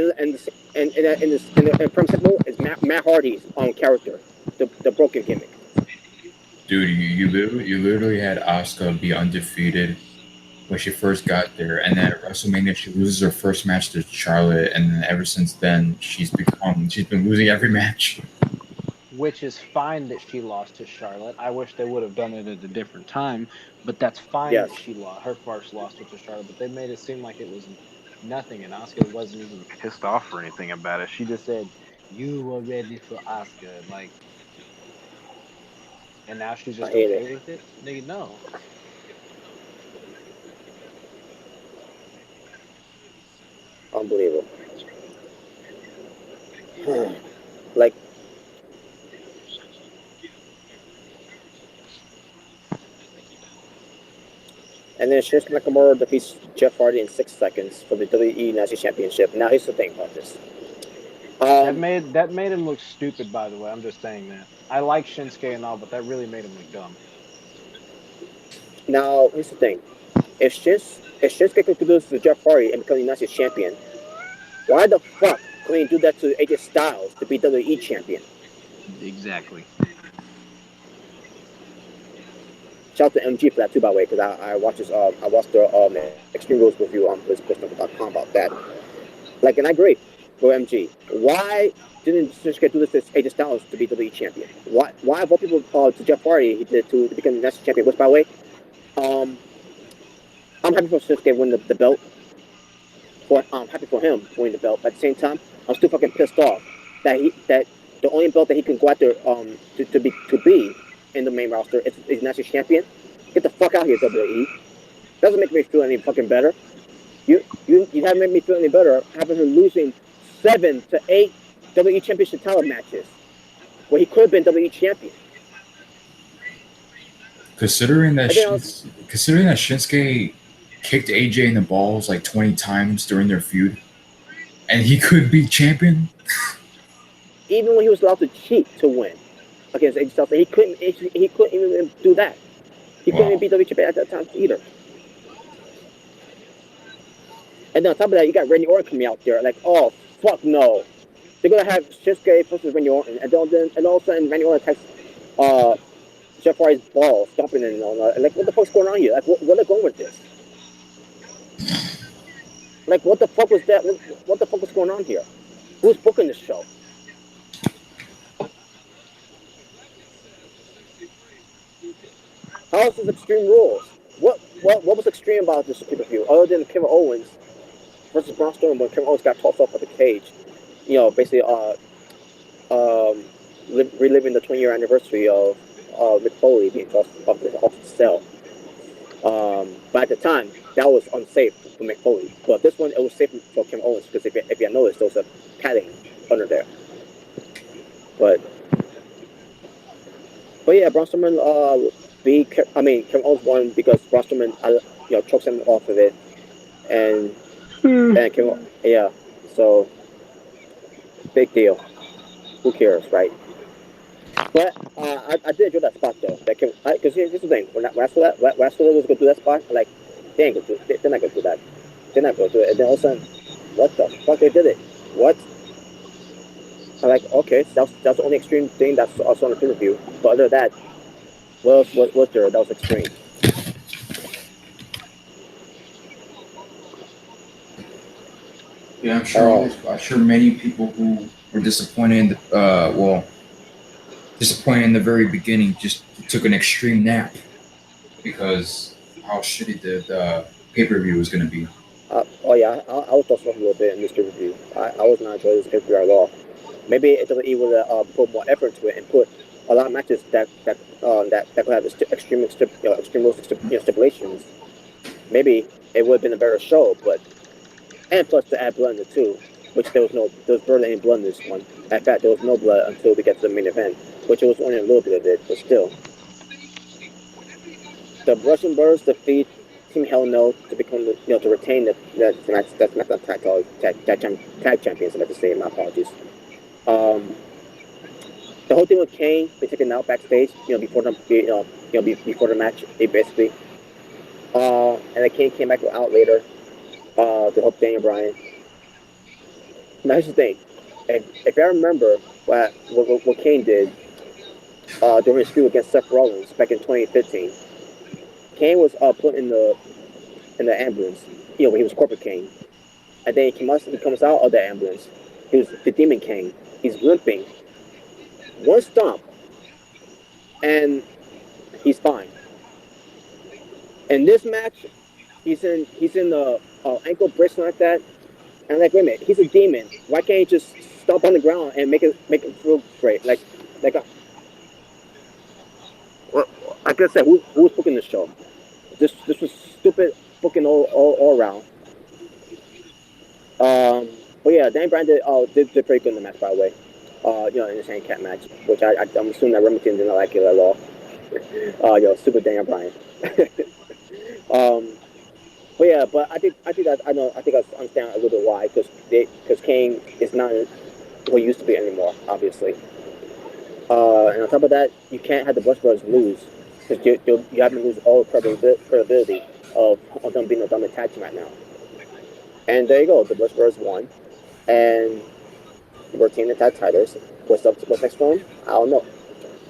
Speaker 4: and Prem Simple is Matt Hardy's character, the broken gimmick.
Speaker 1: Dude, you literally had Asuka be undefeated when she first got there, and then at WrestleMania she loses her first match to Charlotte, and then ever since then she's been losing every match.
Speaker 5: Which is fine that she lost to Charlotte. I wish they would have done it at a different time, but that's fine
Speaker 4: Yes.
Speaker 5: that she lost. Her first loss was to Charlotte, but they made it seem like it was nothing, and Asuka wasn't even pissed off or anything about it. She just said, "You were ready for Asuka," like, and now she's
Speaker 4: I
Speaker 5: just
Speaker 4: hate
Speaker 5: okay
Speaker 4: it.
Speaker 5: with it. Nigga, no.
Speaker 4: Unbelievable. Like, and then Shinsuke Nakamura defeats Jeff Hardy in 6 seconds for the WWE National Championship. Now here's the thing about this.
Speaker 5: That made him look stupid. By the way, I'm just saying that. I like Shinsuke and all, but that really made him look dumb.
Speaker 4: Now here's the thing. If Shinsuke could do this to Jeff Hardy and become the United States champion, why the fuck couldn't he do that to AJ Styles to be WWE champion?
Speaker 5: Exactly.
Speaker 4: Shout out to MG for that too, by the way, because I watched the Extreme Rules review on BlizzCoin.com about that. Like, and I agree with MG. Why didn't Shinsuke do this to AJ Styles to be WWE champion? Why of all people to Jeff Hardy to become the national champion? Which, by the way, I'm happy for Shinsuke winning the belt. I'm happy for him winning the belt. But at the same time, I'm still fucking pissed off that the only belt that he can go after to be in the main roster is national champion. Get the fuck out of here, WWE. Doesn't make me feel any fucking better. You haven't made me feel any better having him losing 7 to 8 WWE championship title matches where he could have been WWE champion.
Speaker 1: Considering that Shinsuke kicked AJ in the balls like 20 times during their feud, and he could be champion.
Speaker 4: Even when he was allowed to cheat to win against AJ Styles, he couldn't even do that. He couldn't even beat WWE champion at that time either. And then on top of that, you got Randy Orton coming out there like, oh fuck no, they're gonna have Shinsuke versus Randy Orton, and all of a sudden Randy Orton attacks Jeff Hardy's balls, stomping and all that. Like, what the fuck's going on here? Like, where are they going with this? Like, what the fuck was that? What the fuck was going on here? Who's booking this show? How is this Extreme Rules? What was extreme about this pay-per-view other than Kevin Owens versus Braun Strowman when Kevin Owens got tossed off of the cage? You know, basically, reliving the 20-year anniversary of Mick Foley being tossed off the cell. But at the time, that was unsafe for Mick Foley. But this one, it was safe for Kevin Owens because if you noticed, there was a padding under there. But yeah, Braun Strowman Kevin Owens won because Braun Strowman chokes him off of it, and yeah, so big deal. Who cares, right? But I did enjoy that spot though. Because here's the thing: when I saw that, when I saw they was gonna do that spot, I'm like, they ain't gonna do. They're not gonna do that. They're not gonna do it. And then all of a sudden, what the fuck? They did it. What? I'm like, okay, that's the only extreme thing that's also on the pay-per-view. But other than that, what else was there that was extreme?
Speaker 1: Yeah, I'm sure many people who were disappointed, disappointed in the very beginning, just took an extreme nap because how shitty the pay-per-view was going to be.
Speaker 4: Oh yeah, I was talking a little bit in this pay-per-view. I was not enjoying this pay-per-view at all. Maybe it doesn't even put more effort into it and put a lot of matches that could have extreme rules stipulations. Maybe it would have been a better show, but and plus to add blood in it too, which there was barely any blood in this one. In fact, there was no blood until we get to the main event, which it was only a little bit of it, but still. The Russian Birds defeat Team Hell No to become to retain that's not tag champions. I meant to say, my apologies. The whole thing with Kane being taken out backstage, before before the match, basically. And then Kane came back out later to help Daniel Bryan. Now here's the thing: if I remember what Kane did during his feud against Seth Rollins back in 2015, Kane was put in the ambulance. When he was Corporate Kane, and then he comes out of the ambulance. He was the Demon Kane. He's limping. One stomp, and he's fine. In this match, he's in the ankle bracelet like that, and I'm like, wait a minute, he's a demon. Why can't he just stomp on the ground and make it feel great? Like I said, who was booking the show? This was stupid booking all around. But yeah, Dan Bryan did pretty good in the match, by the way. In his handicap match, which I'm assuming that Remington did not like it at all. Super Daniel Bryan. But yeah, but I think I understand a little bit why, because Kane is not what he used to be anymore, obviously. And on top of that, you can't have the Bush Brothers lose, because you have to lose all credibility of them being a dominant tag team right now. And there you go, the Bush Brothers won, and we're teaming the tag titles. What's next for him? I don't know.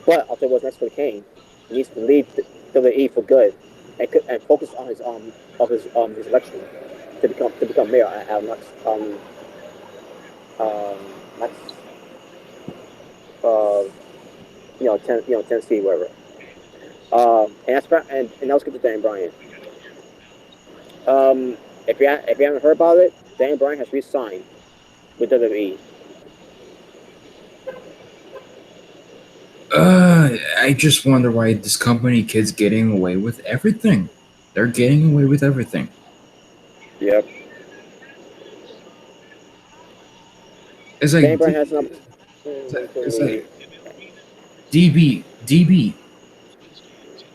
Speaker 4: But I'll tell you what's next for Kane. He needs to leave WWE for good and focus on his election to become mayor at Tennessee, wherever. And now let's get to Dan Bryan. If you haven't heard about it, Dan Bryan has re-signed with WWE.
Speaker 1: I just wonder why this company kid's getting away with everything. They're getting away with everything.
Speaker 4: Yep.
Speaker 1: It's like
Speaker 4: Dan Bryan has an
Speaker 1: it's like DB.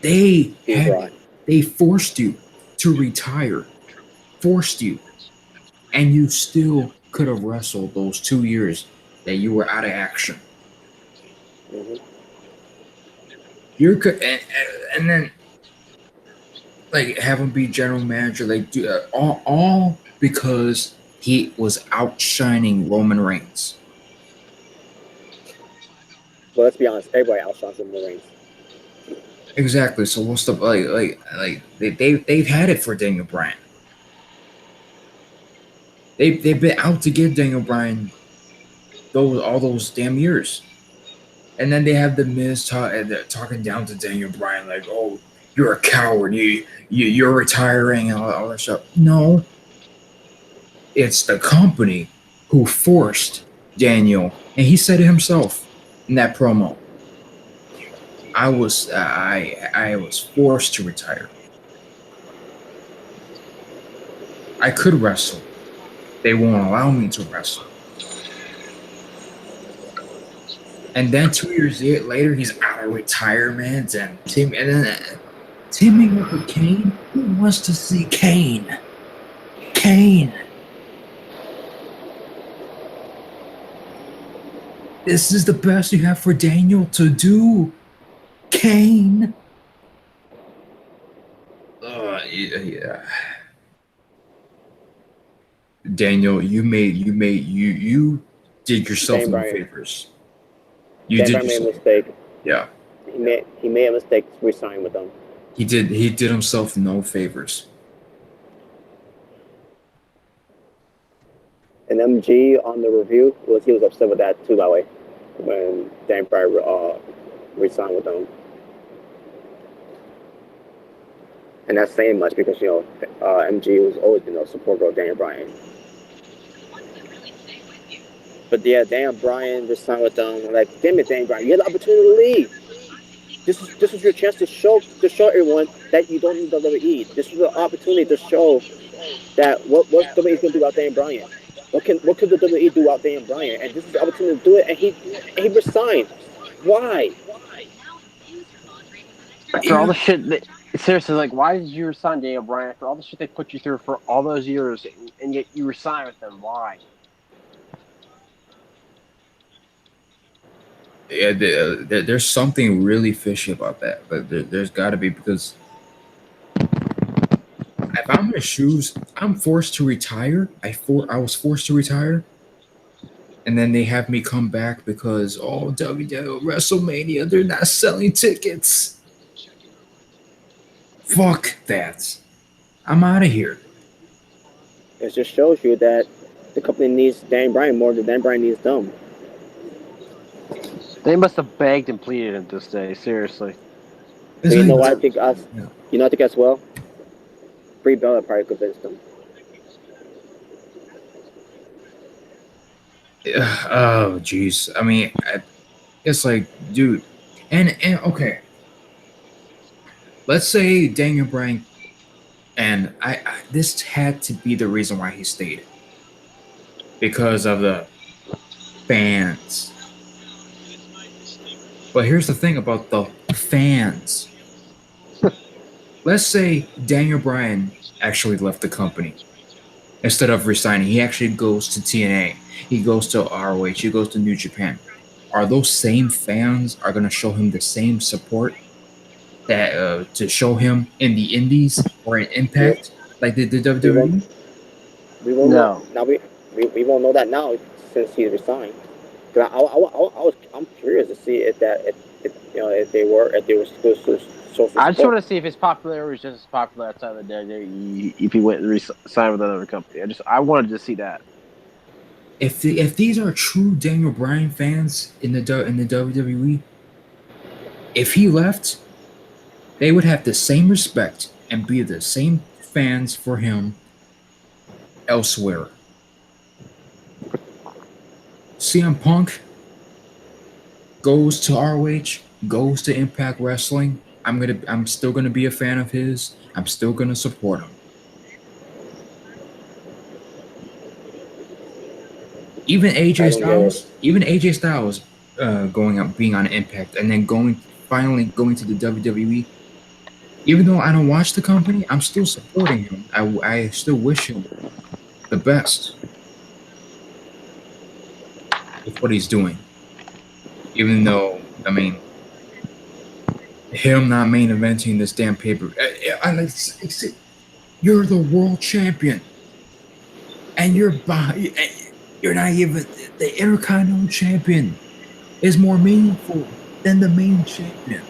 Speaker 1: They forced you to retire, and you still could have wrestled those 2 years that you were out of action.
Speaker 4: Mm-hmm.
Speaker 1: And then like have him be general manager, like all because he was outshining Roman Reigns.
Speaker 4: Well, let's be honest, everybody outshines Roman Reigns.
Speaker 1: Exactly. So what's the they've had it for Daniel Bryan. They've been out to get Daniel Bryan all those damn years. And then they have the Miz talking down to Daniel Bryan, like, oh, you're a coward. You're retiring and all that stuff. No, it's the company who forced Daniel, and he said it himself in that promo. I was forced to retire. I could wrestle. They won't allow me to wrestle. And then 2 years later, he's out of retirement and teaming up with Kane. Who wants to see Kane? Kane. This is the best you have for Daniel to do. Kane. Yeah. Daniel, you did yourself no favors. You did
Speaker 4: made a mistake.
Speaker 1: Yeah.
Speaker 4: He made a mistake resigning with them.
Speaker 1: He did himself no favors.
Speaker 4: And MG on the review he was upset with that too, by the way, when Dan Bryan resigned with them. And that's saying much because MG was always support of Daniel Bryan. But yeah, Daniel Bryan resigned with them. Like, damn it, Daniel Bryan, you had the opportunity to leave. This is your chance to show everyone that you don't need WWE. This is the opportunity to show that what WWE can do without Daniel Bryan. What could the WWE do without Daniel Bryan? And this is the opportunity to do it. And he resigned. Why?
Speaker 7: After all the shit that, seriously, like, why did you resign Daniel Bryan after all the shit they put you through for all those years, and yet you resign with them? Why?
Speaker 1: Yeah, there's something really fishy about that, but there's got to be, because if I'm in his shoes, I'm forced to retire. I was forced to retire, and then they have me come back because WWE WrestleMania, they're not selling tickets. Fuck that. I'm out of here.
Speaker 4: It just shows you that the company needs Dan Bryan more than Dan Bryan needs them.
Speaker 7: They must have begged and pleaded him to stay. Seriously.
Speaker 4: So you know what I think I think as well? Brie Bella probably convinced them.
Speaker 1: Oh, jeez. I mean, it's like, dude, and okay. Let's say Daniel Bryan, and this had to be the reason why he stayed, because of the fans. But here's the thing about the fans. Let's say Daniel Bryan actually left the company. Instead of resigning, he actually goes to TNA. He goes to ROH. He goes to New Japan. Are those same fans are going to show him the same support that to show him in the Indies or in Impact like they did WWE?
Speaker 4: We won't know. Now we won't know that now since he resigned. I'm curious to see if they were supposed to show.
Speaker 7: I just want to see if his popularity was just as popular outside of the WWE if he went and signed with another company. I wanted to see that.
Speaker 1: If these are true Daniel Bryan fans in the WWE, if he left, they would have the same respect and be the same fans for him elsewhere. CM Punk goes to ROH, goes to Impact Wrestling. I'm still gonna be a fan of his. I'm still gonna support him. Even AJ Styles, being on Impact and then finally going to the WWE. Even though I don't watch the company, I'm still supporting him. I still wish him the best with what he's doing. Even though, I mean, him not main eventing this damn paper. You're the world champion, and you're not even the Intercontinental champion. Is more meaningful than the main champion.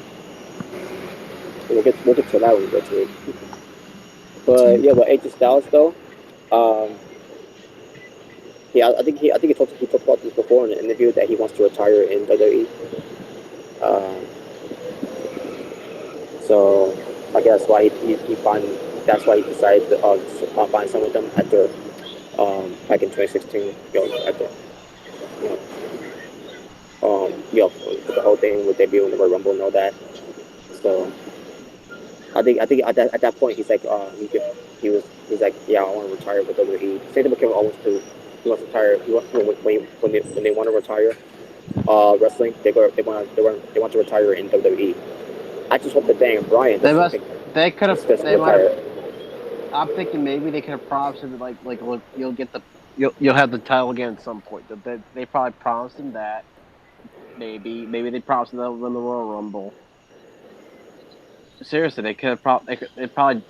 Speaker 4: We'll get to that when we get to it. But yeah, with AJ Styles though, I think he talked about this before in an interview that he wants to retire in WWE. So I guess why he find that's why he decided to find some with them after back in 2016. After the whole thing with debuting in the Royal Rumble and all that. So I think at that point he's like he's like, yeah, I want to retire with WWE. Same thing with Kevin Owens too. He wants to retire. He wants when they want to retire wrestling, they want to retire in WWE. I just hope that Daniel Bryan
Speaker 7: They could have.
Speaker 4: doesn't
Speaker 7: They might
Speaker 4: retire.
Speaker 7: have. I'm thinking maybe they could have promised him like look, you'll get the you'll have the title again at some point. They probably promised him that. Maybe they promised him they'll win the Royal Rumble. Seriously, they could have probably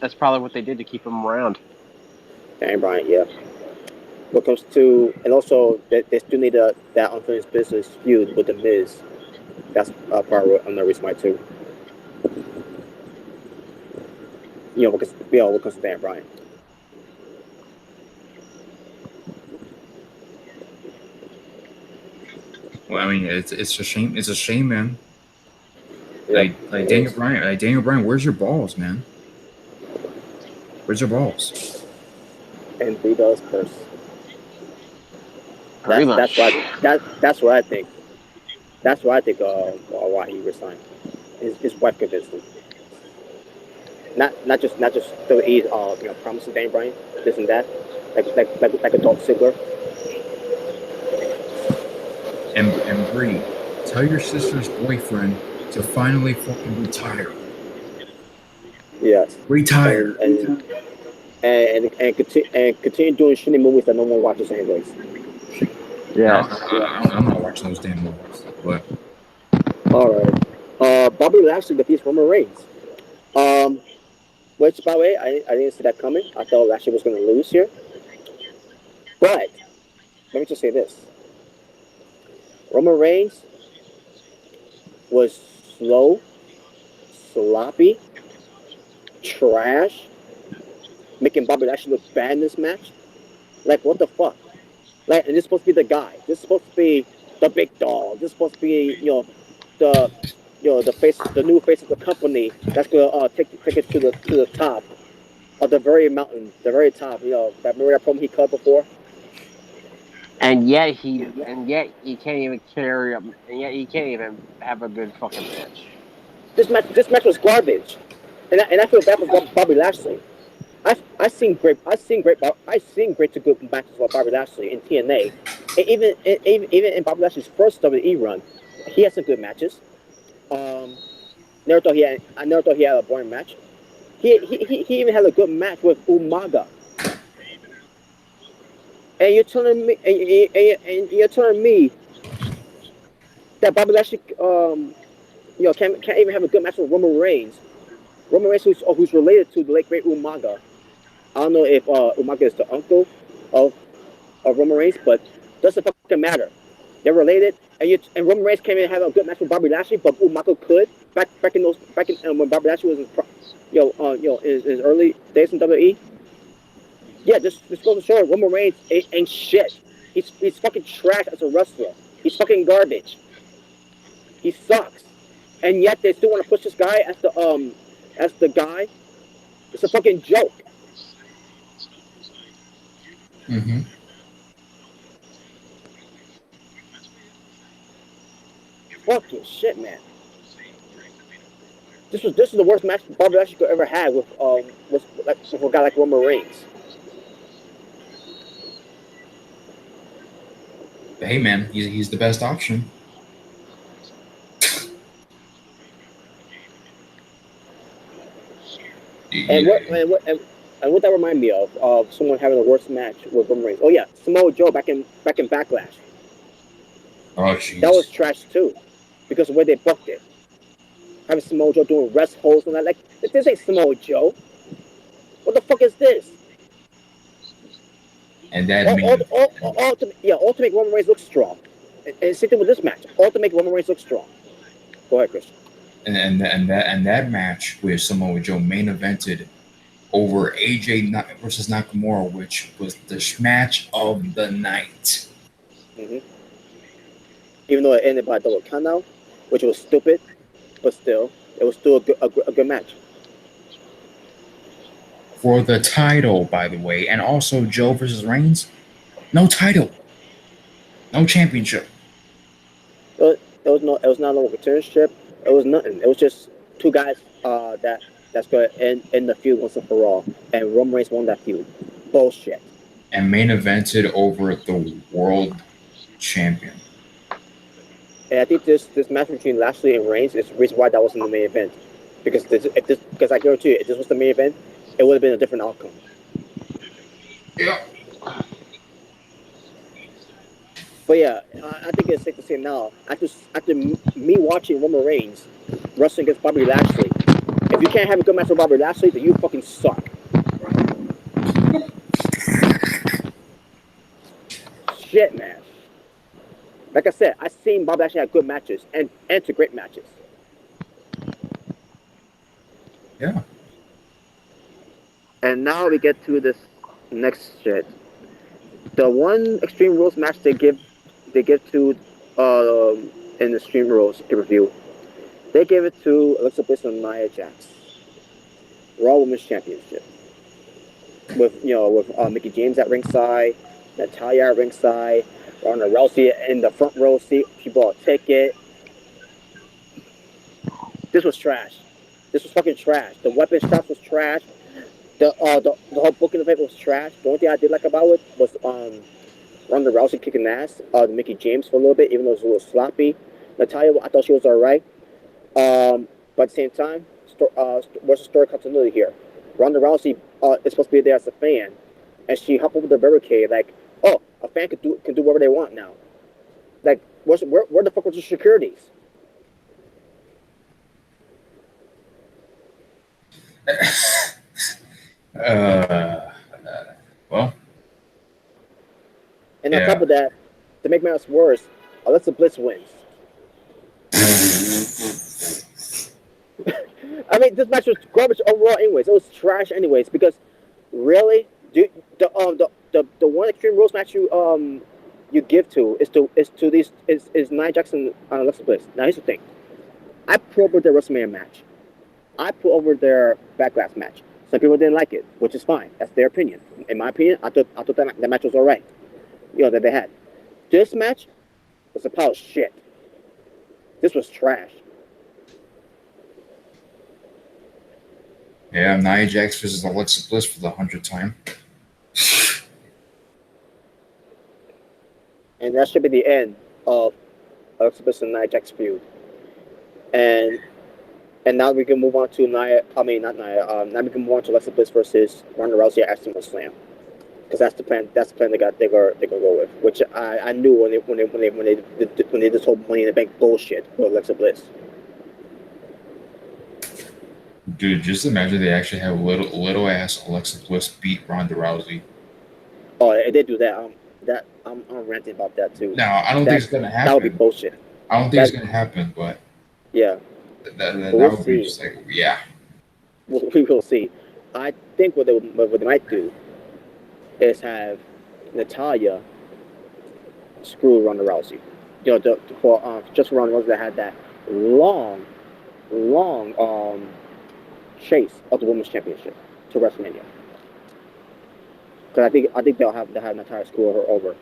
Speaker 7: that's probably what they did to keep him around.
Speaker 4: Daniel Bryan, yeah. What comes to, and also they still need that unfinished business feud with the Miz. That's part of another reason why too. Because what comes to Daniel Bryan.
Speaker 1: Well, I mean, it's a shame. It's a shame, man.
Speaker 4: Yeah,
Speaker 1: Like Daniel Bryan, where's your balls, man? Where's your balls?
Speaker 4: and B's purse.
Speaker 7: Pretty much.
Speaker 4: That's what I think. That's what I think. Why he resigned. His wife convinced him. Not just WWE promising Daniel Bryan this and that, like a Dolph Ziggler.
Speaker 1: And Bree, tell your sister's boyfriend to finally fucking retire.
Speaker 4: Yes.
Speaker 1: Retire.
Speaker 4: And continue doing shitty movies that no one watches anyways.
Speaker 7: Yeah.
Speaker 1: I'm not watching those damn movies. But
Speaker 4: All right. Bobby Lashley defeats Roman Reigns. Which, by the way, I didn't see that coming. I thought Lashley was going to lose here. But let me just say this: Roman Reigns was slow, sloppy, trash, making Bobby Lashley look bad in this match. Like, what the fuck? Like, and this is supposed to be the guy. This is supposed to be the big dog. This is supposed to be, the face, the new face of the company that's gonna take it to the top of the very mountain, the very top. Remember that promo he cut before?
Speaker 7: And yet he can't even carry up. And yet he can't even have a good fucking match.
Speaker 4: This match was garbage, and I feel bad for Bobby Lashley. I've seen great to good matches for Bobby Lashley in TNA, and even in Bobby Lashley's first WWE run, he had some good matches. I never thought he had a boring match. He even had a good match with Umaga. And you're telling me that Bobby Lashley can't even have a good match with Roman Reigns. Roman Reigns, who's related to the late great Umaga. I don't know if Umaga is the uncle of Roman Reigns, but doesn't fucking matter. They're related, and Roman Reigns can't even have a good match with Bobby Lashley, but Umaga could back in when Bobby Lashley was in his early days in WWE. Yeah, just goes to show Roman Reigns ain't shit. He's fucking trash as a wrestler. He's fucking garbage. He sucks, and yet they still want to push this guy as the guy. It's a fucking joke.
Speaker 1: mm-hmm.
Speaker 4: Fucking shit, man. This is the worst match Bobby Lashley could ever have with a guy like Roman Reigns.
Speaker 1: But hey, man, he's the best option.
Speaker 4: And what that remind me of someone having the worst match with Roman Reigns. Oh yeah, Samoa Joe back in Backlash.
Speaker 1: Oh jeez.
Speaker 4: That was trash too, because of the way they booked it. Having Samoa Joe doing rest holds and that, like, this ain't Samoa Joe. What the fuck is this?
Speaker 1: And that
Speaker 4: all to make Roman Reigns look strong. And same thing with this match. All to make Roman Reigns look strong. Go ahead, Christian.
Speaker 1: And that match where Samoa Joe main evented over AJ versus Nakamura, which was the match of the night.
Speaker 4: Mm-hmm. Even though it ended by a double countout, which was stupid, but still, it was still a good match.
Speaker 1: for the title, by the way, and also Joe versus Reigns. No title, no championship.
Speaker 4: It was not a returnship. It was nothing. It was just two guys that's going to end the feud once and for all. And Roman Reigns won that feud. Bullshit.
Speaker 1: And main evented over the world champion.
Speaker 4: And I think this match between Lashley and Reigns is the reason why that wasn't the main event. Because because I guarantee you, if this was the main event, it would have been a different outcome.
Speaker 1: Yeah.
Speaker 4: But yeah, I think it's safe to say now, after me watching Roman Reigns wrestling against Bobby Lashley, if you can't have a good match with Bobby Lashley, then you fucking suck. Shit, man. Like I said, I've seen Bobby Lashley have good matches and to great matches.
Speaker 1: Yeah.
Speaker 4: And now we get to this next shit. The one Extreme Rules match they give to in the Extreme Rules review, they gave it to Alexa Bliss and Nia Jax, Raw Women's Championship, with Mickie James at ringside, Natalya at ringside, Ronda Rousey in the front row seat. She bought a ticket. This was trash. This was fucking trash. The weapon straps was trash. The whole booking of it was trash. The only thing I did like about it was Ronda Rousey kicking ass. Mickie James for a little bit, even though it was a little sloppy. Natalya, I thought she was alright. But at the same time, what's the story continuity here? Ronda Rousey is supposed to be there as a fan, and she hopped over the barricade like, oh, a fan can do whatever they want now. Like, where the fuck was the securities?
Speaker 1: Well.
Speaker 4: And on top of that, to make matters worse, Alexa Bliss wins. I mean, this match was garbage overall. Anyways, it was trash. Anyways, because really, the one Extreme Rules match you give to is Nia Jackson and Alexa Bliss. Now here's the thing, I put over their WrestleMania match. I put over their Backlash match. Some people didn't like it, which is fine. That's their opinion. In my opinion, I thought that match was alright. That they had. This match was a pile of shit. This was trash.
Speaker 1: Yeah, Nia Jax versus Alexa Bliss for the 100th time.
Speaker 4: And that should be the end of Alexa Bliss and Nia Jax feud. And now we can move on to Now we can move on to Alexa Bliss versus Ronda Rousey at SummerSlam. Because that's the plan. That's the plan they're gonna go with. Which I knew when they did this whole Money in the Bank bullshit with Alexa Bliss.
Speaker 1: Dude, just imagine they actually have little ass Alexa Bliss beat Ronda Rousey.
Speaker 4: Oh, they did do that. I'm ranting about that too.
Speaker 1: No, I don't think it's gonna happen.
Speaker 4: That would be bullshit.
Speaker 1: I don't think it's gonna happen, but
Speaker 4: yeah,
Speaker 1: that
Speaker 4: we'll
Speaker 1: would be just like
Speaker 4: we will see. I think what they might do is have Natalya screw Ronda Rousey. Just for Ronda Rousey that had that long chase of the Women's Championship to WrestleMania. Because I think they'll have Natalya screw her over.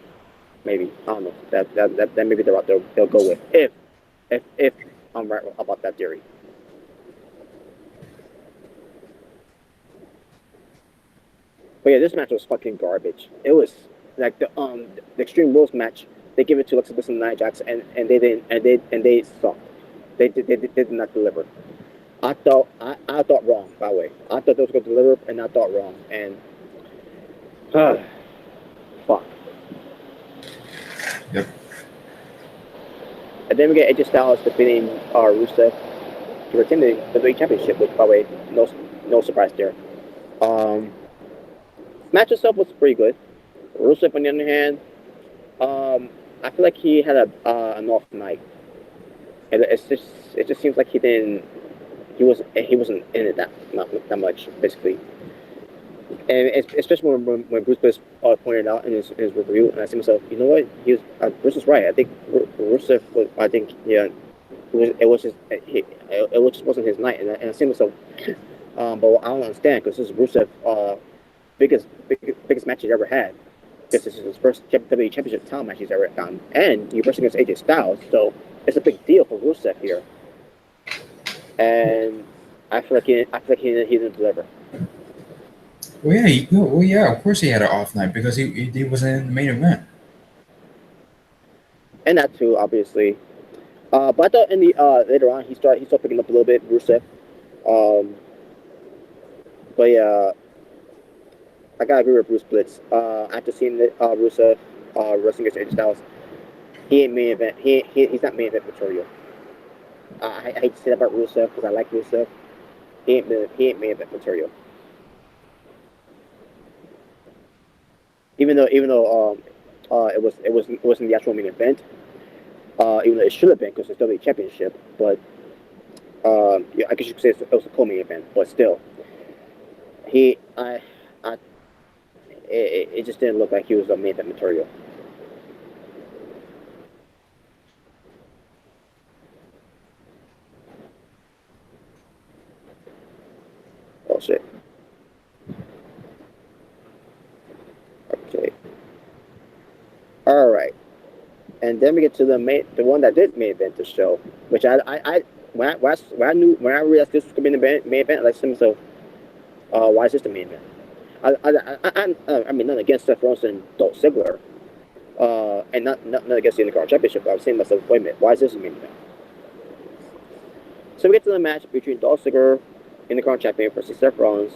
Speaker 4: Maybe, I don't know. That maybe they'll go with if I'm right about that theory. But yeah, this match was fucking garbage. It was like the Extreme Rules match. They give it to Alexa Bliss and Nia Jax, and they didn't, and they sucked. They did not deliver. I thought wrong. By the way, I thought they was going to deliver, and I thought wrong. And fuck.
Speaker 1: Yep.
Speaker 4: And then we get AJ Styles defeating Rusev to retain the WWE Championship, which, by the way, no surprise there. Match itself was pretty good. Rusev, on the other hand, I feel like he had an off night. And it just seems like he wasn't in it that much, basically. And especially when Bruce Bliss pointed out in his review, and I see myself, you know what? Bruce is right. I think Rusev was. I think it just wasn't his night, and I see myself. But I don't understand because this is Rusev biggest match he's ever had. This is his first WWE Championship title match he's ever done, and you're wrestling against AJ Styles, so it's a big deal for Rusev here. And I feel like he didn't deliver.
Speaker 1: Well, yeah, of course he had an off night because he wasn't in the main event.
Speaker 4: And that too, obviously. But I thought in the later on he started picking up a little bit, Rusev. But yeah, I gotta agree with Bruce Blitz. After seeing Rusev wrestling against AJ Styles, he ain't main event. He's not main event material. I hate to say that about Rusev because I like Rusev. He ain't main event material. Even though it wasn't the actual main event. Even though it should have been because it's WWE Championship, but yeah, I guess you could say it was a co-main event, but still, it just didn't look like he was a main event material. Oh shit. Okay. All right. And then we get to the one that did main event the show, which when I realized this was gonna be the main event, I like to myself, why is this the main event? I mean, nothing against Seth Rollins and Dolph Ziggler, and not against the Intercontinental Championship, but I was saying to myself, wait a minute, why is this the main event? So we get to the match between Dolph Ziggler, Intercontinental Champion, versus Seth Rollins,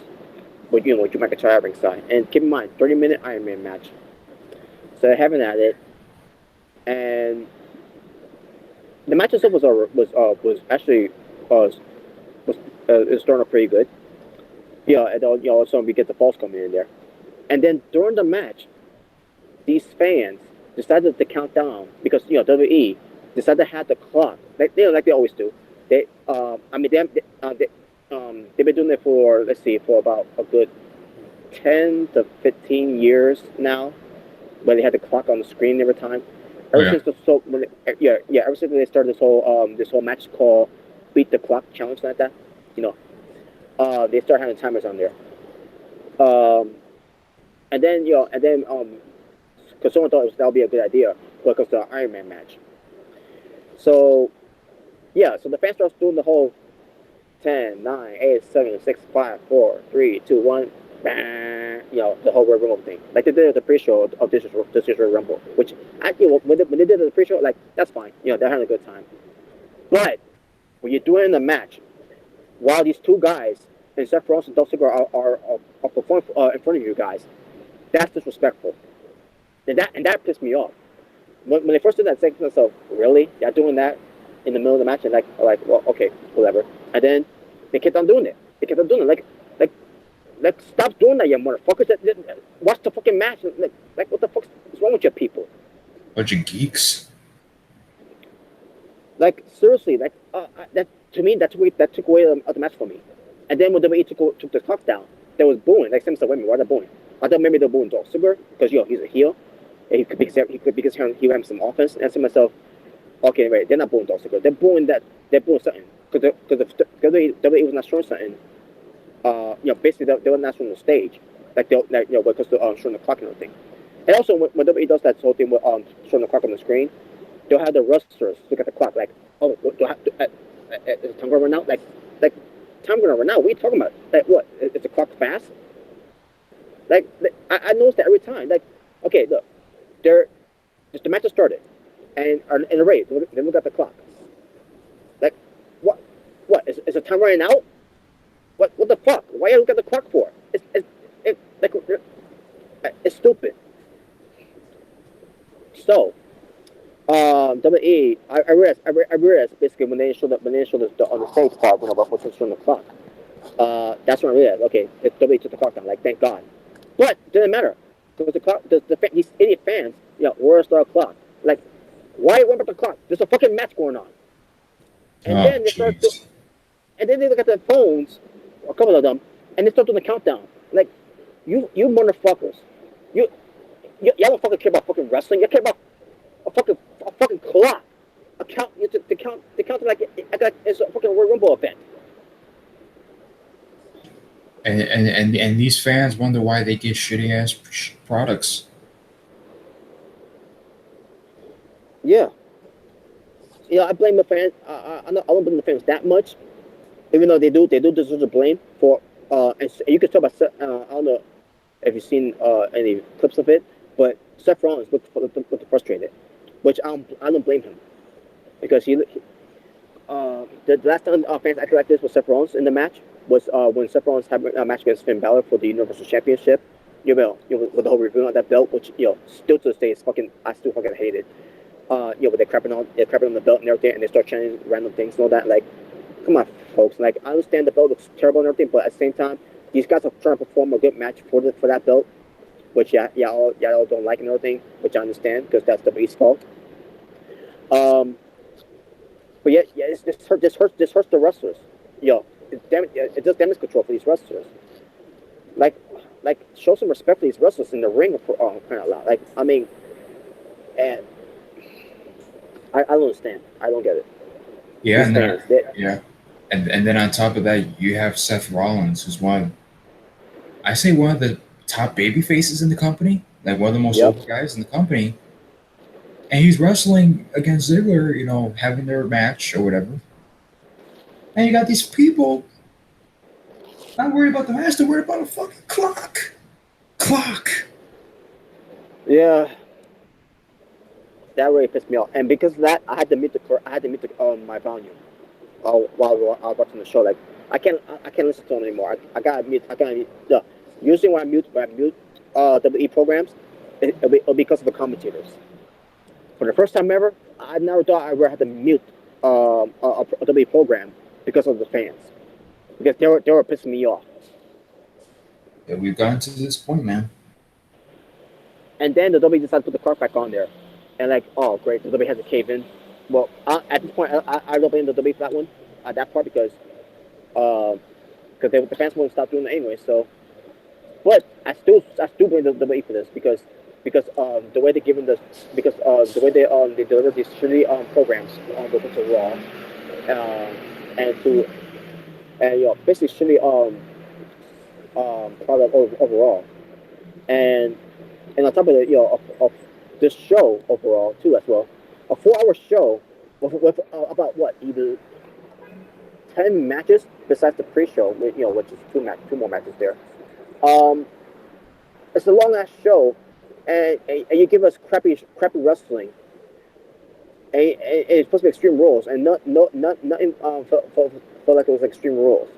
Speaker 4: with Drew McIntyre at ringside. And keep in mind, 30-minute Iron Man match. So they're having at it. And the match itself was actually starting off pretty good. Yeah, and all of a sudden we get the falls coming in there, and then during the match, these fans decided to count down because WWE decided to have the clock like they always do. They've been doing it for for about a good 10 to 15 years now, where they had the clock on the screen every time. Ever since ever since they started this whole match called Beat the Clock Challenge like that, they started having timers on there. And then because someone thought that would be a good idea because the Iron Man match. So so the fans starts doing the whole 10, 9, 8, 7, 6, 5, 4, 3, 2, 1. The whole Royal Rumble thing, like they did at the pre-show of this year's Royal Rumble, which when they did the pre-show, like that's fine, they're having a good time. But when you're doing the match, while these two guys, and Seth Rollins and Dolph Ziggler are performing in front of you guys, that's disrespectful, and that pissed me off. When they first did that, I said to myself, really, you're doing that in the middle of the match, and like well, okay, whatever. And then they kept on doing it. Like, stop doing that, you motherfuckers. Watch the fucking match. Like, what the fuck is wrong with you people?
Speaker 1: Bunch of geeks.
Speaker 4: Like, seriously, that to me, that took away the match for me. And then when WWE took the clock down, they was booing. Like, some said, wait a minute, why are they booing? I thought maybe they're booing Dolph Ziggler because he's a heel, and because he have some offense. And I said to myself, okay, wait, they're not booing Dolph Ziggler. They're booing something because WWE was not showing something. Basically they were not showing the stage, because they're showing the clock and everything. And also when WWE does that whole thing with showing the clock on the screen, they'll have the wrestlers look at the clock like, oh, is time going to run out? Like time going to run out? What are you talking about? Like what? Is the clock fast? Like I noticed that every time. Like, okay, look, the match has started, and in the race, they look at the clock. Like, what? Is the time running out? What the fuck? Why you look at the clock for? It's stupid. So, WWE, I realized basically when they showed on the stage part, about what's showing the clock. That's when I realized, okay, WWE took the clock down. Like, thank God. But it didn't matter because the clock, these idiot fans, where's the clock? Like, why worry about the clock? There's a fucking match going on. And then they start, and then they look at their phones, a couple of them, and they start doing the countdown. Like, you motherfuckers, you don't fucking care about fucking wrestling. You care about a fucking clock. To count like it's a fucking Royal Rumble event.
Speaker 1: And these fans wonder why they get shitty ass products.
Speaker 4: Yeah. Yeah, I blame the fans. I don't blame the fans that much, even though they do deserve the blame for. And you can tell by I don't know if you've seen any clips of it, but Seth Rollins looked frustrated, which I don't blame him because the last time fans acted like this with Seth Rollins in the match was when Seth Rollins had a match against Finn Balor for the Universal Championship. With the whole review on that belt, which still to this day is fucking, I still fucking hate it. With they're crapping on the belt and everything, and they start chanting random things and all that. Like, come on, folks. Like, I understand the belt looks terrible and everything, but at the same time, these guys are trying to perform a good match for that belt, which y'all don't like and everything, which I understand because that's the base fault. But yeah, this hurts the wrestlers. It does damage control for these wrestlers. Like, show some respect for these wrestlers in the ring. Kind of lot. Like, I mean, and I don't understand. I don't get it.
Speaker 1: Yeah,
Speaker 4: These
Speaker 1: and
Speaker 4: fans,
Speaker 1: yeah, and then on top of that, you have Seth Rollins, who's I say one of the top baby faces in the company, like one of the most
Speaker 4: Yep.
Speaker 1: over guys in the company, and he's wrestling against Ziggler, having their match or whatever. And you got these people not worried about the match; they're worried about a fucking clock.
Speaker 4: Yeah, that really pissed me off. And because of that, I had to mute my volume while I was watching the show. Like, I can't listen to it anymore. I gotta mute. Yeah. Usually when I mute WE programs, it'll be because of the commentators. For the first time ever, I never thought I would have to mute a WE program because of the fans, because they were pissing me off.
Speaker 1: Yeah, we've gotten to this point, man.
Speaker 4: And then the W decided to put the cart back on there, and like, oh great, the W has to cave in. Well, at this point, I don't blame the W for that one, that part because the fans won't stop doing it anyway. So, but I still blame the W for this because the way they given the because the way they deliver these shitty programs on the to Raw, and to and basically shitty product overall, and on top of it, of this show overall too as well, a 4-hour show with about what, either 10 matches besides the pre-show, which is two more matches there. It's a long ass show, and you give us crappy wrestling. And it's supposed to be Extreme Rules, and nothing felt like it was Extreme Rules.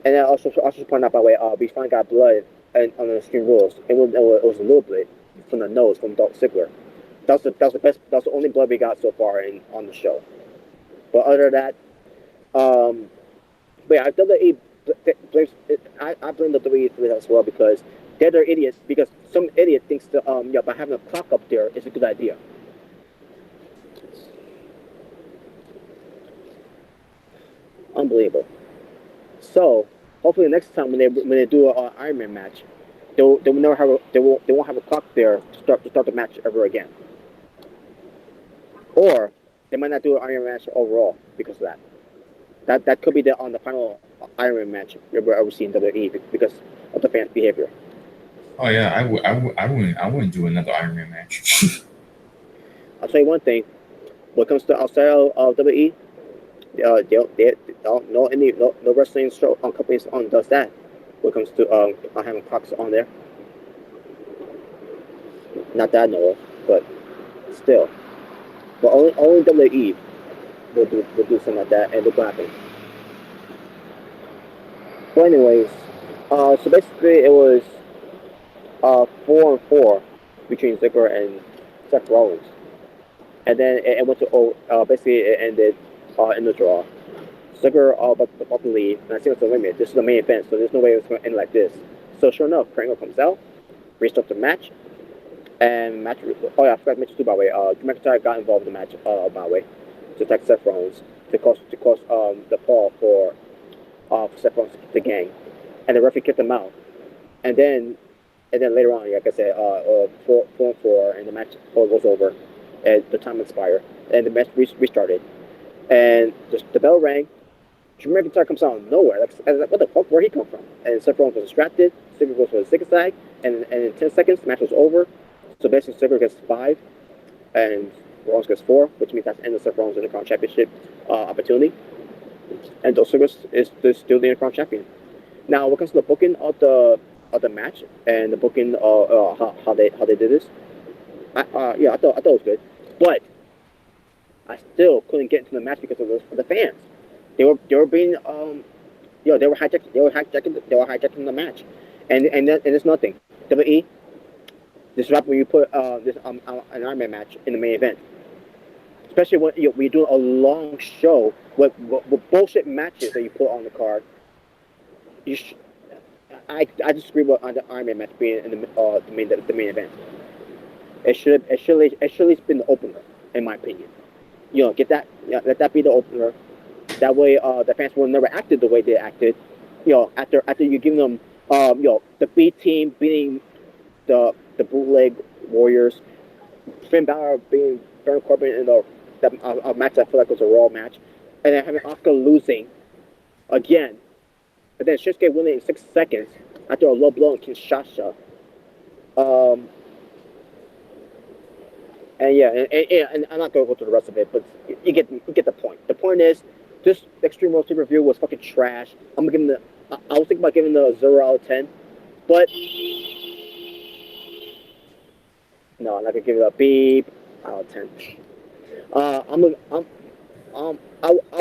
Speaker 4: And then also point out by the way, we finally got blood on the Extreme Rules. It was a little bit from the nose from Dolph Ziggler. That's the best. That's the only blood we got so far on the show. But other than that, but yeah, I blame the WWE for that as well because they're idiots. Because some idiot thinks that by having a clock up there is a good idea. Unbelievable. So hopefully next time when they do an Iron Man match, they won't have a clock there to start the match ever again. Or they might not do an Iron Man match overall because of that. That could be on the final Iron Man match we'll ever see in WWE because of the fans' behavior.
Speaker 1: Oh yeah, I wouldn't do another Iron Man match.
Speaker 4: I'll tell you one thing: when it comes to outside of WWE, they don't no wrestling show companies does that. When it comes to having clocks on there, not that I know of, but still. But only WWE will do something like that, and it'll happen. But anyways, so basically it was 4-4 between Ziggler and Seth Rollins, and then it went to basically it ended in the draw. Ziggler about to leave, and I think it's the limit. This is the main event, so there's no way it's going to end like this. So sure enough, Kringle comes out, restarts the match, and match. Oh yeah, I forgot to mention too by the way. McIntyre got involved in the match by the way to attack Seth Rollins to cause the fall for Seth Rollins the gang, and the referee kicked him out, and then later on, like I said, 4-4, and the match was over, and the time expired, and the match restarted, and the bell rang. Drew McIntyre comes out of nowhere. Like, what the fuck? Where'd he come from? And Seth Rollins was distracted. Ziggler goes for the zigzag, and in 10 seconds, the match was over. So basically, Ziggler gets 5, and Rollins gets 4, which means that's the end of Seth Rollins' Intercontinental Championship opportunity. And Dolph Ziggler is still the Intercontinental Champion. Now, when it comes to the booking of the match and the booking how they did this, I thought it was good, but I still couldn't get into the match because of the fans. They were being they were hijacking the match, and it's nothing. WWE, this is right when you put this an Iron Man match in the main event, especially when you're doing a long show with bullshit matches that you put on the card. I disagree with the Iron Man match being in the main event. It should at least been the opener, in my opinion. Get that, let that be the opener. That way, the fans will never acted the way they acted. After you give them, the B team beating the bootleg Warriors, Finn Balor being Baron Corbin in a match I feel like was a Raw match, and then having Asuka losing again, and then Shinsuke winning in 6 seconds after a low blow on Kinshasa. And I'm not gonna go through the rest of it, but you get the point. The point is, this Extreme Rules review was fucking trash. I'm gonna give them I was thinking about giving the 0 out of 10, but no, I'm not gonna give it a beep out of 10. I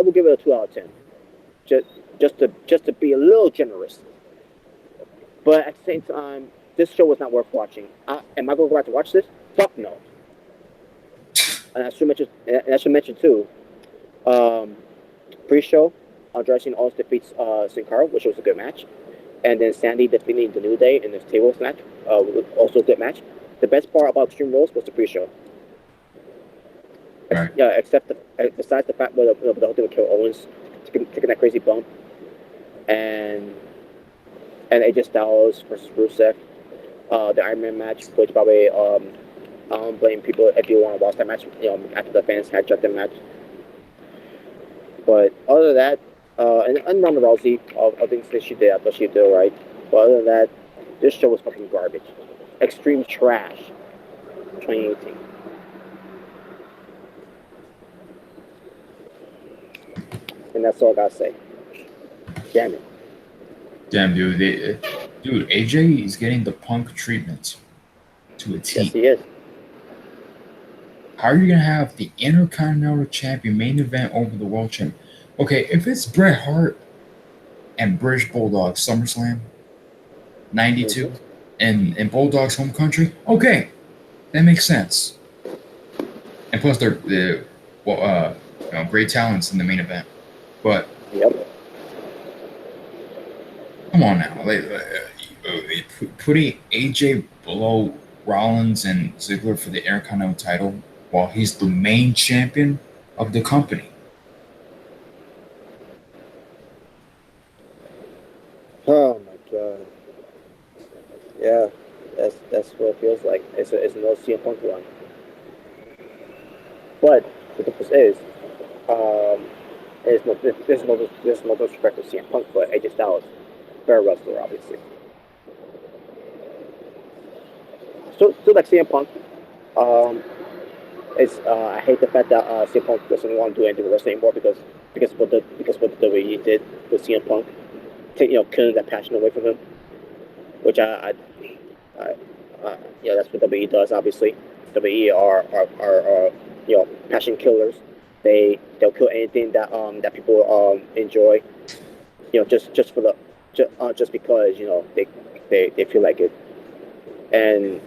Speaker 4: will give it a 2 out of 10, just to be a little generous. But at the same time, this show was not worth watching. Am I gonna go back to watch this? Fuck no. And I should mention too, pre-show, Andrade Cien Almost defeats Sin Cara, which was a good match, and then Sandy defeating the New Day in this tables match, also a good match. The best part about Extreme Rules was the pre-show.
Speaker 1: Right.
Speaker 4: Yeah, besides the fact where the whole thing with Kevin Owens taking that crazy bump, and AJ Styles versus Rusev, the Iron Man match, which probably I don't blame people if you want to watch that match, after the fans had shut the match. But other than that, and Ronda Rousey, all things that she did, I thought she did all right. But other than that, this show was fucking garbage. Extreme trash. 2018. And that's all I gotta say. Damn it.
Speaker 1: Damn, dude. Dude, AJ is getting the Punk treatment to a T.
Speaker 4: Yes, he is.
Speaker 1: How are you going to have the Intercontinental Champion main event over the World Champion? Okay, if it's Bret Hart and British Bulldog SummerSlam 92 in Bulldog's home country, okay, that makes sense. And plus, they're great talents in the main event. But
Speaker 4: Yep.
Speaker 1: come on now, putting AJ below Rollins and Ziggler for the Intercontinental title while he's the main champion of the company.
Speaker 4: Oh my god. Yeah, that's what it feels like. It's no CM Punk run. But the difference is, there's no disrespect to CM Punk, but AJ Styles, better wrestler, obviously. Still like CM Punk. I hate the fact that CM Punk doesn't want to do anything with wrestling anymore because what the WWE did with CM Punk, killing that passion away from him. Which that's what WWE does. Obviously, WWE are passion killers. They'll kill anything that people enjoy. Just because they feel like it. And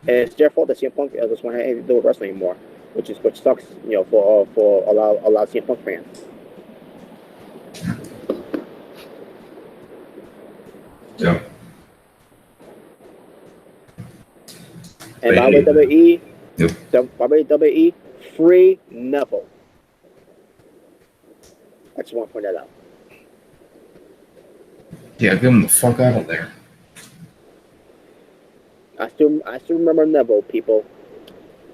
Speaker 4: it's their fault that CM Punk doesn't want anything to do with wrestling anymore, which sucks, for a lot of CM Punk fans.
Speaker 1: Yeah.
Speaker 4: And by the way, WWE, free Neville. I just want to point that out.
Speaker 1: Yeah, get him the fuck out of there.
Speaker 4: I still remember Neville, people.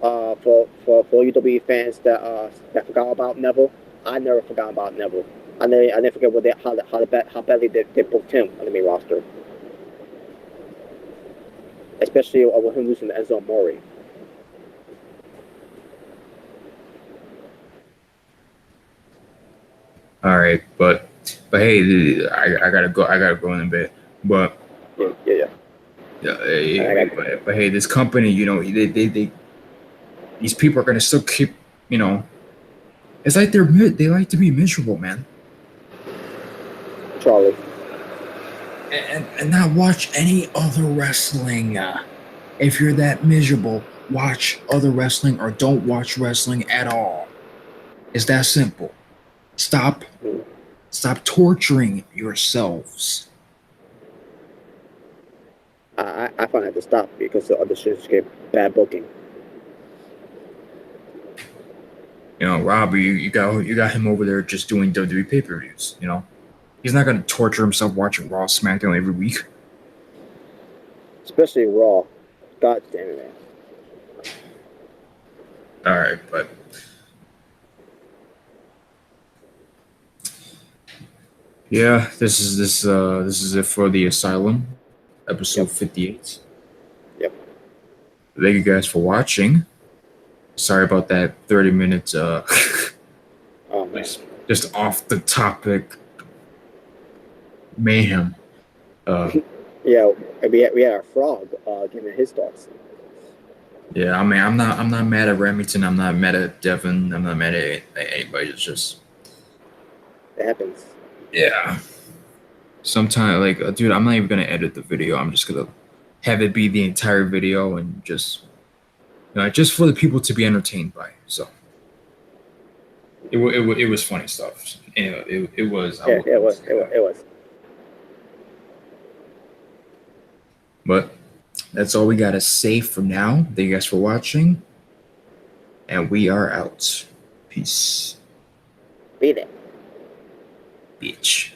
Speaker 4: For UW fans that forgot about Neville, I never forgot about Neville. I never forget how badly they booked him on the main roster, especially with him losing to Enzo Amore.
Speaker 1: All right, but hey, I gotta go. I gotta go in a bit. But
Speaker 4: Yeah.
Speaker 1: but hey, this company, you know, they these people are gonna still keep, you know, it's like they like to be miserable, man,
Speaker 4: Charlie.
Speaker 1: and not watch any other wrestling. If you're that miserable, watch other wrestling or don't watch wrestling at all. It's that simple. Stop torturing yourselves.
Speaker 4: I find that to stop because the other shit get bad booking.
Speaker 1: You know, Rob, you got him over there just doing WWE pay-per-views. You know, he's not gonna torture himself watching Raw, SmackDown every week.
Speaker 4: Especially Raw. God damn it, man.
Speaker 1: All right, but yeah, this is it for the Asylum, episode 58.
Speaker 4: Yep.
Speaker 1: Thank you guys for watching. Sorry about that 30 minutes
Speaker 4: Oh man.
Speaker 1: just off the topic mayhem.
Speaker 4: Yeah, we had our frog giving his thoughts.
Speaker 1: Yeah, I mean, I'm not mad at Remington. I'm not mad at Devin. I'm not mad at anybody. It's just,
Speaker 4: It happens.
Speaker 1: yeah. Sometimes, like, dude, I'm not even gonna edit the video. I'm just gonna have it be the entire video and just, you know, just for the people to be entertained by. So, it was funny stuff. Anyway, it was.
Speaker 4: Yeah, it was.
Speaker 1: But that's all we gotta say for now. Thank you guys for watching, and we are out. Peace,
Speaker 4: Beat it.
Speaker 1: bitch.